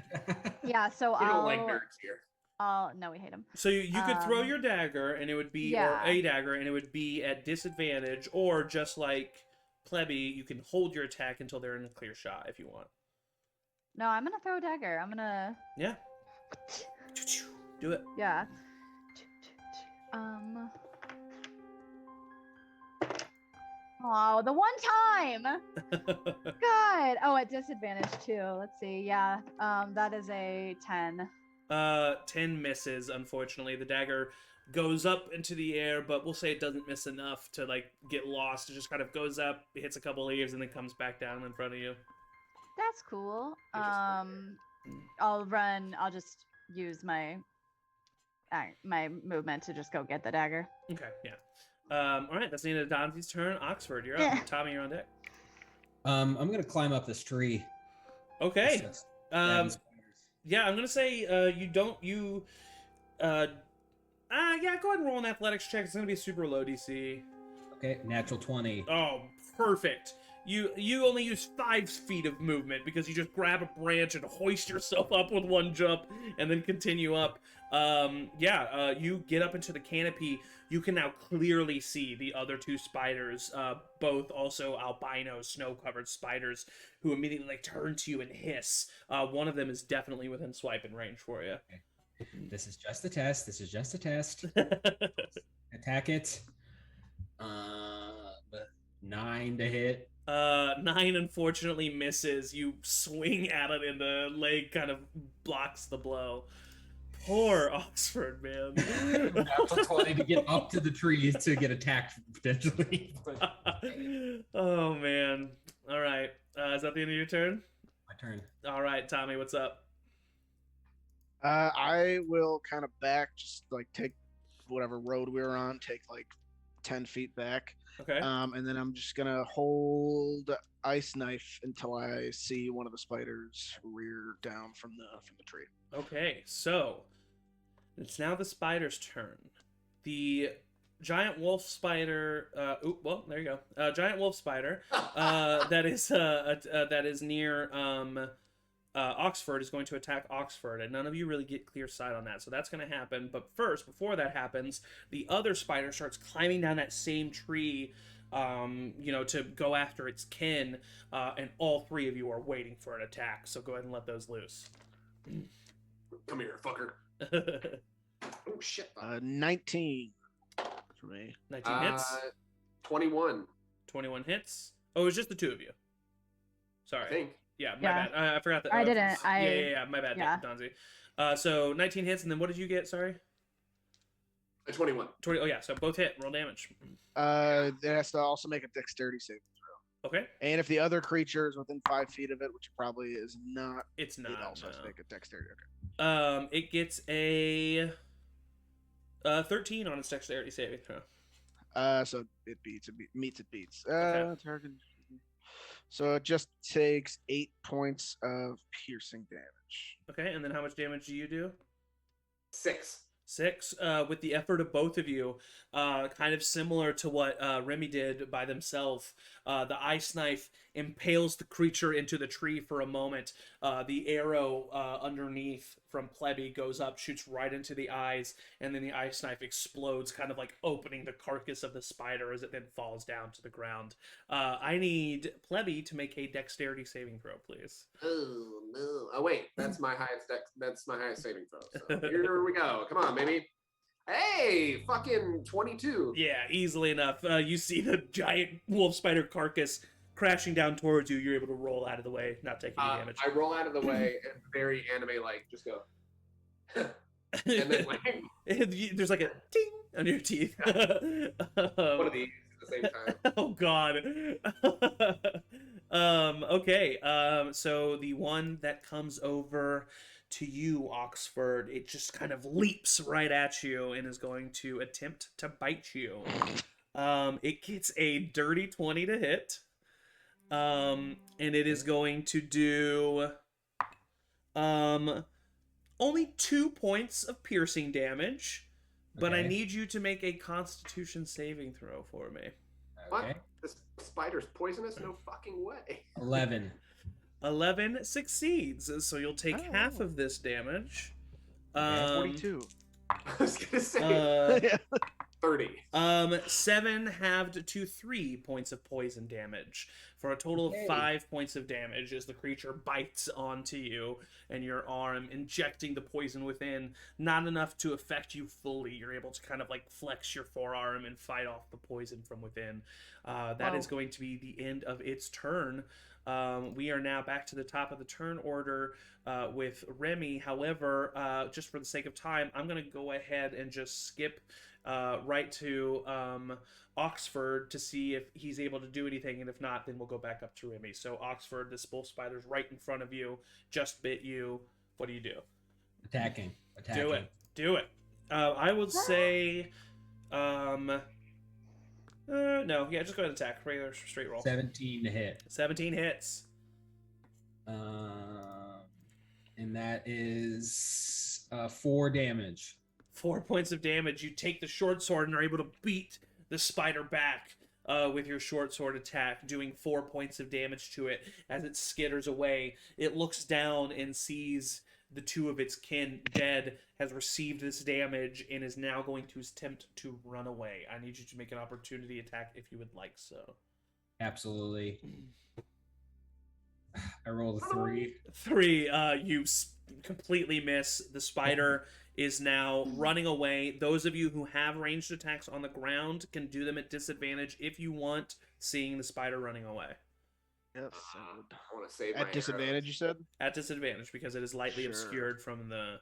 Yeah, so We I'll. don't like nerds here. No, we hate him. So you could throw your dagger, and it would be, Yeah. or a dagger, and it would be at disadvantage, or just like Plebby, you can hold your attack until they're in a clear shot if you want. No, I'm gonna throw a dagger. I'm gonna. Yeah. Do it. Yeah. Oh, the one time. God. Oh, at disadvantage too. Let's see. Yeah. That is a 10. 10 misses, unfortunately. The dagger goes up into the air, but we'll say it doesn't miss enough to like get lost. It just kind of goes up, hits a couple leaves, and then comes back down in front of you. That's cool. Interesting. I'll just use my movement to just go get the dagger. Okay, yeah. All right, that's the end of Donzi's turn. Oxford, you're up. Yeah. Tommy, you're on deck. I'm gonna climb up this tree. Okay. That's bad spiders. Yeah, I'm gonna say yeah, go ahead and roll an athletics check. It's gonna be a super low DC. Okay, natural 20. Oh, perfect. You only use 5 feet of movement because you just grab a branch and hoist yourself up with one jump and then continue up. You get up into the canopy. You can now clearly see the other 2 spiders, both also albino snow-covered spiders, who immediately like turn to you and hiss. One of them is definitely within swiping range for you. This is just a test. This is just a test. Attack it. 9 to hit. 9 unfortunately misses. You swing at it and the leg kind of blocks the blow. Poor Oxford, man. Natural 20 to get up to the trees to get attacked potentially. Oh man. All right. Is that the end of your turn? My turn. All right, Tommy, what's up? I will kind of back, just like take whatever road we were on, take like 10 feet back. Okay. And then I'm just gonna hold ice knife until I see one of the spiders rear down from the tree. Okay, so it's now the spider's turn. The giant wolf spider. There you go. Giant wolf spider. That is near Oxford is going to attack Oxford, and none of you really get clear sight on that, so that's going to happen. But first, before that happens, the other spider starts climbing down that same tree, to go after its kin, and all 3 of you are waiting for an attack. So go ahead and let those loose. Come here, fucker. Oh shit. 19 for me. 19 hits. 21. 21 hits. Oh, it was just the 2 of you. Sorry. I think. Yeah, my bad. I forgot that. I didn't. Yeah. My bad, yeah. Donzi. So 19 hits, and then what did you get? Sorry. 21. 20. Oh yeah. So both hit. Roll damage. It has to also make a dexterity saving throw. Okay. And if the other creature is within 5 feet of it, which it probably is not, It's not. it also has to No. make a dexterity. Okay. It gets a 13 on its dexterity saving throw. So it meets. Okay. Target. So it just takes 8 points of piercing damage. Okay, and then how much damage do you do? 6. 6. With the effort of both of you, kind of similar to what Remy did by themselves. The ice knife impales the creature into the tree for a moment. The arrow underneath from Plebby goes up, shoots right into the eyes, and then the ice knife explodes, kind of like opening the carcass of the spider as it then falls down to the ground. I need Plebby to make a dexterity saving throw, please. Oh no! Oh wait, that's my highest That's my highest saving throw. So here we go. Come on, baby. Hey, fucking 22. Yeah, easily enough. You see the giant wolf spider carcass crashing down towards you. You're able to roll out of the way, not taking any damage. I roll out of the way and very anime-like just go. And then like There's like a ding on your teeth. one of these at the same time. Oh god. Okay. So the one that comes over to you, Oxford, it just kind of leaps right at you and is going to attempt to bite you. It gets a dirty 20 to hit. And it is going to do only 2 points of piercing damage, but I Okay. need you to make a Constitution saving throw for me. What? Okay. This spider's poisonous? No fucking way. 11. 11 succeeds, so you'll take Oh. half of this damage. 42. I was gonna say Yeah. 30. 7 halved to 3 points of poison damage for a total of Okay. 5 points of damage as the creature bites onto you and your arm, injecting the poison within. Not enough to affect you fully. You're able to kind of like flex your forearm and fight off the poison from within. That is Wow. going to be the end of its turn. We are now back to the top of the turn order with Remy. However, just for the sake of time, I'm going to go ahead and just skip right to Oxford to see if he's able to do anything, and if not, then we'll go back up to Remy. So Oxford, this bull spider's right in front of you, just bit you. What do you do? Attacking. Do it. I would say, no, yeah, just go ahead and attack. Regular straight roll. 17 to hit. 17 hits. And that is 4 damage. 4 points of damage. You take the short sword and are able to beat the spider back with your short sword attack, doing 4 points of damage to it as it skitters away. It looks down and sees the two of its kin dead, has received this damage, and is now going to attempt to run away. I need you to make an opportunity attack if you would like so. Absolutely. I rolled a 3. 3, you completely miss. The spider is now running away. Those of you who have ranged attacks on the ground can do them at disadvantage if you want, seeing the spider running away. Yes. I want to save my At disadvantage, you said? At disadvantage, because it is lightly Sure. obscured from the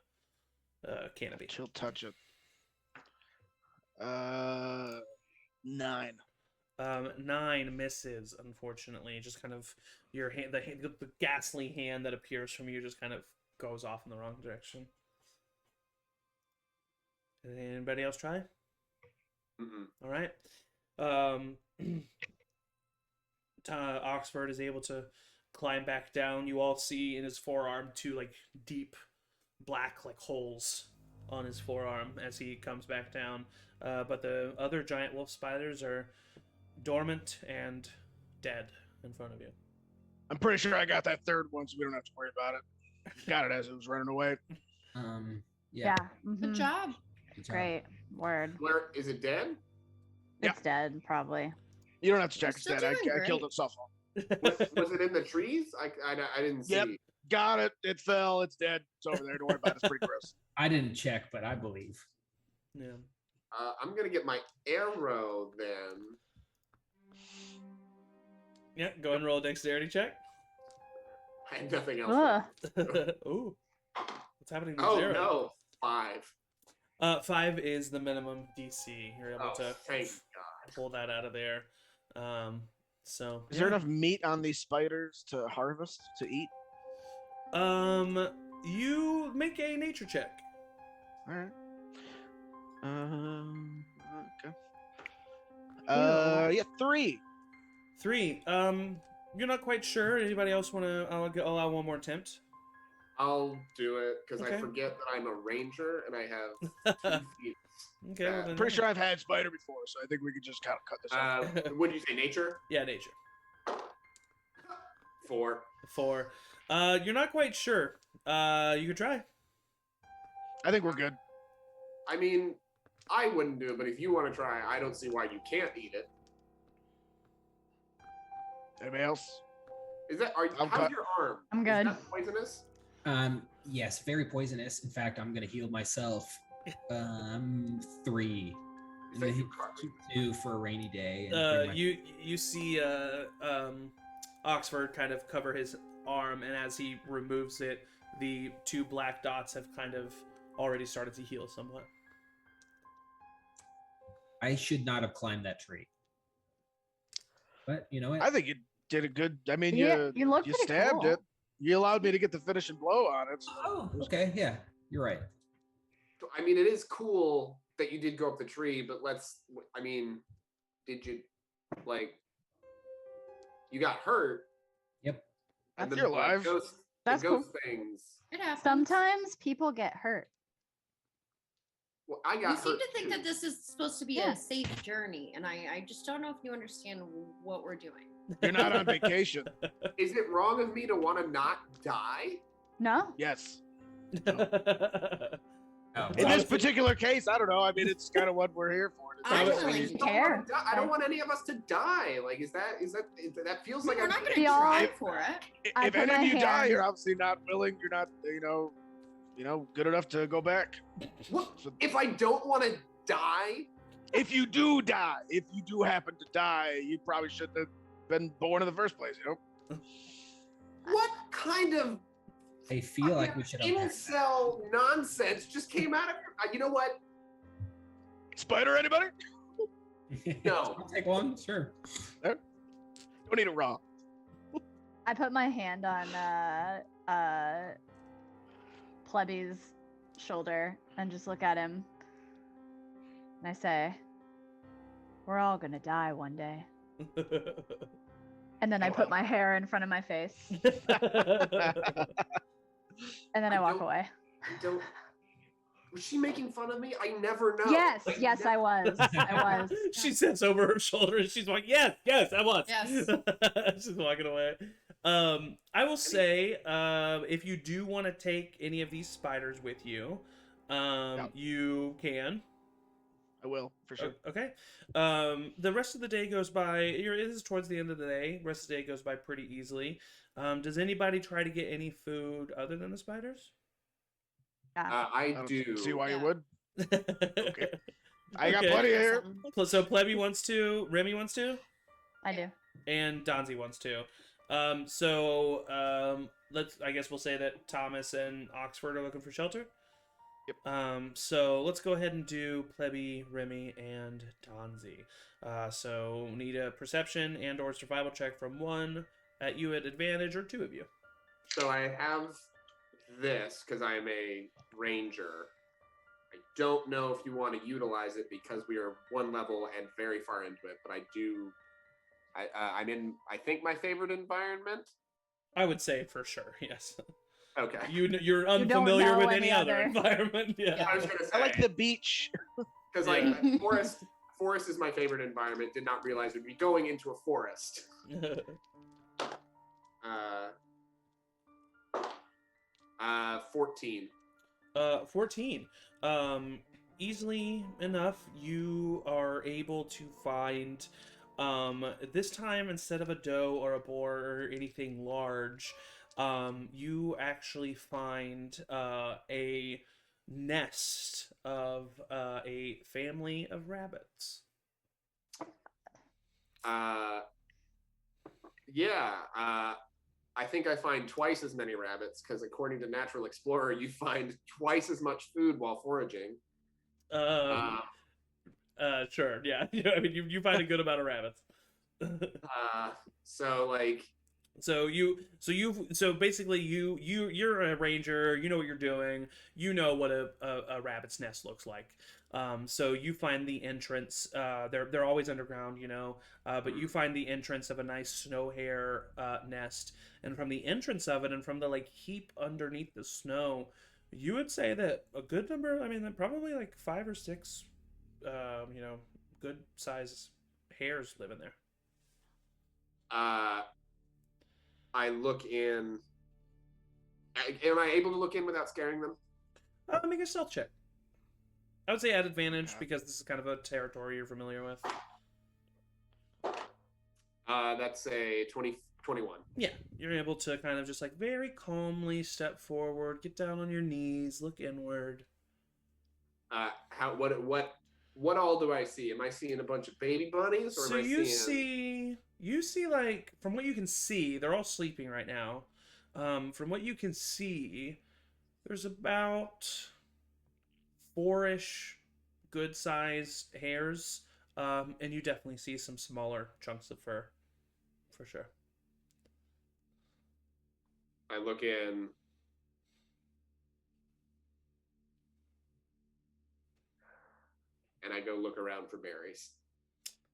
canopy. She'll touch it. 9. 9 misses, unfortunately. Just kind of your hand, the ghastly hand that appears from you just kind of goes off in the wrong direction. Anybody else try? Mm-mm. All right. Oxford is able to climb back down. You all see in his forearm 2 like deep black like holes on his forearm as he comes back down. But the other giant wolf spiders are dormant and dead in front of you. I'm pretty sure I got that third one, so we don't have to worry about it. Got it as it was running away. Yeah. Good Mhm. job. Good job. Great. Word. Where is it dead? Yeah. It's dead, probably. You don't have to check You're it's still dead. doing I killed great. it softball. Was it in the trees? I didn't see. Yep. Got it. It fell. It's dead. It's over there. Don't worry about it. It's pretty gross. I didn't check, but I believe. Yeah. I'm gonna get my arrow then. Yeah, go ahead and roll a dexterity check. I had nothing else. Ugh. Ooh. What's happening to Oh zero? no, 5. 5 is the minimum DC. You're able Oh, to thank God. pull that out of there. So Is there enough meat on these spiders to harvest, to eat? you make a nature check. All right. Okay. Yeah, 3. 3. You're not quite sure. Anybody else want to? I'll allow one more attempt. I'll do it because Okay. I forget that I'm a ranger and I have 2 feet. Okay, well then, Pretty sure I've had spider before, so I think we could just kind of cut this off. What did you say? Nature? Yeah, nature. 4. 4. You're not quite sure. You could try. I think we're good. I mean, I wouldn't do it, but if you want to try, I don't see why you can't eat it. Anybody else? Is that? I'm how's cut. your arm? I'm Is good. that poisonous? Yes, very poisonous. In fact, I'm gonna heal myself. 3. I'm gonna Thank hit you, Carly. 2 for a rainy day. And bring my- You see Oxford kind of cover his arm, and as he removes it, the 2 black dots have kind of already started to heal somewhat. I should not have climbed that tree. But you know what? I think you did a good. I mean, Yeah, you look you pretty stabbed cool. it. You allowed me to get the finishing blow on it. Oh, okay, yeah, you're right. I mean, it is cool that you did go up the tree, but I mean, did you, like, you got hurt? Yep. And You're alive. The That's ghost things. It happens. Sometimes people get hurt. Well, I You got seem hurt. to think too. that this is supposed to be Yeah. a safe journey, and I just don't know if you understand what we're doing. You're not on vacation. Is it wrong of me to want to not die? No? Yes. Oh, In this particular case, I don't know. I mean, it's kind of what we're here for I Thomas, don't I really just don't care. want to die. I don't want any of us to die. Like, that feels like We're I'm not going We to all- try for it. I If put any of my you die, hand- you're obviously not willing. You're not, good enough to go back. What? So If I don't want to die, if you do die, if you do happen to die, you probably shouldn't have been born in the first place. what kind of I feel like we should unpack that. incel nonsense just came out of your? You know what? Spider, anybody? No. I'll take one. Sure. Don't eat it raw. I put my hand on Plebby's shoulder and just look at him. And I say, "We're all gonna die one day." And then I put my hair in front of my face. And then I walk away. I don't. Was she making fun of me? I never know. Yes, Like, yes, I was. I was. She sits over her shoulder and she's like, yes, I was. Yes. She's walking away. I will say, if you do want to take any of these spiders with you, you can. I will, for sure. Okay. The rest of the day goes by. It is towards the end of the day. Rest of the day goes by pretty easily. Does anybody try to get any food other than the spiders? I don't do. see why you Yeah. would. Okay. I got Okay. plenty here. So Plebby wants to, Remy wants to, I do. and Donzi wants to. I guess we'll say that Thomas and Oxford are looking for shelter. Yep. So let's go ahead and do Plebby, Remy, and Donzi. So need a perception and or survival check from one at you at advantage or two of you. So I have this because I'm a ranger. I don't know if you want to utilize it because we are one level and very far into it, but I do. I'm in, I think, my favorite environment. I would say for sure, yes. Okay. You're don't unfamiliar know with any any other other. environment. Yeah. I was gonna say I like the beach. because Yeah. like forest is my favorite environment. Did not realize we'd be going into a forest. 14. 14. Easily enough, you are able to find, this time instead of a doe or a boar or anything large, you actually find a nest of a family of rabbits. I think I find twice as many rabbits because according to Natural Explorer, you find twice as much food while foraging. Sure, yeah. I mean, you find a good amount of rabbits. So like, So basically you're a ranger. You know what you're doing. You know what a rabbit's nest looks like. So you find the entrance. They're always underground, you know. But you find the entrance of a nice snow hare nest, and from the entrance of it, and from the like heap underneath the snow, you would say that a good number. I mean, probably like 5 or 6, good size hares live in there. I look in. Am I able to look in without scaring them? Make a stealth check. I would say at advantage because this is kind of a territory you're familiar with. That's a 21. Yeah, you're able to kind of just like very calmly step forward, get down on your knees, look inward. What all do I see? Am I seeing a bunch of baby bunnies, or So am I seeing? you see like from what you can see, they're all sleeping right now. From what you can see, there's about 4-ish good sized hares, and you definitely see some smaller chunks of fur, for sure. I look in. And I go look around for berries.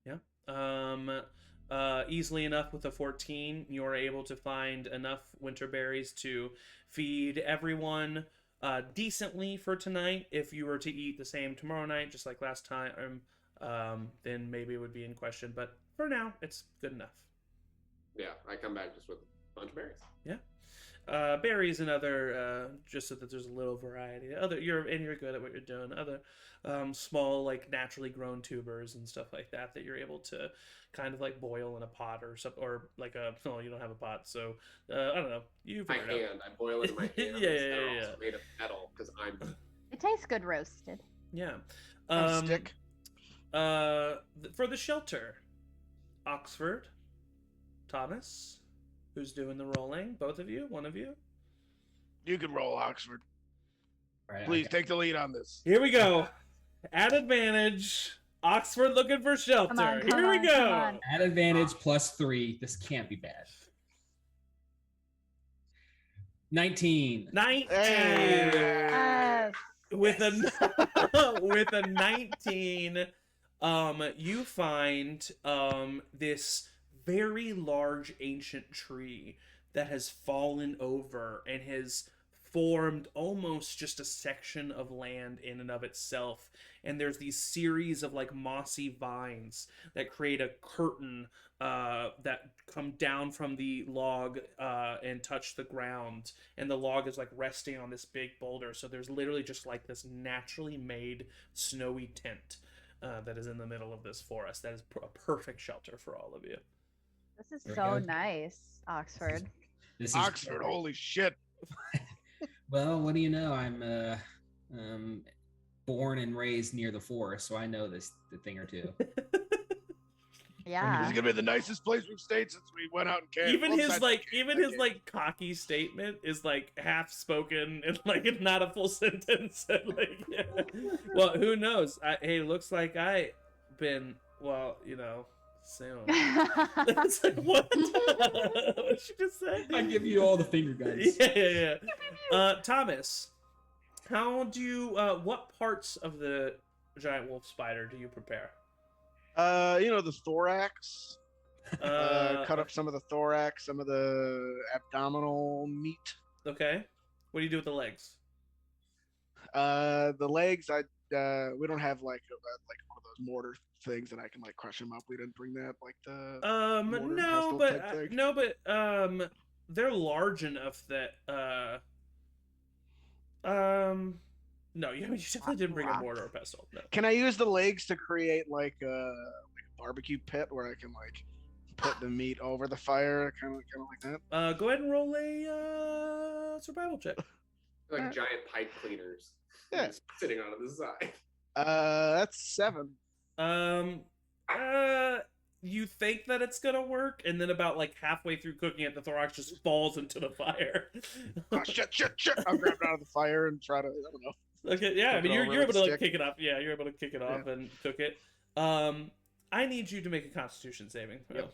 Yeah. Easily enough with a 14, you're able to find enough winter berries to feed everyone decently for tonight. If you were to eat the same tomorrow night, just like last time, then maybe it would be in question. But for now, it's good enough. Yeah, I come back just with a bunch of berries. Yeah. berries and other just so that there's a little variety. You're good at what you're doing. Other small like naturally grown tubers and stuff like that you're able to kind of like boil in a pot or something, or like you don't have a pot, so I don't know. You My figure it out. hand. I boil it in my hand. Yeah, They're yeah. also made of metal because I'm. It tastes good roasted. Yeah. Stick. For the shelter, Oxford, Thomas, who's doing the rolling? Both of you? One of you? You can roll, Oxford. All right, Please take the lead on this. Here we go. At advantage, Oxford looking for shelter. Come Here we on, go. come on. At advantage +3. This can't be bad. 19. 19. Hey. With with a 19, you find this very large ancient tree that has fallen over and has formed almost just a section of land in and of itself, and there's these series of like mossy vines that create a curtain that come down from the log and touch the ground, and the log is like resting on this big boulder, so there's literally just like this naturally made snowy tent that is in the middle of this forest that is a perfect shelter for all of you. This is Very so good. nice, Oxford. This is Oxford, perfect. holy shit. Well, what do you know? I'm born and raised near the forest, so I know the thing or two. This Yeah. is gonna be the nicest place we've stayed since we went out and camped. Even Well, his besides like the even cave, his that like cocky statement is like half spoken and like it's not a full sentence. And, like, yeah. Well, who knows? Hey, looks like I been soon. It's like what? What did she just say? I give you all the finger guns. Yeah. Thomas, how do you? What parts of the giant wolf spider do you prepare? the thorax. Cut up some of the thorax, some of the abdominal meat. Okay. What do you do with the legs? The legs, we don't have like one of those mortar things that I can like crush them up. We didn't bring that, like the mortar and pestle type thing. They're large enough that no, you definitely didn't bring a mortar or pestle. No. Can I use the legs to create like a barbecue pit where I can like put the meat over the fire, kind of like that? Go ahead and roll a survival check. They're like giant pipe cleaners. Yeah. Just sitting on the side. That's 7. You think that it's gonna work, and then about like halfway through cooking it, the thorax just falls into the fire. Oh, shit! I'll grab it out of the fire and try to, I don't know. Okay, yeah, I Cook mean it you're over able with to a like stick. kick it off. Yeah, you're able to kick it off and cook it. I need you to make a Constitution saving throw.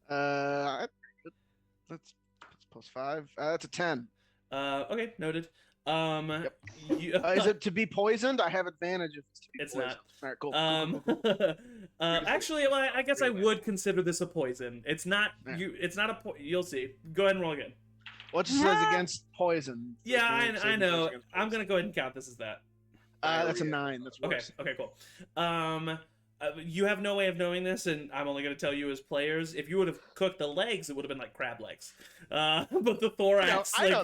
That's +5. That's a 10. Okay, noted. Yep. You, Is it to be poisoned? I have advantage if it's to be It's poisoned. not. All right, cool. Actually, well, I guess I would consider this a poison. It's not Yeah. It's not a. You'll see. Go ahead and roll again. Well, it just says against poison. Yeah, Saving I throws know. against I'm poison. gonna go ahead and count this as that. That's a 9. That's Okay. worse. Okay. Cool. You have no way of knowing this, and I'm only gonna tell you as players. If you would have cooked the legs, it would have been like crab legs. But the thorax, I know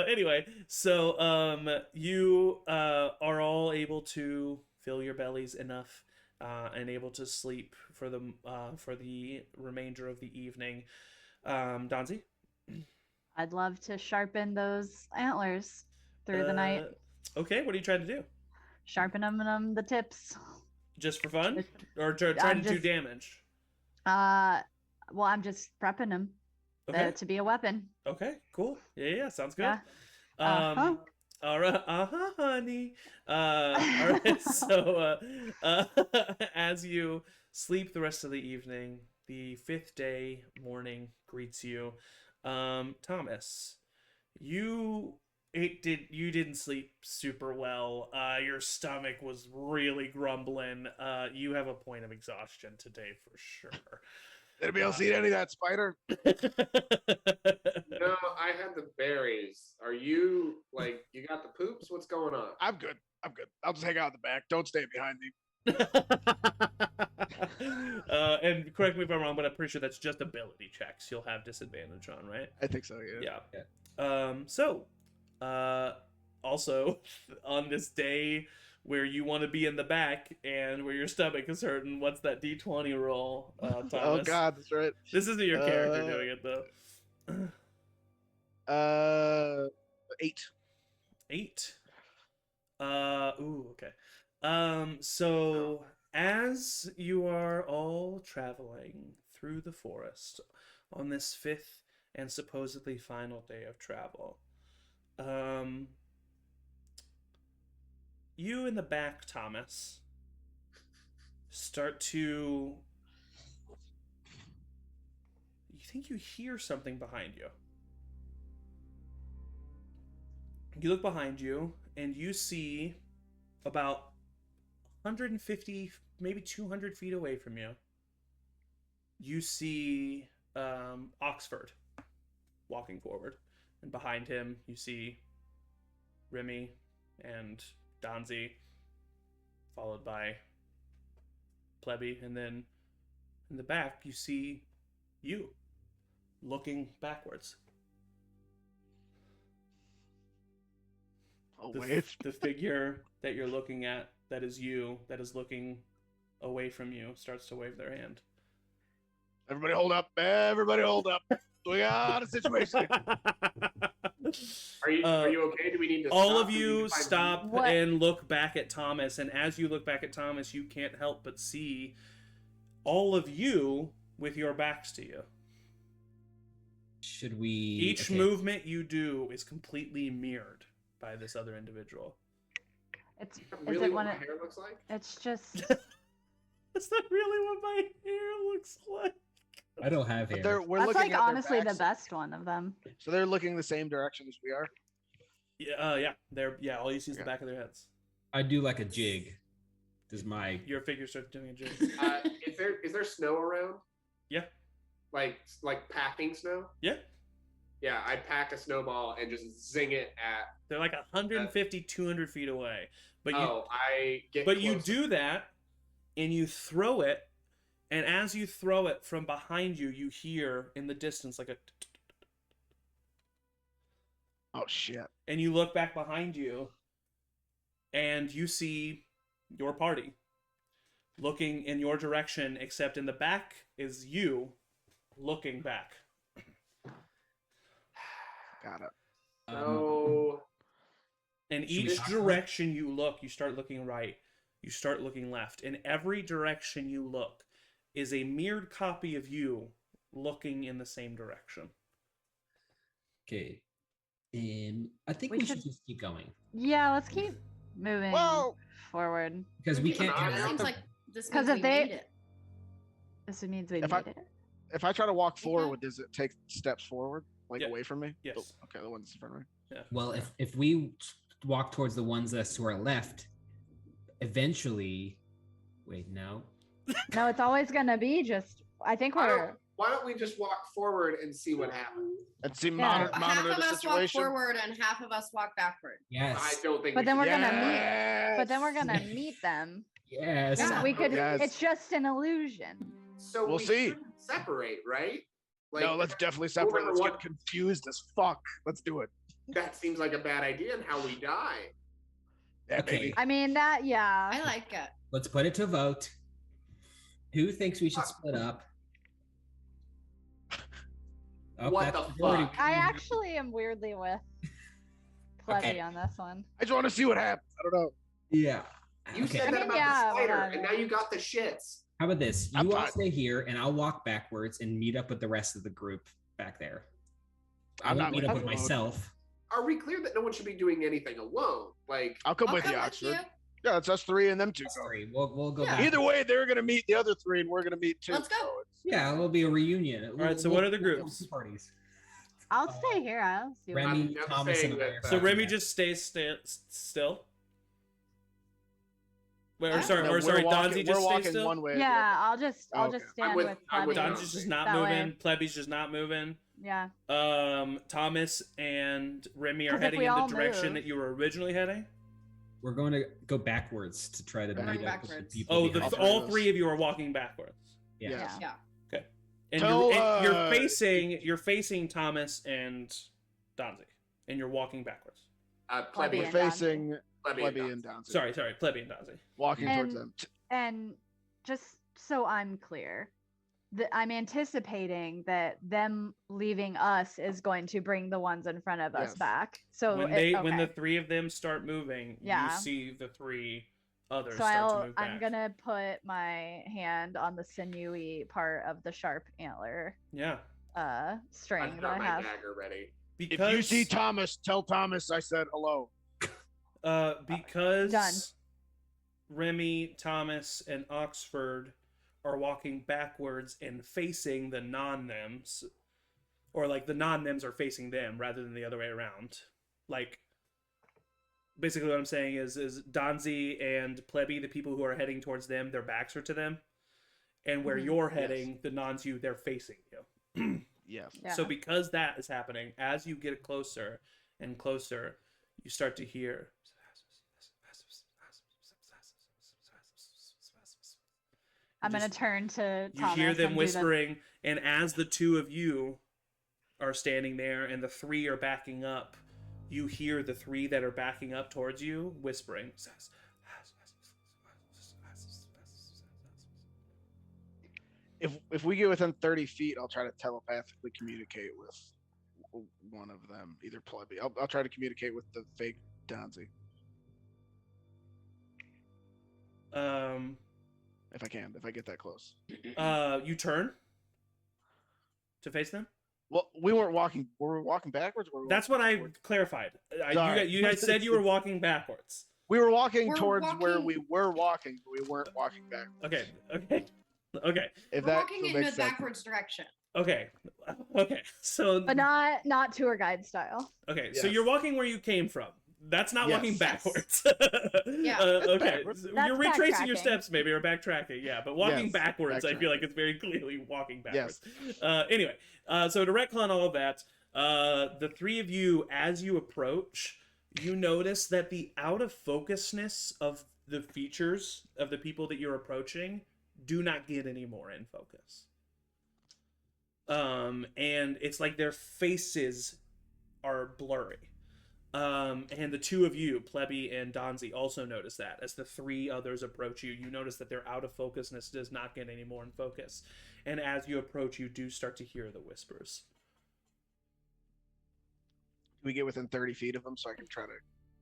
anyway, so you are all able to fill your bellies enough and able to sleep for the remainder of the evening. Donzi? I'd love to sharpen those antlers through the night. Okay, what are you trying to do? Sharpen them on the tips. Just for fun, or trying I'm to do just- damage? Well, I'm just prepping them Okay. to be a weapon. Okay. Cool. Yeah. Sounds good. Yeah. Uh-huh. All right. Honey. All right. So, as you sleep the rest of the evening, the 5th day morning greets you. Thomas, you didn't sleep super well. Your stomach was really grumbling. You have a point of exhaustion today for sure. Anybody else eat any of that spider? No, I had the berries. Are you like you got the poops? What's going on? I'm good. I'll just hang out in the back. Don't stay behind me. And correct me if I'm wrong, but I'm pretty sure that's just ability checks you'll have disadvantage on, right? I think so. Yeah. Also, on this day where you want to be in the back and where your stomach is hurting, what's that D20 roll, Thomas? Oh God, that's right. This isn't your character doing it, though. 8. 8. Okay. So as you are all traveling through the forest on this 5th and supposedly final day of travel, you in the back, Thomas, start to... You think you hear something behind you. You look behind you, and you see about 150, maybe 200 feet away from you, you see Oxford walking forward. And behind him, you see Remy and Donzi, followed by Plebby. And then in the back, you see you looking backwards. Oh the, wait. the figure that you're looking at, that is you, that is looking away from you, starts to wave their hand. Everybody hold up. Everybody hold up. We got a situation. Are you okay? Do we need to All stop? of Do we need you to find stop food? What? and look back at Thomas, and as you look back at Thomas, you can't help but see all of you with your backs to you. Should we? Each movement you do is completely mirrored by this other individual. It's Is that is really it what one my of hair looks like? it's just That's not really what my hair looks like. I don't have But hair. we're that's looking like at their honestly the backs, best one of them. So they're looking the same direction as we are. Yeah. All you see is the Yeah. back of their heads. I do like a jig. Does my Your figure starts doing a jig. Is there snow around? Yeah. Like packing snow? Yeah. Yeah, I pack a snowball and just zing it at. They're like 150, 200 feet away. But I get. you closer. do that, and you throw it, and as you throw it from behind you, you hear in the distance like a... Oh shit. And you look back behind you, and you see your party looking in your direction, except in the back is you looking back. Got it. So In Should we each talk direction you look, you start looking right, you start looking left. In every direction you look is a mirrored copy of you looking in the same direction. okay. I think We we should should- just keep going Yeah, let's keep moving Whoa! forward. because we Keep an can't. eye It out. seems like this 'Cause means if we they- need it. This means we If need it. If I try to walk forward, does it take steps forward, like Yeah. away from me? Yes. Oh, okay, the one's in front of me. Well, if we walk towards the ones that's to our left, eventually. Wait, no. No, it's always gonna be just. I think we're. why don't we just walk forward and see what happens? And see, Yeah. monitor, Half monitor of the us walk situation. forward and half of us walk backward. I Yes. don't think. But we then should we're do gonna that. meet. But then we're gonna meet them. Yes. Yeah. We could. Yes. It's just an illusion. So We'll we see. shouldn't separate, right? Like, No, let's definitely separate. number Let's one- get confused as fuck. Let's do it. that seems like a bad idea, and how we die. Yeah, Okay. baby. I mean that. Yeah. I like it. Let's put it to vote. Who thinks we should split up? Oh, What that's the majority. fuck? I actually am weirdly with Plebby Okay. on this one. I just want to see what happens. I don't know. Yeah. You Okay. said I that mean, about yeah, the spider, whatever. and now you got the shits. How about this? I'm You all fine. stay here, and I'll walk backwards and meet up with the rest of the group back there. I I'm won't not meet up with with you. myself. Are we clear that no one should be doing anything alone? Like, I'll come I'll with come you, with Oxford. you. Yeah, it's us three and them two. Us go. three. We'll go Yeah. back. Either way, they're gonna meet the other three, and we're gonna meet two. Let's go. so it's- Yeah, it'll be a reunion. All right, so what are the groups? Parties. I'll stay here. I'll see. What Remy, I'm Thomas, saying and I that- are So back Remy there. just stays still? Wait, Yeah. or sorry, No, or we're sorry, walking, Donzi we're just stays walking still? one way. or the Yeah, other. I'll Okay. just stand with- with I'm with Plebby. Donzi's just not That way. moving. Plebby's just not moving. Yeah. Thomas and Remy are 'Cause if heading we in the all direction move- that you were originally heading. We're going to go backwards to try to Going meet up with the backwards. people. Oh, behind I'll us. all those. three of you are walking backwards. Yeah. Yes. Yeah. Okay. And Tell, you're facing Thomas and Donzi, and you're walking backwards. Plebby We're and facing Plebby Plebby and and Donzi. Sorry, Plebby and Donzi. Walking towards And- them. And just so I'm clear, I'm anticipating that them leaving us is going to bring the ones in front of us Yes. back. So When when the three of them start moving, Yeah. you see the three others so start to move back. I'm gonna put my hand on the sinewy part of the sharp antler Yeah. string I've that got I my have. dagger ready. Because If you see Thomas, tell Thomas I said hello. because Done. Remy, Thomas, and Oxford are walking backwards and facing the non-thems, or like the non-thems are facing them rather than the other way around. Like, basically what I'm saying is Donzi and Plebby, the people who are heading towards them, their backs are to them, and where Mhm. you're heading, the non-you, they're facing you. Yes. Yeah. So because that is happening, as you get closer and closer, you start to hear. I'm gonna Just- turn to You Thomas. hear them and do the- whispering, and as the two of you are standing there and the three are backing up, you hear the three that are backing up towards you whispering. If we get within 30 feet, I'll try to telepathically communicate with one of them, either Plebby. I'll try to communicate with the fake Donzi if I can, if I get that close. You turn to face them. Well, we weren't walking. Were we walking backwards? Or were we That's walking what I forward? clarified. Sorry. You guys said you were walking backwards. We were walking We're towards where walking- we were walking, but we weren't walking backwards. Okay. If We're that walking in makes a sense. backwards direction. Okay. So but not tour guide style. okay, so Yes. you're walking where you came from. That's not walking Yes. backwards. Yeah. Okay. backwards. So That's you're retracing your backtracking. steps, maybe, or backtracking. Yeah, but walking Yes, backwards, I feel backtracking. like it's very clearly walking backwards. Yes. Anyway, so to retcon all of that, the three of you, as you approach, you notice that the out of focusness of the features of the people that you're approaching do not get any more in focus. And it's like their faces are blurry. And the two of you, Plebby and Donzi, also notice that. As the three others approach you, you notice that their out of focusness does not get any more in focus. And as you approach, you do start to hear the whispers. We get within 30 feet of them, so I can try to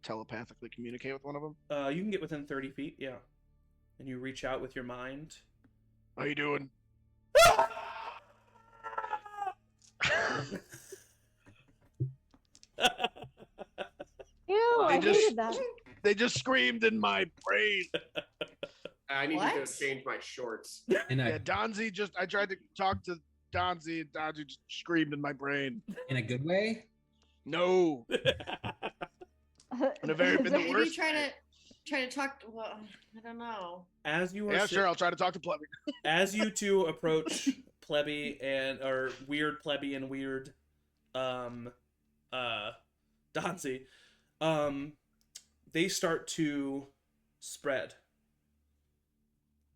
telepathically communicate with one of them. You can get within 30 feet, yeah. And you reach out with your mind. How you doing? Ew, I just- hated that. They just screamed in my brain. I need you What? to change my shorts. In Yeah, a Donzi just. I tried to talk to Donzi, and Donzi just screamed in my brain. in a good way. No. In a very- in the Maybe worst try way. to talk. Well, I don't know. As you are Yeah, sit- sure. I'll try to talk to Plebby. as you two approach Plebby and or weird Plebby and weird Donzi, they start to spread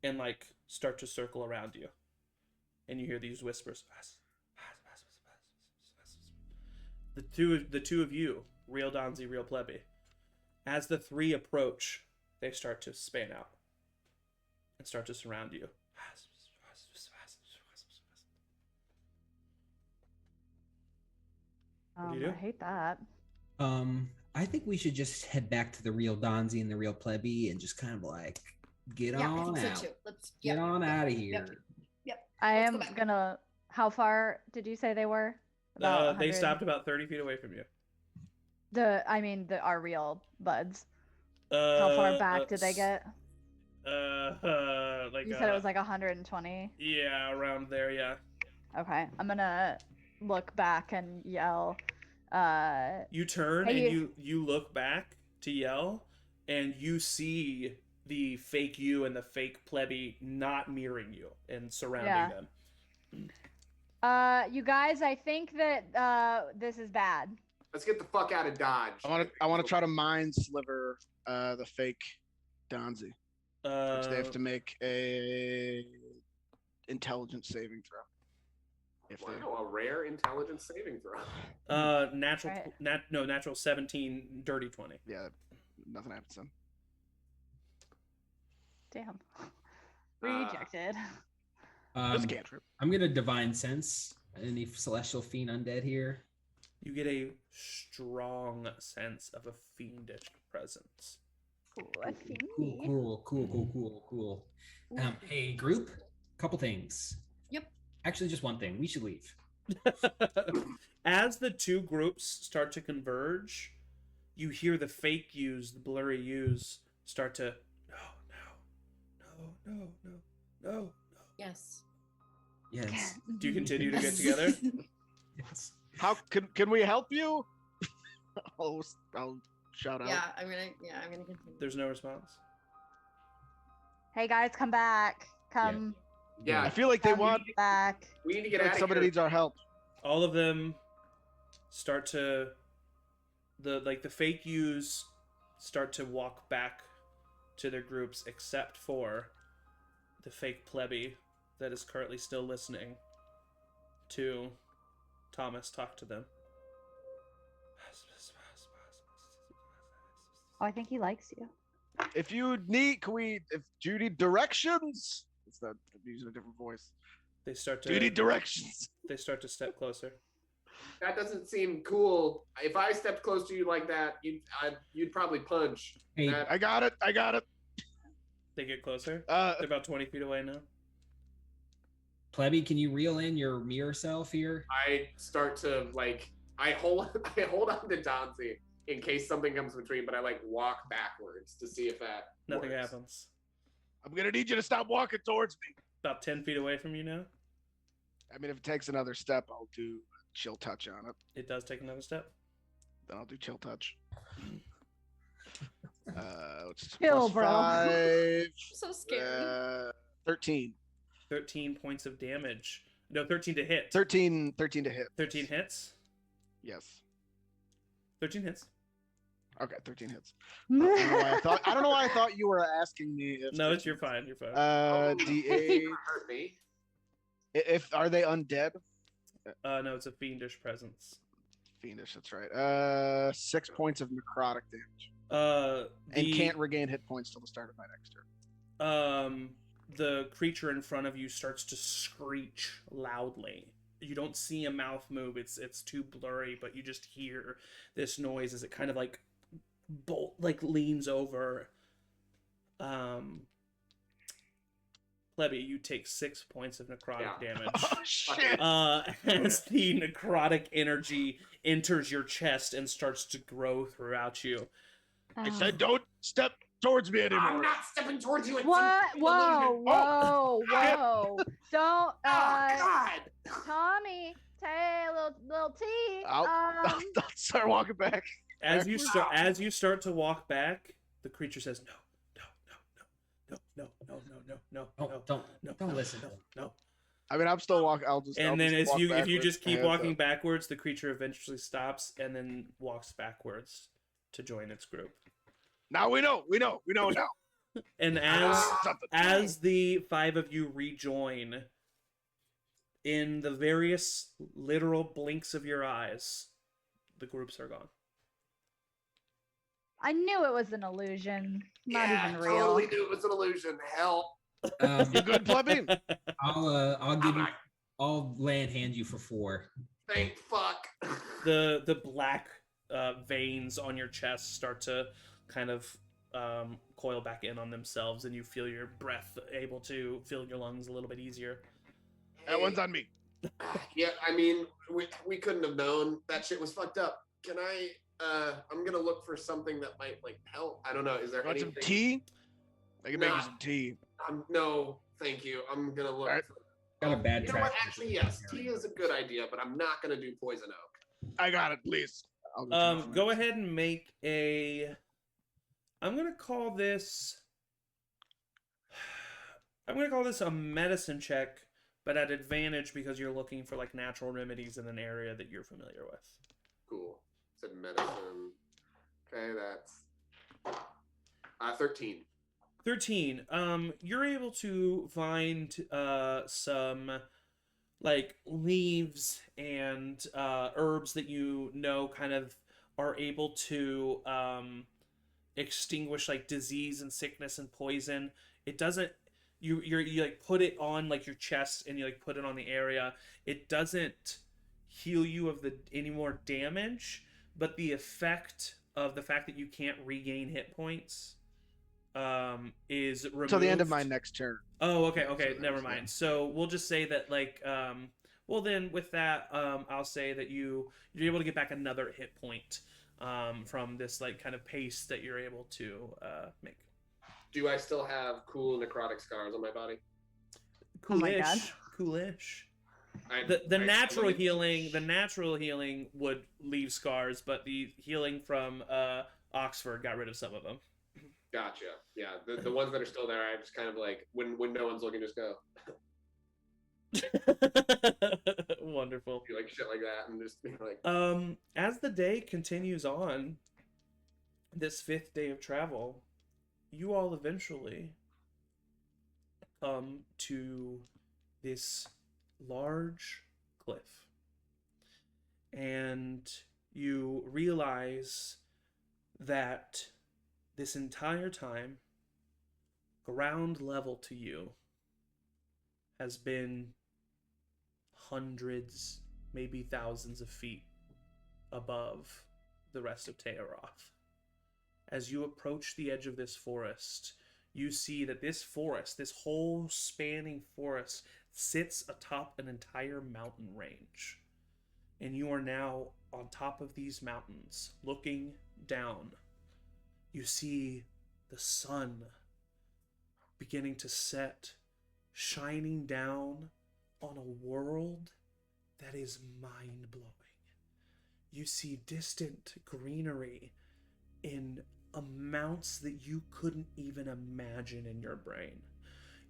and like start to circle around you, and you hear these whispers. The two of you, real Donzi, real Plebby, as the three approach, they start to span out and start to surround you. What do you do? I hate that. I think we should just head back to the real Donzi and the real Plebby and just kind of like get Yeah, I on think out. so too. Let's Get yeah, on yeah, out of yep, here. Yep. I Let's go am back. gonna. How far did you say they were? They 100? stopped about 30 feet away from you. Our real buds. How far back did they get? Like You said it was like 120. yeah, around there. Yeah. Okay, I'm gonna look back and yell. You turn Hey, and you look back to yell, and you see the fake you and the fake Plebby not mirroring you and surrounding Yeah. them. You guys, I think that this is bad. Let's get the fuck out of Dodge. I want to try to mind sliver the fake Donzi. Which they have to make a intelligence saving throw. If they, Wow, a rare intelligence saving throw. Natural, Right. natural 17, dirty 20. yeah, nothing happens to them. Damn. Rejected. It's a cantrip. I'm gonna divine sense any celestial fiend undead here. You get a strong sense of a fiendish presence. Ooh, I see. Cool. Hey, group, couple things. Yep. Actually, just one thing. We should leave. As the two groups start to converge, you hear the fake yous, the blurry yous, start to no. Yes. Yes. Do you continue to get together? Yes. How can we help you? I'll shout out. Yeah, I'm gonna continue. There's no response. Hey guys, come back. Come Yeah, I feel like they want. back. we need to get Like out of somebody here. needs our help. All of them start to the fake yous start to walk back to their groups, except for the fake plebby that is currently still listening to Thomas talk to them. Oh, I think he likes you. If you need, if you need directions, it's not I'm using a different voice. They start Do you need to directions? they start to step closer. That doesn't seem cool. If I stepped close to you like that, you'd probably punch. Hey, That- I got it. They get closer. They're about 20 feet away now. plebby, can you reel in your mirror self here? I start to I hold on to Danzi in case something comes between, but I walk backwards to see if that Nothing works. happens. I'm gonna need you to stop walking towards me. About 10 feet away from you now. I mean, if it takes another step, I'll do chill touch on it. It does take another step. Then I'll do chill touch. Which is Chill, plus bro. 5, I'm so scared. 13. 13 points of damage. No, 13 to hit. 13 to hit. 13 hits. Yes. 13 hits. Okay, 13 hits. I don't know why I thought you were asking me if No, you're fine. You're fine. D8. Hurt me. If are they undead? No, it's a fiendish presence. Fiendish, that's right. 6 points of necrotic damage. And can't regain hit points till the start of my next turn. The creature in front of you starts to screech loudly. You don't see a mouth move. It's too blurry, but you just hear this noise as it kind of leans over. Plebby, you take 6 points of necrotic damage. Oh shit! As the necrotic energy enters your chest and starts to grow throughout you. I said, don't step towards me anymore. I'm not stepping towards you. It's What? an Whoa, illusion. whoa. Don't, Oh God! Tommy, hey, little T. I'll start walking back. As you start to walk back, the creature says, no, Don't listen. no. I mean, I'm still walking. I'll And then just walk if you backwards, just keep hands walking up. backwards, the creature eventually stops and then walks backwards to join its group. Now we know now. And as the 5 of you rejoin, in the various literal blinks of your eyes, the groups are gone. I knew it was an illusion. Not Yeah, even real. Totally knew it was an illusion. Help! You good, plebby? I'll land hand you for 4. Thank fuck. The black veins on your chest start to kind of coil back in on themselves, and you feel your breath able to fill your lungs a little bit easier. That one's on me. Yeah, I mean, we couldn't have known that shit was fucked up. Can I? I'm gonna look for something that might help. I don't know. Is there Want some anything? tea? I can make you Nah. some tea. No, thank you. I'm gonna look. Alright. Got a bad You know track. what? Actually, yes, tea is a good idea, but I'm not gonna do poison oak. I got it, please. I'll go to Go ahead and make a. I'm gonna call this a medicine check, but at advantage because you're looking for natural remedies in an area that you're familiar with. Cool. Said medicine. Okay, that's 13. 13. You're able to find some like leaves and herbs that you know kind of are able to extinguish like disease and sickness and poison. It doesn't you like put it on like your chest and you like put it on the area. It doesn't heal you of the any more damage, but the effect of the fact that you can't regain hit points is removed. Till the end of my next turn. Oh, okay, So okay, that never was mind. it. So we'll just say that like well then with that I'll say that you're able to get back another hit point from this like kind of pace that you're able to make. Do I still have cool necrotic scars on my body? Oh my God. Coolish. I, The I- natural let me- healing would leave scars, but the healing from Oxford got rid of some of them. Gotcha. Yeah, the ones that are still there, I just kind of like when no one's looking, just go Wonderful. do like shit like that, and just be like, As the day continues on, this 5th day of travel, you all eventually come to this large cliff. And you realize that this entire time, ground level to you has been hundreds, maybe thousands of feet above the rest of Tayaroth. As you approach the edge of this forest, you see that this forest, this whole spanning forest, sits atop an entire mountain range. And you are now on top of these mountains, looking down. You see the sun beginning to set, shining down on a world that is mind-blowing. You see distant greenery in amounts that you couldn't even imagine in your brain.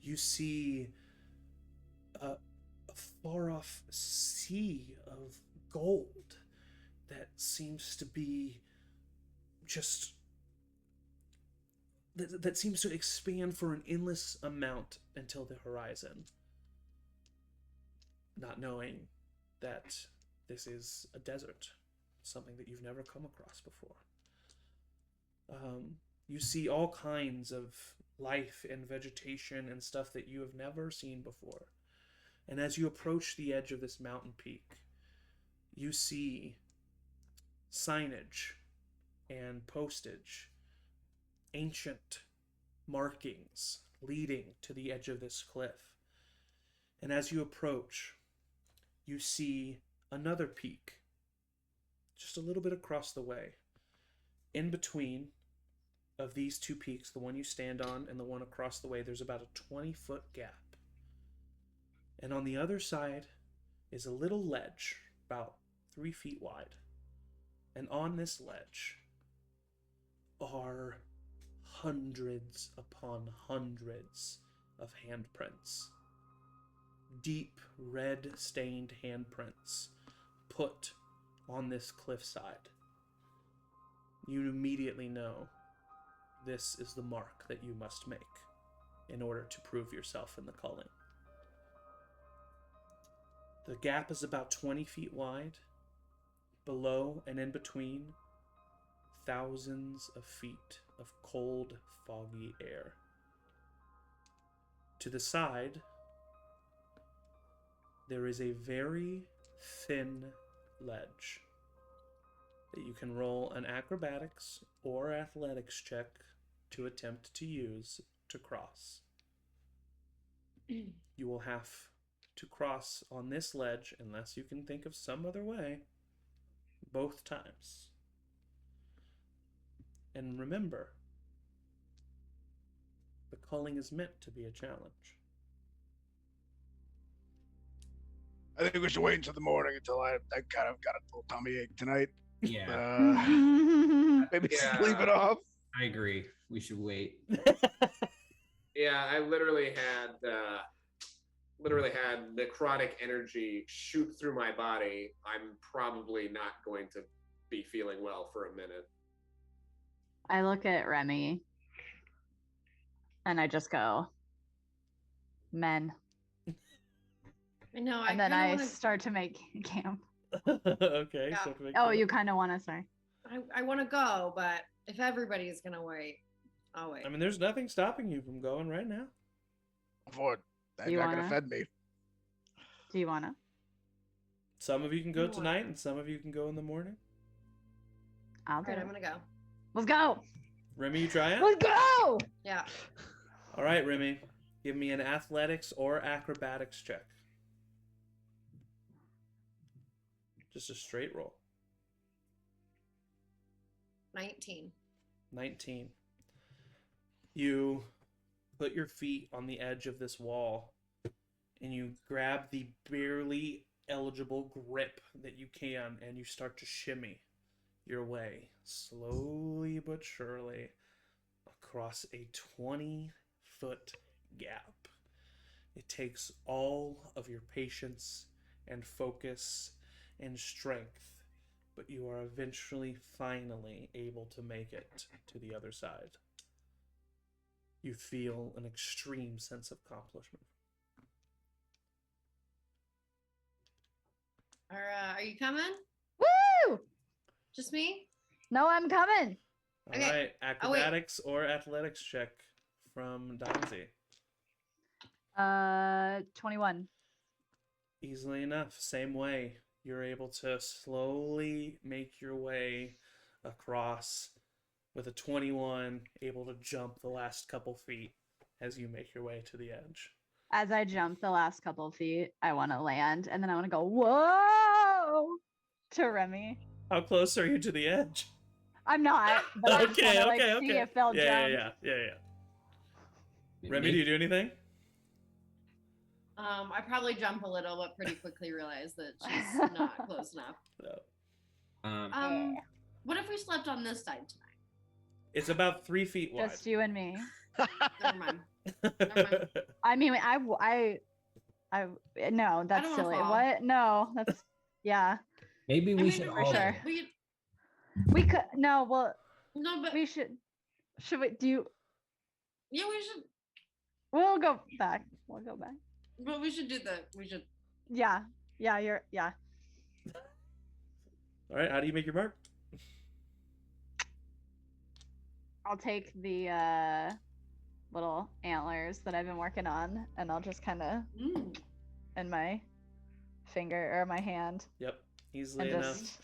You see a far-off sea of gold that seems to be just that seems to expand for an endless amount until the horizon, not knowing that this is a desert, something that you've never come across before. You see all kinds of life and vegetation and stuff that you have never seen before. And as you approach the edge of this mountain peak, you see signage and postage, ancient markings leading to the edge of this cliff. And as you approach, you see another peak just a little bit across the way. In between of these two peaks, the one you stand on and the one across the way, there's about a 20-foot gap. And on the other side is a little ledge about 3 feet wide. And on this ledge are hundreds upon hundreds of handprints. Deep red stained handprints put on this cliffside. You immediately know this is the mark that you must make in order to prove yourself in the culling. The gap is about 20 feet wide. Below and in between, thousands of feet of cold, foggy air. To the side, there is a very thin ledge that you can roll an acrobatics or athletics check to attempt to use to cross. You will have to cross on this ledge unless you can think of some other way both times. And remember, the culling is meant to be a challenge. I think we should wait until the morning until I kind of got a little tummy ache tonight. Yeah, Maybe Yeah. sleep it off. I agree. We should wait. yeah, I literally had necrotic energy shoot through my body. I'm probably not going to be feeling well for a minute. I look at Remy and I just go, men. I know. And then I wanna, start to make camp. Okay. Yeah. So to make Oh, camp. you kind of want to, sorry. I want to go, but if everybody's gonna wait, I'll wait. I mean, there's nothing stopping you from going right now. Ford, that You guy could wanna- have fed me. Do you want to? Some of you can go You wanna- tonight, and some of you can go in the morning. I'll All do right, it. I'm gonna go. Let's go. Remy, you try it? Let's go. Yeah. All right, Remy. Give me an athletics or acrobatics check. Just a straight roll. 19. 19. You put your feet on the edge of this wall and you grab the barely eligible grip that you can and you start to shimmy your way slowly but surely across a 20-foot gap. It takes all of your patience and focus and strength, but you are eventually finally able to make it to the other side. You feel an extreme sense of accomplishment. Are you coming? Woo! Just me? No, I'm coming. All Okay. right, acrobatics or athletics check from Donzi. 21. Easily enough, same way. You're able to slowly make your way across with a 21, able to jump the last couple feet as you make your way to the edge. As I jump the last couple of feet, I want to land, and then I want to go, whoa, to Remy. How close are you to the edge? I'm not, but I just Okay, want to okay. see if they'll Yeah, jump. yeah. Remy, do you do anything? I probably jump a little, but pretty quickly realize that she's not close enough. No. What if we slept on this side tonight? It's about 3 feet wide. Just you and me. Never mind. mind. I mean, no, that's wanna silly. fall. What? No, that's, yeah. Maybe we I mean, should for all. sure. We We could, no, well, no, but we should we do, yeah, we should. we'll go back. We'll go back. But we should do the. We should. Yeah. Yeah, All right, how do you make your mark? I'll take the little antlers that I've been working on, and I'll just kind of in my finger or my hand, Yep, easily and enough. just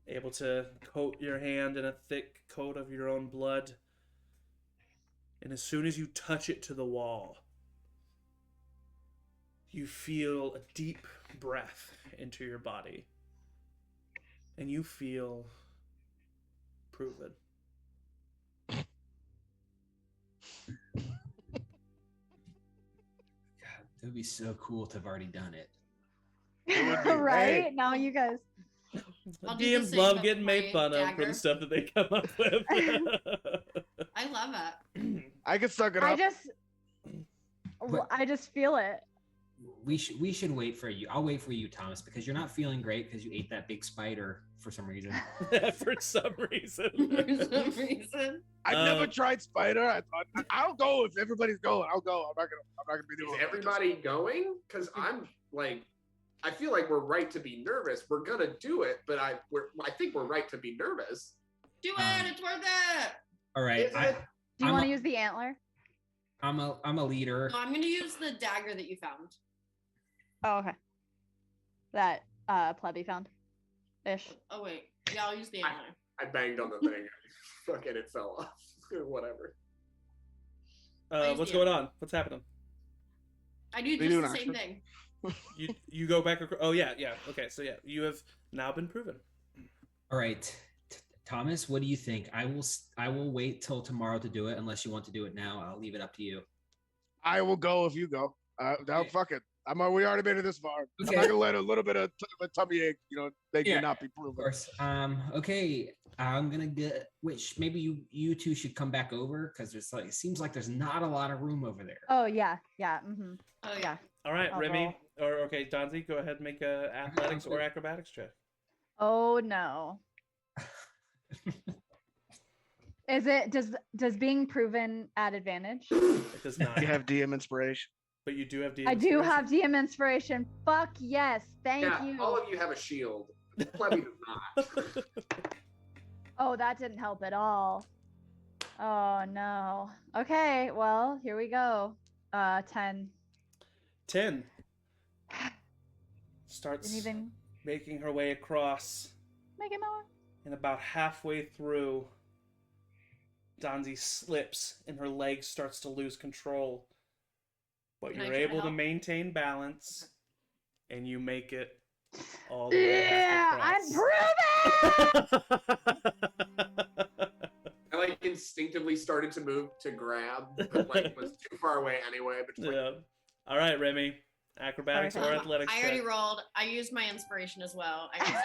Able to coat your hand in a thick coat of your own blood. And as soon as you touch it to the wall, you feel a deep breath into your body. And you feel proven. God, it would be so cool to have already done it. It would be right great. now, you guys. I'll do the DMs same, love but getting made my fun of for dagger. the stuff that they come up with. I love it. I can suck it I up. just feel it. We should wait for you. I'll wait for you, Thomas, because you're not feeling great because you ate that big spider for some reason. For some reason. For some reason. I've never tried spider. I thought I'll go if everybody's going. I'll go. I'm not gonna be the Is one. everybody going? Because I'm like, I feel like we're right to be nervous. We're gonna do it, but I think we're right to be nervous. Do it. It's worth it. All right, Is it? Do you I'm want a- to use the antler? I'm a leader. No, I'm gonna use the dagger that you found. Oh, okay. That plebby found ish. Oh wait. Yeah, I'll use the antler. I banged on the thing. Fucking it fell off. Whatever. What's going on? What's happening? I do They just do the an same action. thing. You go back. Oh yeah. Okay, so yeah, you have now been proven. All right, Thomas, what do you think? I will wait till tomorrow to do it unless you want to do it now. I'll leave it up to you. I will go if you go. Okay. Fuck it. We already made it this far. Okay. I'm not gonna let a little bit of a tummy ache, they Yeah, cannot be Of proven. course. Okay, I'm gonna get. Which maybe you two should come back over because it seems like there's not a lot of room over there. Oh yeah, yeah. Mm-hmm. Oh Yeah. All right, I'll Remy. Or okay, Donzi, go ahead and make a athletics or acrobatics check. Oh no. Does being proven add advantage? It does not. You have DM inspiration. But you do have DM I do inspiration. have DM inspiration. Fuck yes. Thank Yeah, you. all of you have a shield. Plebby does not. Oh, that didn't help at all. Oh no. Okay, well, here we go. 10. 10 starts Didn't even making her way across, make it more. and about halfway through, Donzi slips and her leg starts to lose control. But Can I you're try to able to help? maintain balance, and you make it all the way Yeah, back I'm proven! across. I like instinctively started to move to grab, but like was too far away anyway. But just like, Yeah. All right, Remy. Acrobatics Sorry, or Tom. athletics I already check. rolled. I used my inspiration as well. I got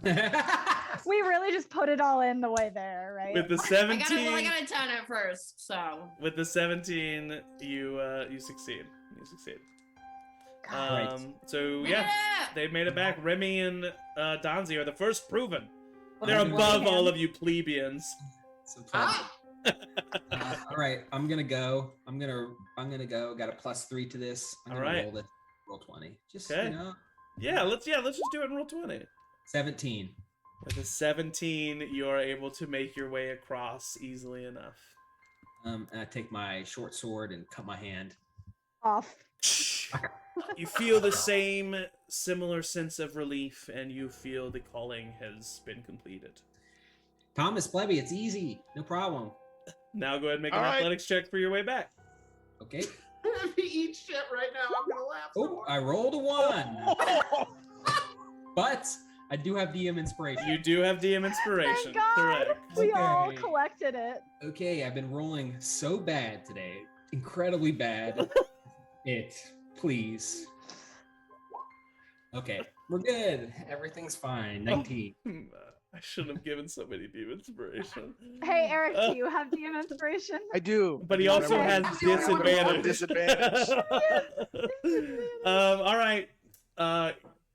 17. We really just put it all in the way there, right? With the I 17, got a 10 at first, so. with the 17, you succeed. You succeed. Right. So yeah, they made it back. Remy and Donzi are the first proven. Well, They're I'm above gonna- all of you plebeians. So pleasure. ah! All right, I'm gonna go. I'm gonna go. Got a +3 to this. I'm gonna All right. roll it. Roll 20. Just Okay. you know, Yeah, let's just do it in roll 20. 17. With a 17, you are able to make your way across easily enough. And I take my short sword and cut my hand. Off. You feel the same similar sense of relief, and you feel the calling has been completed. Thomas Plebby, it's easy. No problem. Now go ahead and make an All right. athletics check for your way back. Okay. If he eats shit right now, I'm gonna laugh. so Oh, hard. I rolled a 1. But I do have DM inspiration. You do have DM inspiration. Thank God. Correct. We all Okay. collected it. Okay, I've been rolling so bad today. Incredibly bad. Please. Okay, we're good. Everything's fine. 19. I shouldn't have given so many DM inspiration. Hey, Eric, do you have DM inspiration? I do. But he I do, also but I has want- disadvantage. Disadvantage. All right.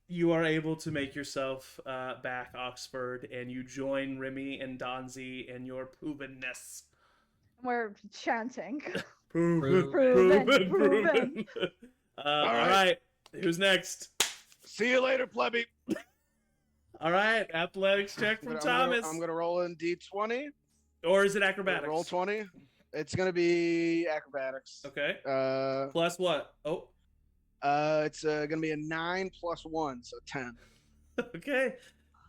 You are able to make yourself back, Oxford, and you join Remy and Donzi in your provenness. We're chanting. Proven, Proven, proven, proven. proven. All right. Who's next? See you later, plebby. All right. Athletics check from Thomas. I'm gonna roll in D20. Or is it acrobatics? Roll 20. It's gonna be acrobatics. Okay. Uh, Plus what? Oh, it's gonna be a 9 + 1, so 10. okay.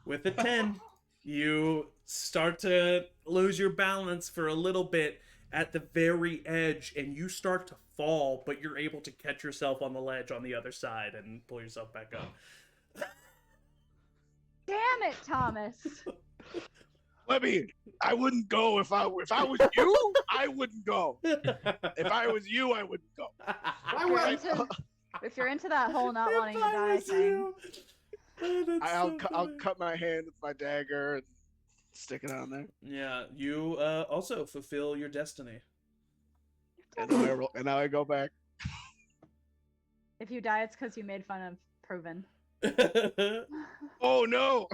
With a 10, you start to lose your balance for a little bit at the very edge, and you start to fall, but you're able to catch yourself on the ledge on the other side and pull yourself back up. Damn it, Thomas. Plebby, I wouldn't go if I was you. I wouldn't go. If I was you, I wouldn't go. If you're into that whole not wanting to die thing. I'll cut my hand with my dagger and stick it on there. Yeah, you also fulfill your destiny. And now I go back. If you die, it's because you made fun of Proven. Oh no!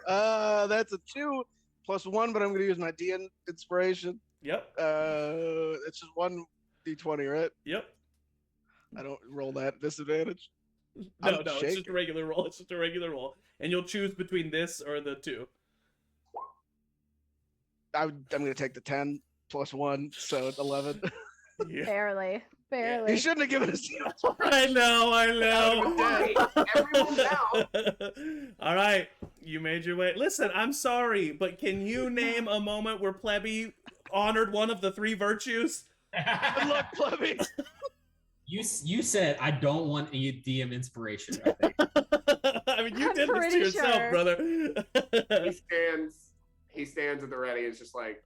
That's a 2 + 1, but I'm gonna use my DN inspiration. Yep. It's just 1 D20, right? Yep. I don't roll that at disadvantage. No, I'm it's just shaking. a regular roll. It's just a regular roll, and you'll choose between this or the 2. I'm gonna take the 10 + 1, so it's 11. Yeah. Barely. He Barely. shouldn't have given us. I know. Right, everyone down. All right, you made your way. Listen, I'm sorry, but can you name a moment where Plebby honored one of the 3 virtues? Good luck, plebby. You said I don't want any DM inspiration. I think. I mean, you I'm did this to pretty yourself, sure. brother. He stands at the ready. It's just like,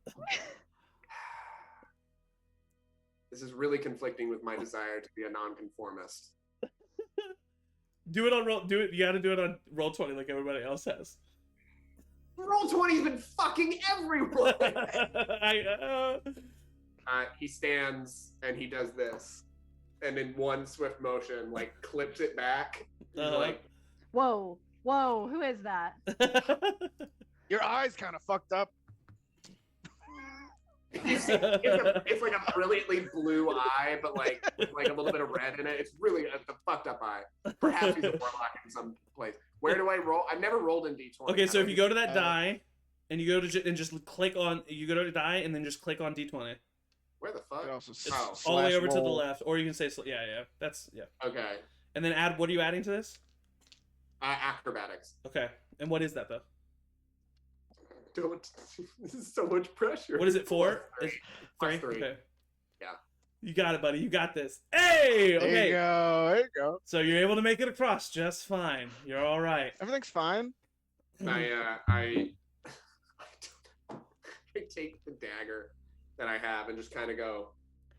this is really conflicting with my desire to be a nonconformist. Do it on roll. Do it. You got to do it on roll 20 like everybody else has. Roll 20's been fucking everywhere. He stands and he does this, and in one swift motion, like clips it back. He's like, Whoa. Whoa. Who is that? Your eyes kind of fucked up. It's like a brilliantly blue eye, but like with like a little bit of red in it. It's really a fucked up eye. Perhaps he's a warlock in some place. Where do I roll? I've never rolled in D20. Okay, so if you go to that Uh, die, and you go to and just click on, you go to die, and then just click on D20. Where the fuck? Could also Oh. All the way slash over to the roll. left, or you can say, yeah, that's, yeah. Okay. And then add, what are you adding to this? Acrobatics. Okay, and what is that, though? Don't. This is so much pressure. What is it for? Plus Is Plus three? three. Okay. Yeah. You got it, buddy. You got this. Hey! There Okay. you go. There you go. So you're able to make it across just fine. You're all right. Everything's fine. I take the dagger that I have and just kind of go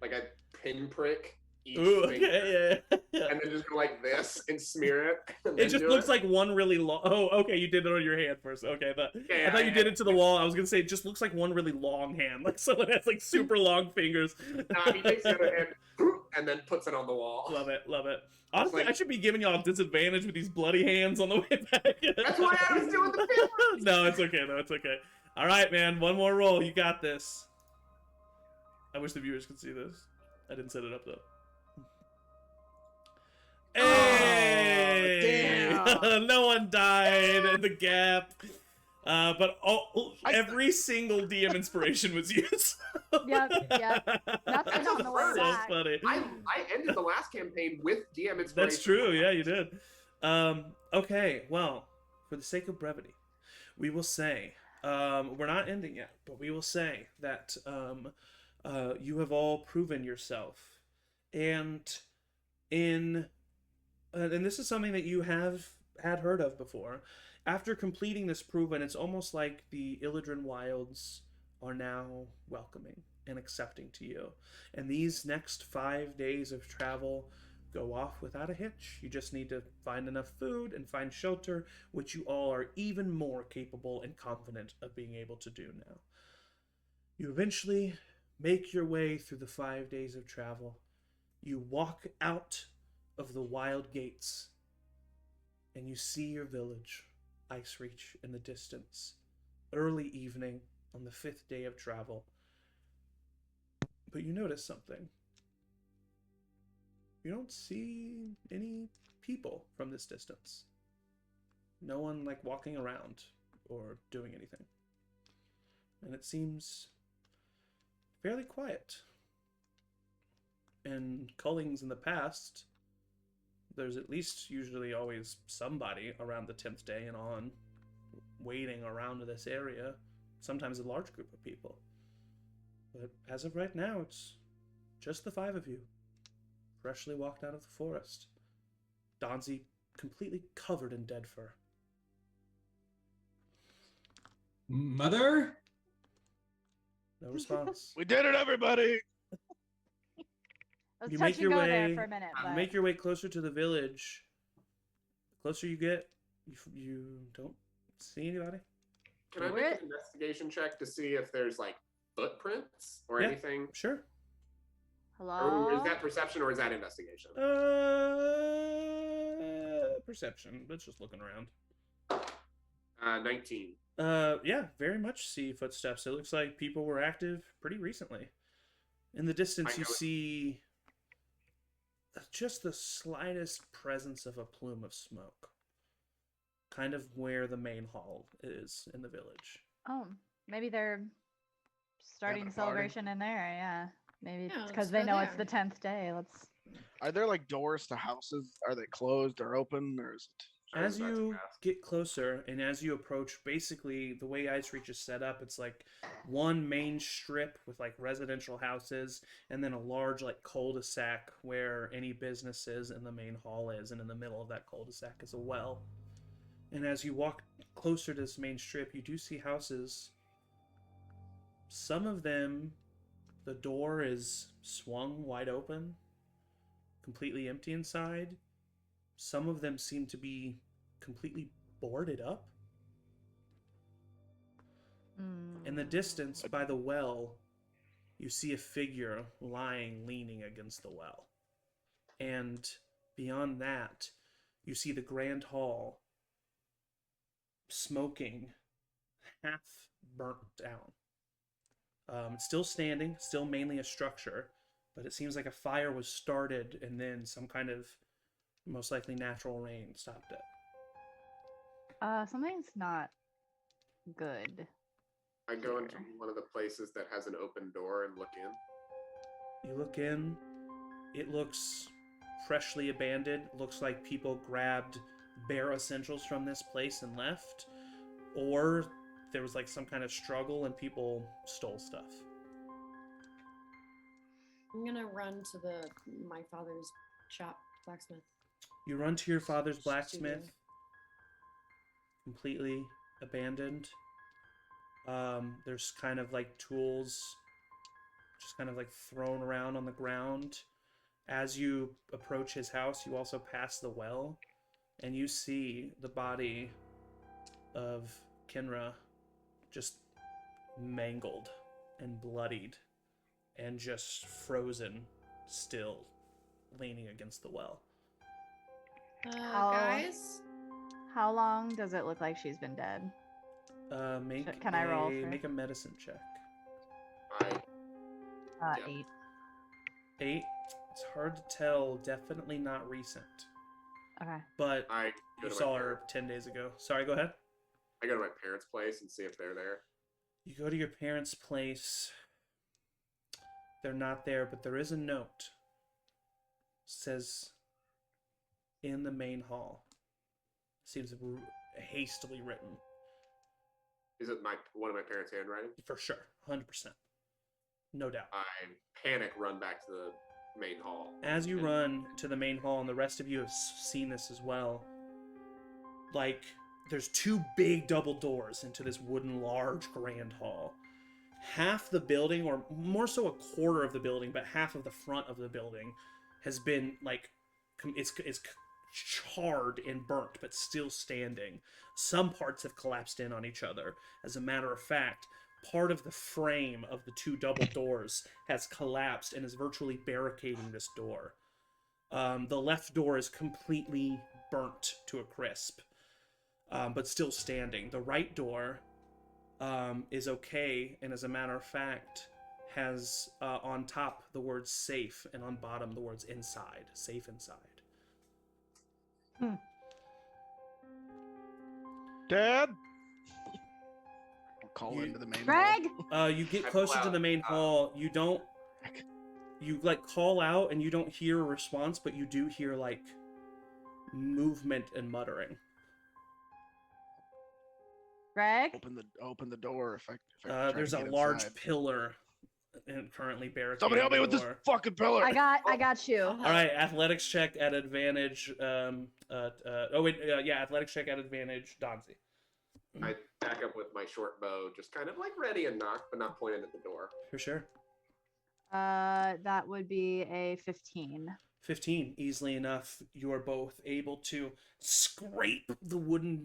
like I pinprick each Ooh, finger, okay, yeah. and then just go like this and smear it. And It then just do looks like one really long. Oh, okay, you did it on your hand first. Okay, but I thought you did it to the wall. I was gonna say it just looks like one really long hand, like someone has like super long fingers. Nah, he takes the other hand and then puts it on the wall. Love it, love it. Honestly, like- I should be giving y'all a disadvantage with these bloody hands on the way back. That's why I was doing the pinprick. No, it's okay. No, it's okay. All right, man. One more roll. You got this. I wish the viewers could see this. I didn't set it up though. Hey! damn. No one died at the gap. But every single DM inspiration was used. Yep. Nothing That's on the way so So back. funny. I ended the last campaign with DM inspiration. That's true. Yeah, you did. Okay. Well, for the sake of brevity, we will say we're not ending yet, but we will say that you have all proven yourself, and and this is something that you have had heard of before. After completing this proven, it's almost like the Illidan Wilds are now welcoming and accepting to you. And these next 5 days of travel go off without a hitch. You just need to find enough food and find shelter, which you all are even more capable and confident of being able to do now. You eventually make your way through the 5 days of travel. You walk out of the wild gates, and you see your village, Ice Reach, in the distance. Early evening on the 5th day of travel. But you notice something. You don't see any people from this distance. No one like walking around or doing anything. And it seems fairly quiet. In Cullings in the past, there's at least usually always somebody around the 10th day and on waiting around this area, sometimes a large group of people. But as of right now, it's just the 5 of you, freshly walked out of the forest. Donzi completely covered in dead fur. Mother? No response. We did it, everybody. Let's You touch make and your go way. there for a minute. You But make your way closer to the village. The closer you get, you don't see anybody. Can I make an investigation check to see if there's like footprints or Yeah. anything? Sure. hello. Or is that perception or is that investigation? Perception. That's just looking around. 19. Yeah, very much see footsteps. It looks like people were active pretty recently. In the distance, I you know it. see just the slightest presence of a plume of smoke. Kind of where the main hall is in the village. Oh, maybe they're starting Having a a party. celebration in there. Yeah, maybe Yeah, because let's they go know it's there. the 10th day. Let's. Are there like doors to houses? Are they closed or open, or is it? As That's you fast. get closer and as you approach, basically the way Ice Reach is set up, it's like one main strip with like residential houses and then a large like cul-de-sac where any businesses in the main hall is, and in the middle of that cul-de-sac is a well. And as you walk closer to this main strip, you do see houses. Some of them, the door is swung wide open, completely empty inside. Some of them seem to be completely boarded up. In the distance, by the well, you see a figure lying, leaning against the well. And beyond that, you see the grand hall smoking, half burnt down. It's still standing, still mainly a structure, but it seems like a fire was started and then some kind of most likely natural rain stopped it. Something's not good. I go into Here. one of the places that has an open door and look in. You look in, it looks freshly abandoned. Looks like people grabbed bare essentials from this place and left, or there was like some kind of struggle and people stole stuff. I'm gonna run to my father's shop, blacksmith. You run to your father's Studio. blacksmith, completely abandoned. There's kind of like tools just kind of like thrown around on the ground. As you approach his house, you also pass the well, and you see the body of Kinra just mangled and bloodied and just frozen still, leaning against the well. Guys, How long does it look like she's been dead? Can I roll for- make a medicine check. Yeah. 8. 8. It's hard to tell. Definitely not recent. Okay. But I go you to saw my her parents. 10 days ago. Sorry, go ahead. I go to my parents' place and see if they're there. You go to your parents' place. They're not there, but there is a note. It says in the main hall. Seems hastily written. Is it one of my parents' handwriting? For sure. 100%. No doubt. I panic, run back to the main hall. As you And run to the main hall, and the rest of you have seen this as well, like, there's 2 big double doors into this wooden, large, grand hall. Half the building, or more so a quarter of the building, but half of the front of the building has been, like, it's charred and burnt, but still standing. Some parts have collapsed in on each other. As a matter of fact, part of the frame of the 2 double doors has collapsed and is virtually barricading this door. The left door is completely burnt to a crisp, but still standing. The right door is okay, and as a matter of fact, has on top the words safe, and on bottom the words inside. Safe inside. Dad. I'll call You- into the main Greg! You get I closer pull to the out, main hall. You don't. You like call out, and you don't hear a response, but you do hear like movement and muttering. Greg? Open the door if I try There's to a get large inside. pillar and currently barricaded. Somebody help me the with this door. fucking pillar. I got you. All right, athletics check at advantage. Athletics check at advantage. Donzi. I back up with my short bow, just kind of like ready and knock, but not pointed at the door. For sure. That would be a 15. 15, easily enough. You are both able to scrape the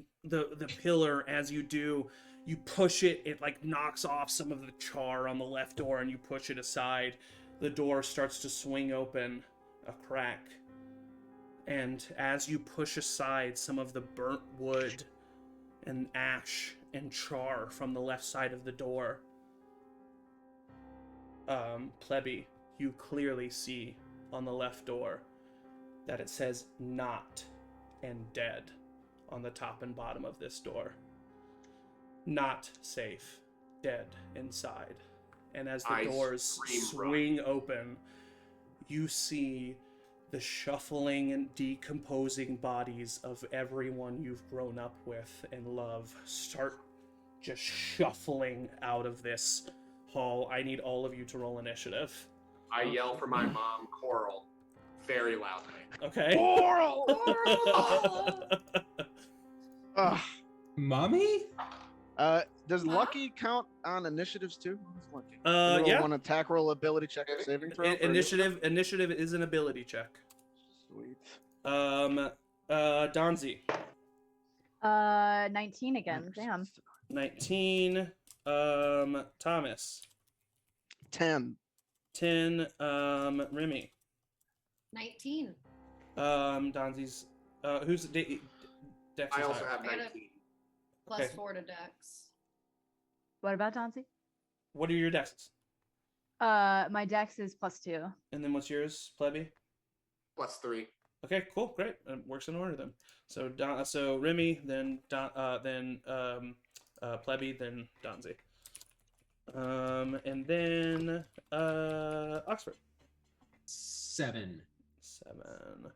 pillar. As you do, you push it, it like knocks off some of the char on the left door, and you push it aside. The door starts to swing open a crack, and as you push aside some of the burnt wood and ash and char from the left side of the door, Plebby, you clearly see on the left door that it says not and dead on the top and bottom of this door. Not safe, dead inside. And as the I doors scream, swing open, you see the shuffling and decomposing bodies of everyone you've grown up with and love start just shuffling out of this hall. I need all of you to roll initiative. I yell for my mom, Coral, very loudly. Okay. Coral! Mommy? Does Lucky count on initiatives too? What is Lucky? Yeah. One attack roll, ability check, or saving throw. for Initiative is an ability check. Sweet. Donzi. 19 again. Damn. 19. Thomas. 10. 10. Remy. 19. Donzi's. Who's Dex? I also have I had a 19. Plus Okay. 4 to Dex. What about Donzi? What are your dexes? My dex is +2. And then what's yours, Plebby? +3. Okay, cool, great. Works in order then. So so Remy, then Plebby, then Donzi. And then Oxford. 7. 7.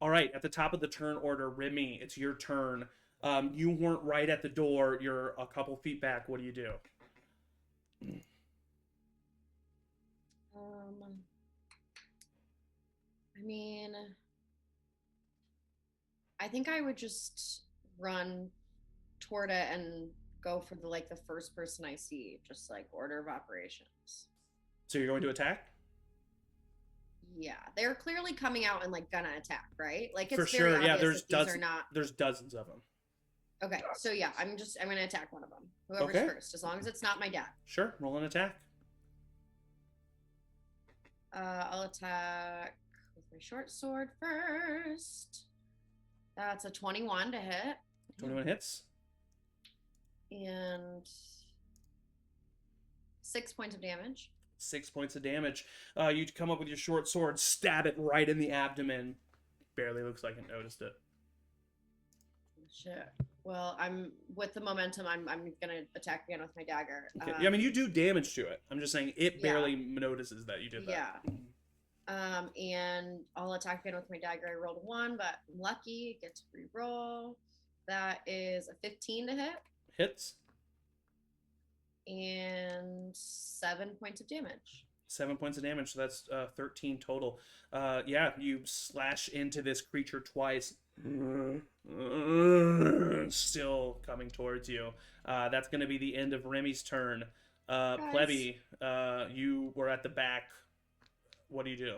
All right, at the top of the turn order, Remy, it's your turn. You weren't right at the door. You're a couple feet back. What do you do? I mean, I think I would just run toward it and go for the first person I see, just like order of operations. So you're going to attack? Yeah, they're clearly coming out and gonna attack, right? Like it's For very sure. Yeah, obvious that these are not. There's dozens of them. Okay, so yeah, I'm gonna attack one of them. Whoever's Okay. first, as long as it's not my dad. Sure, roll an attack. I'll attack with my short sword first. That's a 21 to hit. 21 hits. And 6 points of damage. 6 points of damage. You come up with your short sword, stab it right in the abdomen. Barely looks like it noticed it. Shit. Well, I'm with the momentum. I'm gonna attack again with my dagger. Okay. Yeah, I mean, you do damage to it. I'm just saying it barely notices that you did that. Yeah. And I'll attack again with my dagger. I rolled 1, but I'm lucky. Get to re-roll. That is a 15 to hit. Hits. And 7 points of damage. 7 points of damage, so that's 13 total. Yeah, you slash into this creature twice. Still coming towards you. That's going to be the end of Remy's turn. Plebby, you were at the back. What do you do?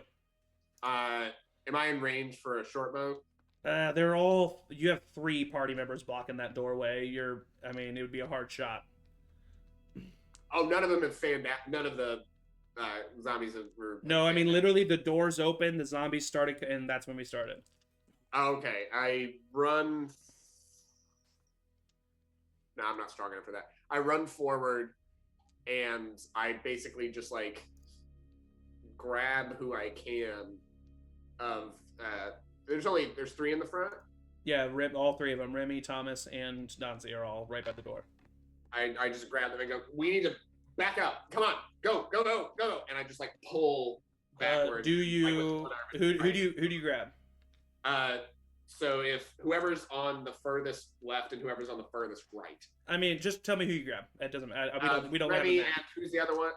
Am I in range for a short bow? They're all. You have 3 party members blocking that doorway. I mean, it would be a hard shot. Oh, none of them have fanned out. None of the zombies were. No, I mean literally the doors open, the zombies started, and that's when we started. Okay, I run. No, I'm not strong enough for that. I run forward, and I basically just grab who I can. There's 3 in the front. Yeah, all 3 of them, Remy, Thomas, and Donzi are all right by the door. I just grab them and go, we need to back up. Come on, go. And I just pull backwards. Who do you grab? So if whoever's on the furthest left and whoever's on the furthest right. I mean, just tell me who you grab. It doesn't matter. We don't have Remy, a name. and who's the other one?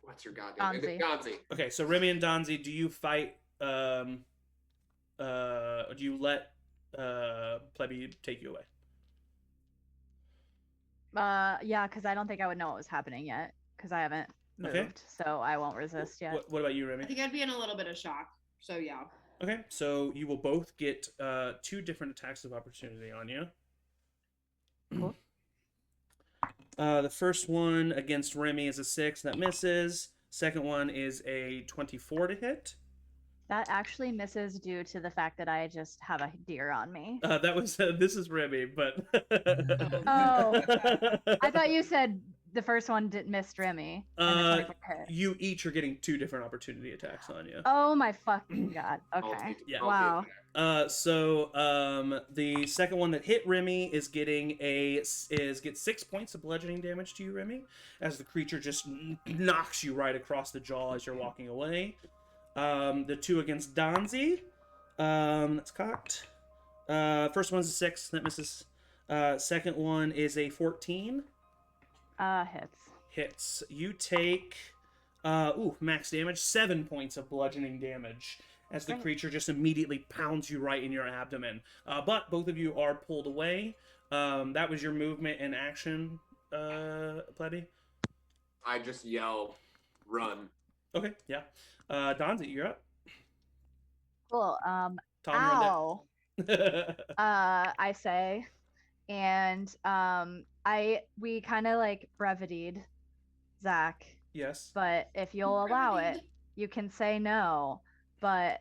What's your goddamn name? Donzi. Okay, so Remy and Donzi, do you fight? Do you let Plebby take you away? Yeah, because I don't think I would know what was happening yet, because I haven't moved, Okay. so I won't resist yet. What about you, Remy? I think I'd be in a little bit of shock. So yeah. Okay, so you will both get 2 different attacks of opportunity on you. Cool. The first one against Remy is a 6 that misses. Second one is a 24 to hit. That actually misses due to the fact that I just have a deer on me. That was this is Remy, but Oh. I thought you said the first one didn't miss Remy. And the 24 hit. You each are getting 2 different opportunity attacks on you. Oh my fucking god. Okay. Yeah. Wow. So the second one that hit Remy is gets 6 points of bludgeoning damage to you, Remy, as the creature just knocks you right across the jaw as you're walking away. The 2 against Donzi, that's cocked. First one's a 6 that misses. Second one is a 14. Hits. Hits. You take max damage, 7 points of bludgeoning damage as the creature just immediately pounds you right in your abdomen. But both of you are pulled away. That was your movement and action, Plebby. I just yell, run. Okay, yeah. Donzi, you're up. Cool. Tom, Ow. you're on deck. I say, and we kind of brevitied Zach, Yes. but if you'll allow it, you can say no. But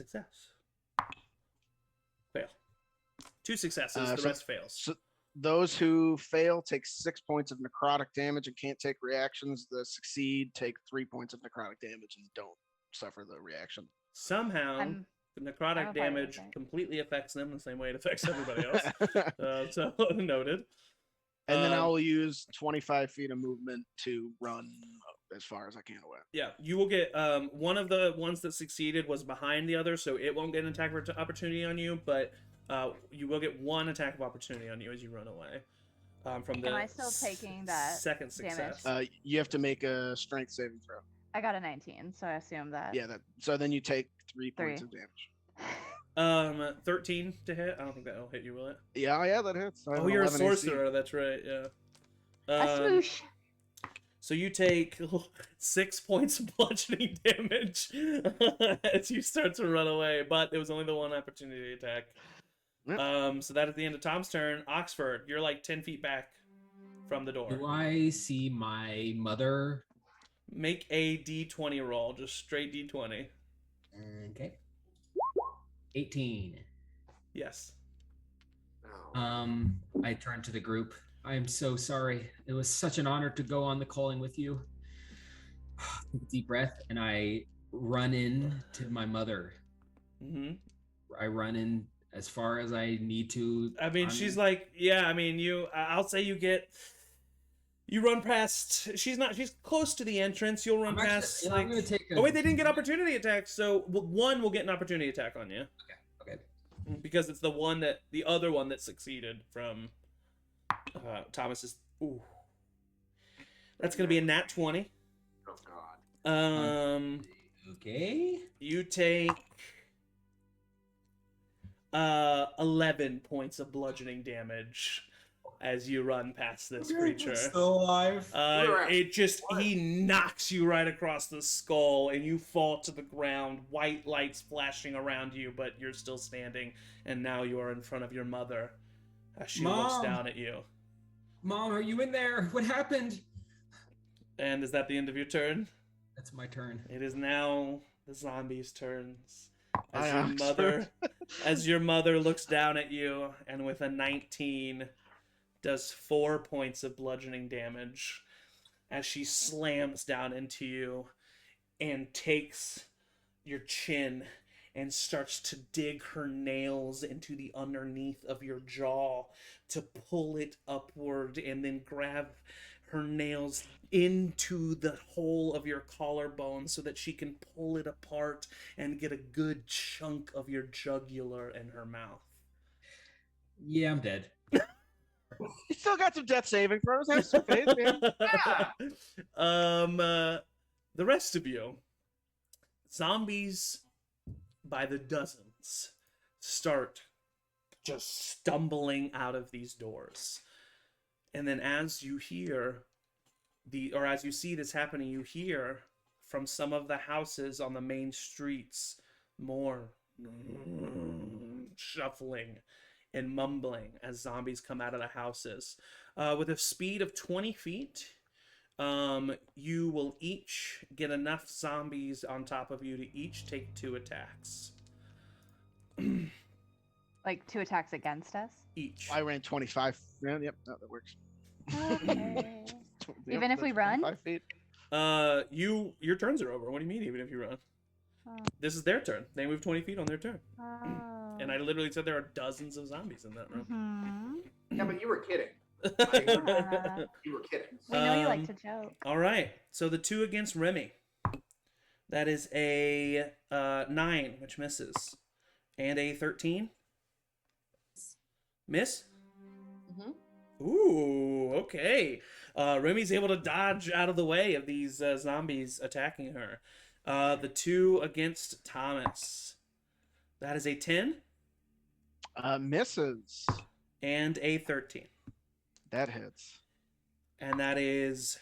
success. Fail. 2 successes. The So- rest fails. So those who fail take 6 points of necrotic damage and can't take reactions. The succeed take 3 points of necrotic damage and don't suffer the reaction. Somehow, I'm- the I'm a necrotic part of this, damage right? completely affects them the same way it affects everybody else. So noted. And then I Um, will use 25 feet of movement to run as far as I can away. Yeah, you will get one of the ones that succeeded was behind the other, so it won't get an attack opportunity on you, but you will get 1 attack of opportunity on you as you run away. From the Am I still taking that second success? You have to make a strength saving throw. I got a 19, so I assume that. Yeah, so then you take 3 points 3. of damage. 13 to hit. I don't think that'll hit you, will it? Yeah, that hits. I have Oh, an you're a 11 AC. sorcerer. That's right. Yeah. A smoosh. So you take 6 points of bludgeoning damage as you start to run away, but it was only the 1 opportunity attack. Yep. So that at the end of Tom's turn, Oxford, you're like 10 feet back from the door. Do I see my mother? Make a D20 roll, just straight D20. Okay. 18. Yes. Oh. I turn to the group. I am so sorry. It was such an honor to go on the calling with you. Take a deep breath, and I run in to my mother. Mm-hmm. I run in as far as I need to. I mean, she's like, yeah. I mean, I'll say you run past. She's close to the entrance. You'll run past. I'm gonna take. Oh wait, they didn't get opportunity attacks. So 1 will get an opportunity attack on you. Okay. Because it's the other one that succeeded from Thomas's. Ooh, that's gonna be a nat 20. Oh God. Okay. You take 11 points of bludgeoning damage as you run past this creature. Still alive. He knocks you right across the skull and you fall to the ground, white lights flashing around you, but you're still standing, and now you are in front of your mother as she looks Mom! down at you. Mom, are you in there? What happened? And is that the end of your turn? That's my turn. It is now the zombies' turns. Hi, Oxford. As your mother looks down at you and with a 19 does 4 points of bludgeoning damage as she slams down into you and takes your chin and starts to dig her nails into the underneath of your jaw to pull it upward, and then grab her nails into the hole of your collarbone so that she can pull it apart and get a good chunk of your jugular in her mouth. Yeah, I'm dead. You still got some death saving throws. Have some faith, man. The rest of you, zombies by the dozens, start just stumbling out of these doors. And then as you hear as you see this happening, you hear from some of the houses on the main streets more shuffling and mumbling as zombies come out of the houses. With a speed of 20 feet, you will each get enough zombies on top of you to each take 2 attacks. Like 2 attacks against us? Each. I ran 25. Yeah, yep, that works. Okay. Yep, Even if we that's run? 25 feet. Your turns are over. What do you mean, even if you run? Oh. This is their turn. They move 20 feet on their turn. Oh. And I literally said there are dozens of zombies in that room. Mhm. Yeah, but you were kidding. Yeah. You were kidding. We know you like to joke. All right. So the 2 against Remy. That is a 9, which misses. And a 13. Miss? Mhm. Ooh, okay. Remy's able to dodge out of the way of these zombies attacking her. The 2 against Thomas. That is a 10 Misses. and a 13. That hits. And that is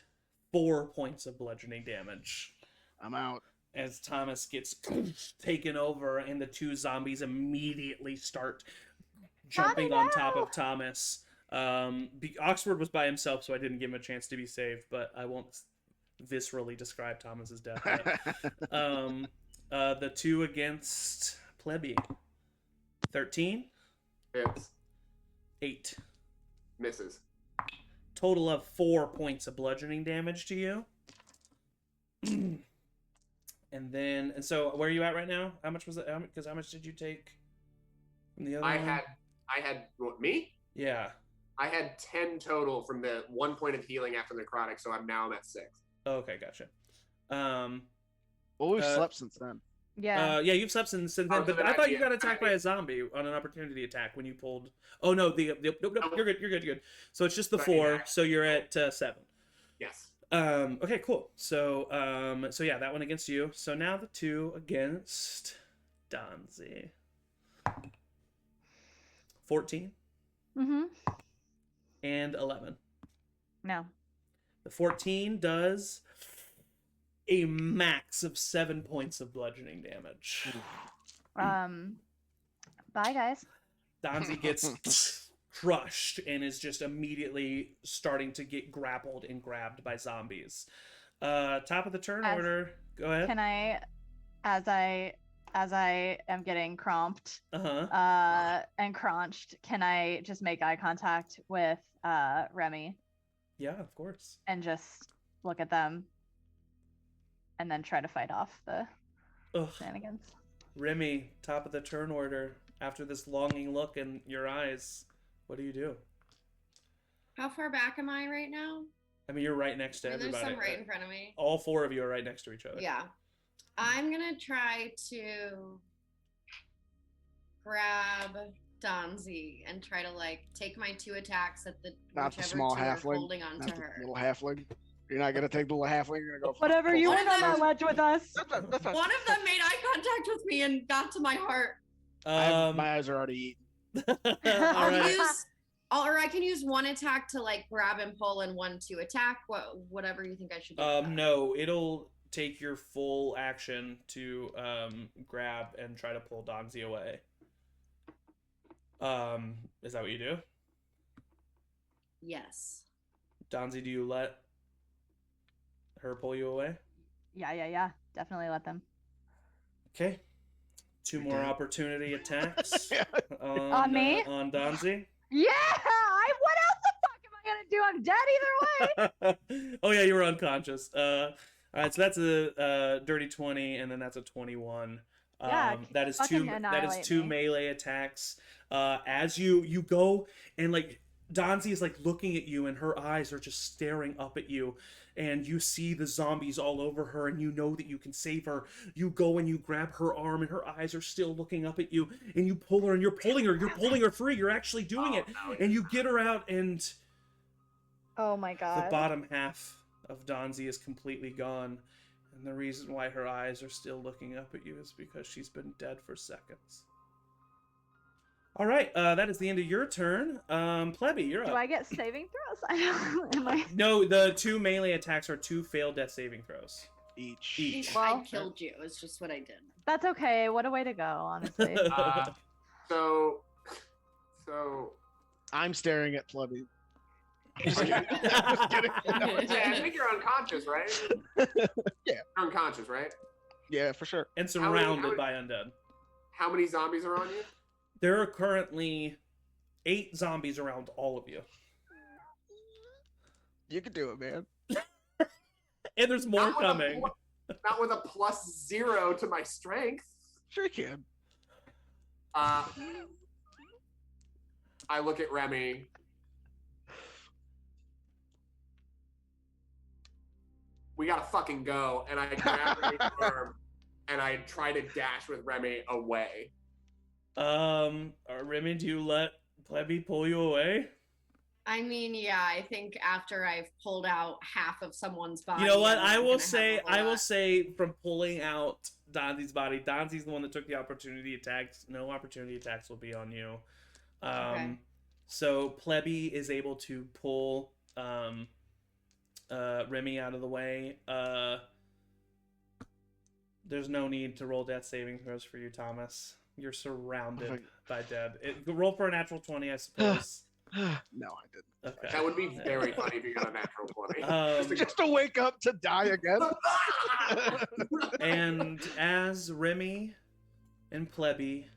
4 points of bludgeoning damage. I'm out. As Thomas gets taken over, and the 2 zombies immediately start jumping on top of Thomas. Oxford was by himself, so I didn't give him a chance to be saved, but I won't viscerally describe Thomas's death yet. The 2 against Plebby. 13. Hits. 8. Misses. Total of 4 points of bludgeoning damage to you. And so where are you at right now? How much was it? Because how much did you take from the other I one? had what, me? Yeah. I had 10 total from the 1 point of healing after necrotic, so I'm at 6. Okay, gotcha. Well, we've slept since then. Yeah. Yeah, you've slept since then, Oh, so but then I I'd thought be you got at- attacked by a zombie on an opportunity attack when you pulled. Oh no, nope, you're good. So it's just the Sorry, 4, yeah. so you're at 7. Yes. Okay, cool. So yeah, that one against you. So now the 2 against Donzi. 14 Mm-hmm. and 11. No. The 14 does a max of 7 points of bludgeoning damage. Bye guys. Donzi gets crushed and is just immediately starting to get grappled and grabbed by zombies. Top of the turn order. Go ahead. Can I, as I am getting cramped and crunched, can I just make eye contact with Remy Yeah, of course. and just look at them and then try to fight off the Ugh. shenanigans? Remy, top of the turn order. After this longing look in your eyes, what do you do? How far back am I right now? I mean, you're right next to I mean, there's everybody. some right in front of me. All 4 of you are right next to each other. Yeah. I'm gonna try to grab Donzi and try to like take my 2 attacks at the Not the whichever small 2 are halfling. holding on Not to the her. little halfling. You're not gonna take the little halfling. You're gonna go. Whatever, you One went of on that them- ledge with us. That's fine. One of them made eye contact with me and got to my heart. My eyes are already eaten. all I'll right. use, or I can use 1 attack to like grab and pull, and 1 to attack. Whatever you think I should do. No, it'll take your full action to grab and try to pull Donzi away. Is that what you do? Yes. Donzi, do you let her pull you away? Yeah. Definitely let them. Okay. 2 more dead. opportunity attacks On me? On Donzi. Yeah. What else the fuck am I gonna do? I'm dead either way. Oh yeah, you were unconscious. All right, so that's a dirty 20, and then that's a 21. Yeah, that is fucking 2. That is annihilate 2 me. melee attacks. As you go and like Donzi is like looking at you, and her eyes are just staring up at you, and you see the zombies all over her, and you know that you can save her. You go and you grab her arm, and her eyes are still looking up at you, and you pull her, and you're pulling her free. You're actually doing it, and you get her out, and Oh my the god. bottom half of Donzi is completely gone. And the reason why her eyes are still looking up at you is because she's been dead for seconds. All right, that is the end of your turn. Plebby, you're up. Do I get saving throws? I don't. Am I? No, the 2 melee attacks are 2 failed death saving throws. Each. I Well- killed you. It's just what I did. That's okay. What a way to go, honestly. So I'm staring at Plebby. Just kidding. Yeah, I think you're unconscious, right? Yeah. You're unconscious, right? Yeah, for sure. And How many- surrounded by undead. How many zombies are on you? There are currently 8 zombies around all of you. You can do it, man. And there's more Not with a coming. Not with a +0 to my strength. Sure you can. I look at Remy. We gotta fucking go. And I grab Remy's arm and I try to dash with Remy away. Remy, do you let Plebby pull you away? I mean, yeah, I think after I've pulled out half of someone's body. You know what? I'm I not will gonna say, have a whole lot. from pulling out Donzi's body, Donzi's the one that took the opportunity attacks. No opportunity attacks will be on you. Okay. So Plebby is able to pull Remy out of the way. There's no need to roll death saving throws for you, Thomas. You're surrounded by dead. Roll for a natural 20, I suppose. No, I didn't. Okay. That would be very funny if you got a natural 20. Just to wake up to die again. And as Remy and plebby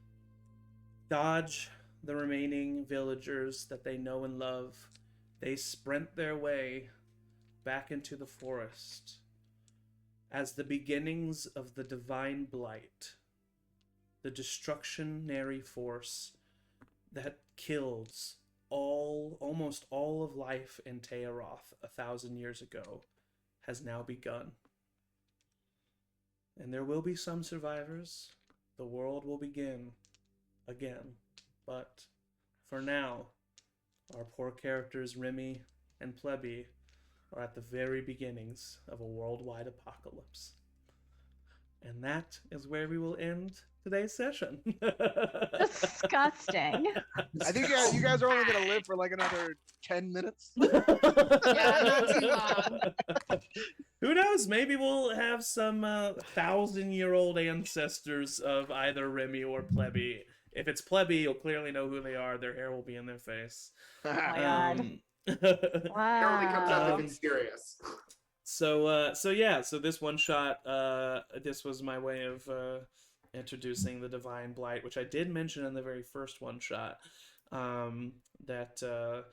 dodge the remaining villagers that they know and love. They sprint their way back into the forest as the beginnings of the divine blight, the destructionary force that kills almost all of life in Tayaroth 1,000 years ago, has now begun. And there will be some survivors. The world will begin again. But for now, our poor characters Remy and Plebby are at the very beginnings of a worldwide apocalypse. And that is where we will end today's session. Disgusting. I think you guys are only gonna live for like another 10 minutes. Yeah, not too long. Who knows? Maybe we'll have some 1,000-year-old ancestors of either Remy or Plebby. If it's Plebby, you'll clearly know who they are. Their hair will be in their face. Oh my god. Normally comes out Um, looking serious. So this one shot, this was my way of introducing the Divine Blight, which I did mention in the very first one shot. That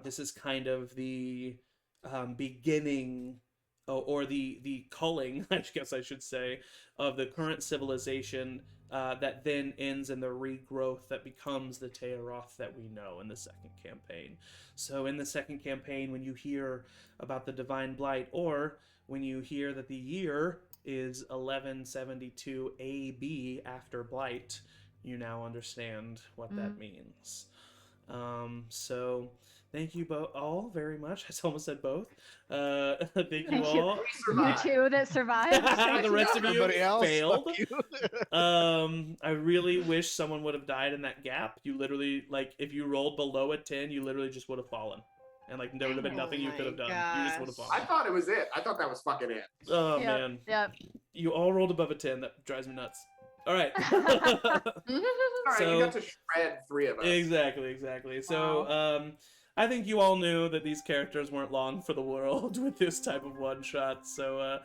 this is kind of the beginning, or the culling, I guess I should say, of the current civilization that then ends in the regrowth that becomes the Tayaroth that we know in the second campaign. So in the second campaign, when you hear about the Divine Blight, or when you hear that the year is 1172 AB after Blight, you now understand what that means. So thank you all very much. I almost said both. Thank you Thank all. You two that survived. The rest of you Everybody else, failed. fuck you. I really wish someone would have died in that gap. You literally, like, if you rolled below a 10, you literally just would have fallen. And, like, there would have been nothing you could have done. You just would have gosh. fallen. I thought it was it. I thought that was fucking it. Oh, Yep, man. Yep. You all rolled above a 10. That drives me nuts. All right. All right, So- you got to shred 3 of us. Exactly. So, I think you all knew that these characters weren't long for the world with this type of one-shot. So,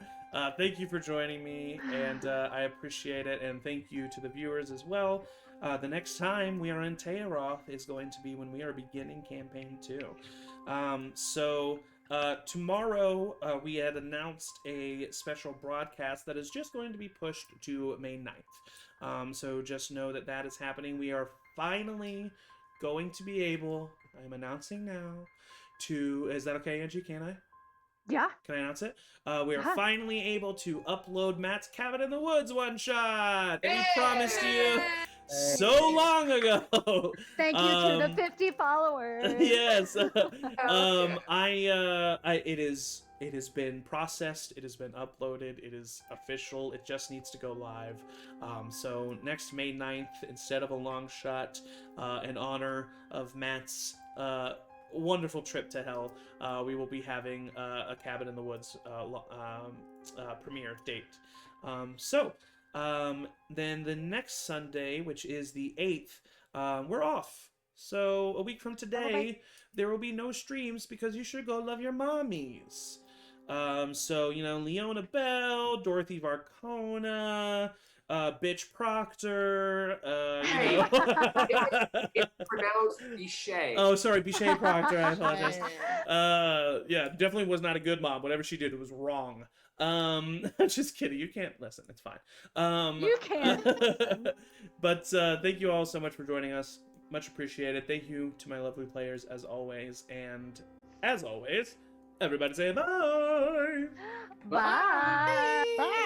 thank you for joining me, and I appreciate it. And thank you to the viewers as well. The next time we are in Tayaroth is going to be when we are beginning campaign 2. Tomorrow we had announced a special broadcast that is just going to be pushed to May 9th. So just know that that is happening. We are finally going to be able, I'm announcing now, is that okay, Angie? Can I? Yeah. Can I announce it? We are Yeah. finally able to upload Matt's Cabin in the Woods one shot that he promised you so long ago. Thank you to the 50 followers. Yes. Yeah. It has been processed, it has been uploaded, it is official, it just needs to go live. So next May 9th, instead of a long shot, in honor of Matt's wonderful trip to hell, we will be having a Cabin in the Woods premiere date. Then the next Sunday, which is the 8th, we're off. So a week from today, there will be no streams because you should go love your mommies. Leona Bell, Dorothy Varcona, Bitch Proctor, It's pronounced Bichet. Oh, sorry, Bichet Proctor, I apologize. Yeah, definitely was not a good mom. Whatever she did, it was wrong. Just kidding. You can't listen. It's fine. You can't listen. But thank you all so much for joining us. Much appreciated. Thank you to my lovely players as always. And as always, everybody say bye. Bye. Bye.